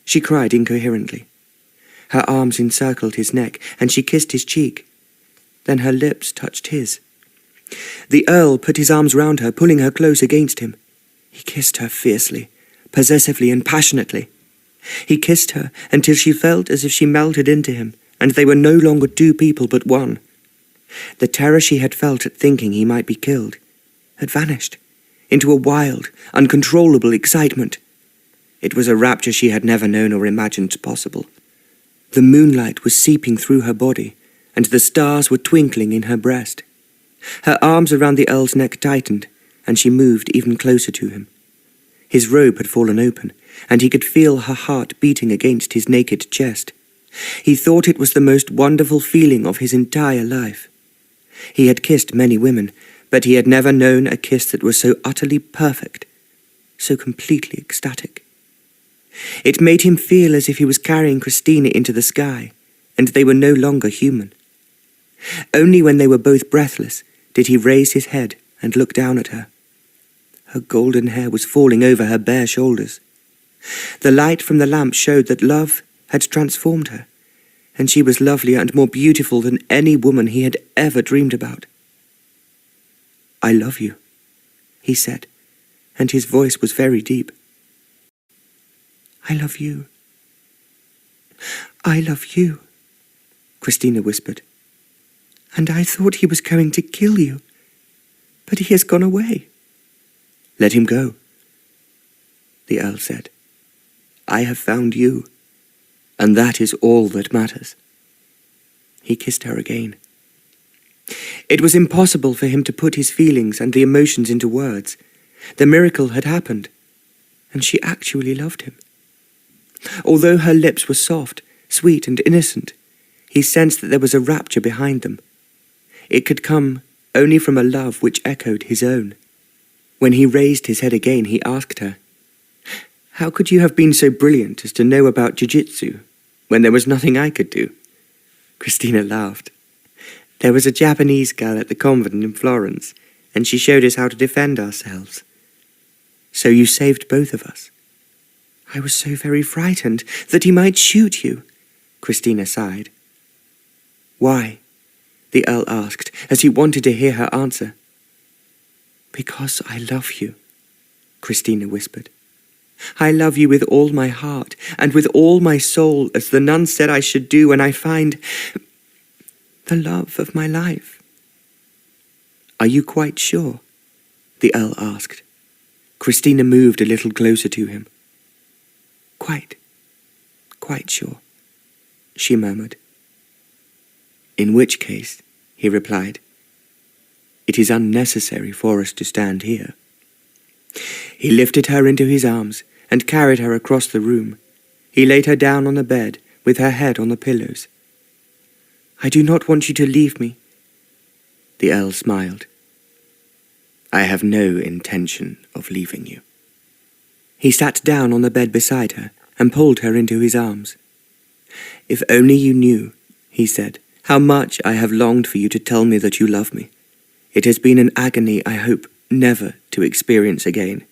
she cried incoherently. Her arms encircled his neck, and she kissed his cheek. Then her lips touched his. The Earl put his arms round her, pulling her close against him. He kissed her fiercely, possessively and passionately. He kissed her until she felt as if she melted into him, and they were no longer two people but one. The terror she had felt at thinking he might be killed had vanished into a wild, uncontrollable excitement. It was a rapture she had never known or imagined possible. The moonlight was seeping through her body, and the stars were twinkling in her breast. Her arms around the Earl's neck tightened, and she moved even closer to him. His robe had fallen open, and he could feel her heart beating against his naked chest. He thought it was the most wonderful feeling of his entire life. He had kissed many women, but he had never known a kiss that was so utterly perfect, so completely ecstatic. It made him feel as if he was carrying Kristina into the sky, and they were no longer human. Only when they were both breathless did he raise his head and look down at her. Her golden hair was falling over her bare shoulders. The light from the lamp showed that love had transformed her, and she was lovelier and more beautiful than any woman he had ever dreamed about. "I love you," he said, and his voice was very deep. "I love you. I love you," Kristina whispered. "And I thought he was going to kill you, but he has gone away." "Let him go," the Earl said. "I have found you, and that is all that matters." He kissed her again. It was impossible for him to put his feelings and the emotions into words. The miracle had happened, and she actually loved him. Although her lips were soft, sweet and innocent, he sensed that there was a rapture behind them. It could come only from a love which echoed his own. When he raised his head again, he asked her, "How could you have been so brilliant as to know about jiu-jitsu when there was nothing I could do?" Kristina laughed. "There was a Japanese girl at the convent in Florence, and she showed us how to defend ourselves. So you saved both of us." "I was so very frightened that he might shoot you," Kristina sighed. "Why?" the Earl asked, as he wanted to hear her answer. "Because I love you," Kristina whispered. "I love you with all my heart and with all my soul, as the nun said I should do when I find the love of my life." "Are you quite sure?" the Earl asked. Kristina moved a little closer to him. Quite sure," she murmured. "In which case," he replied, "it is unnecessary for us to stand here." He lifted her into his arms and carried her across the room. He laid her down on the bed with her head on the pillows. "I do not want you to leave me." The Earl smiled. "I have no intention of leaving you." He sat down on the bed beside her and pulled her into his arms. "If only you knew," he said, "how much I have longed for you to tell me that you love me. It has been an agony I hope never to experience again.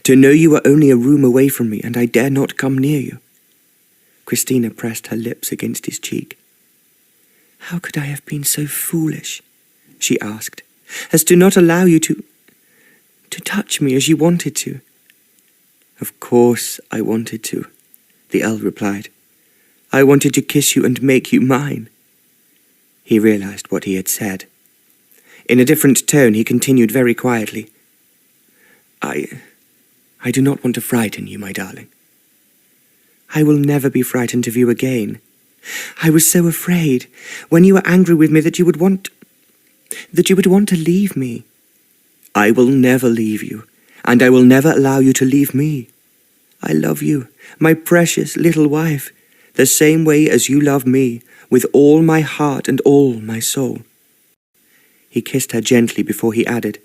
To know you are only a room away from me and I dare not come near you." Kristina pressed her lips against his cheek. "How could I have been so foolish," she asked, "as to not allow you to touch me as you wanted to?" "Of course I wanted to," the Earl replied. "I wanted to kiss you and make you mine." He realized what he had said. In a different tone, he continued very quietly, I do not want to frighten you, my darling. I will never be frightened of you again. I was so afraid, when you were angry with me, that you would want to leave me. I will never leave you, and I will never allow you to leave me. I love you, my precious little wife, the same way as you love me, with all my heart and all my soul." He kissed her gently before he added,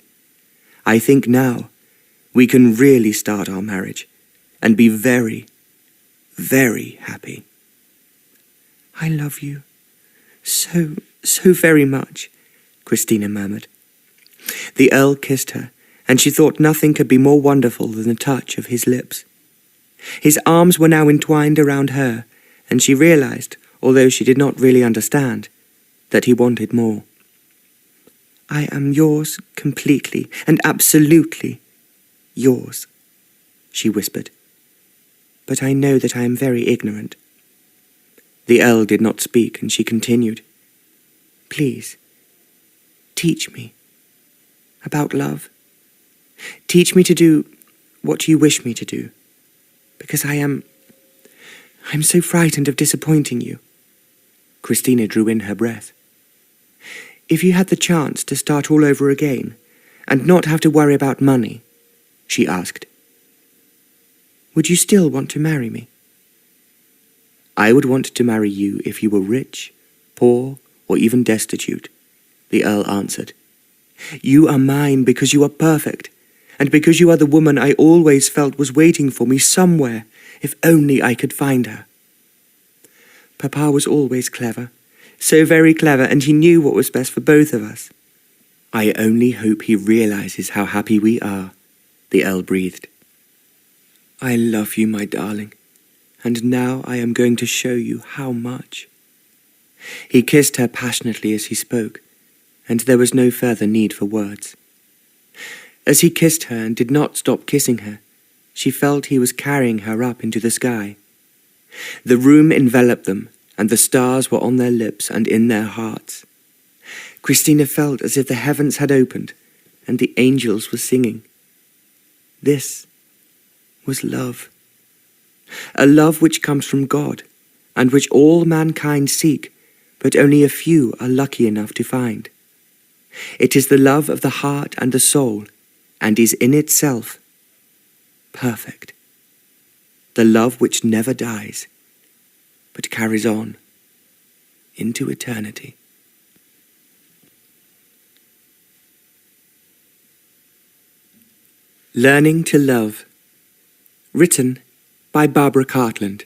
"I think now we can really start our marriage and be very, very happy. I love you so very much, Kristina murmured. The Earl kissed her, and she thought nothing could be more wonderful than the touch of his lips. His arms were now entwined around her, and she realized, although she did not really understand, that he wanted more. I am yours completely and absolutely yours, she whispered. But I know that I am very ignorant. The Earl did not speak, and she continued. Please, teach me about love. Teach me to do what you wish me to do, because I'm so frightened of disappointing you. Kristina drew in her breath. If you had the chance to start all over again, and not have to worry about money, she asked, would you still want to marry me? I would want to marry you if you were rich, poor, or even destitute, the Earl answered. You are mine because you are perfect, and because you are the woman I always felt was waiting for me somewhere, if only I could find her. Papa was always clever, so very clever, and he knew what was best for both of us. I only hope he realizes how happy we are, the Earl breathed. I love you, my darling, and now I am going to show you how much. He kissed her passionately as he spoke, and there was no further need for words. As he kissed her and did not stop kissing her, she felt he was carrying her up into the sky. The room enveloped them, and the stars were on their lips and in their hearts. Kristina felt as if the heavens had opened, and the angels were singing. This was love. A love which comes from God, and which all mankind seek, but only a few are lucky enough to find. It is the love of the heart and the soul, and is in itself perfect. The love which never dies, but carries on into eternity. Learning to Love, written by Barbara Cartland.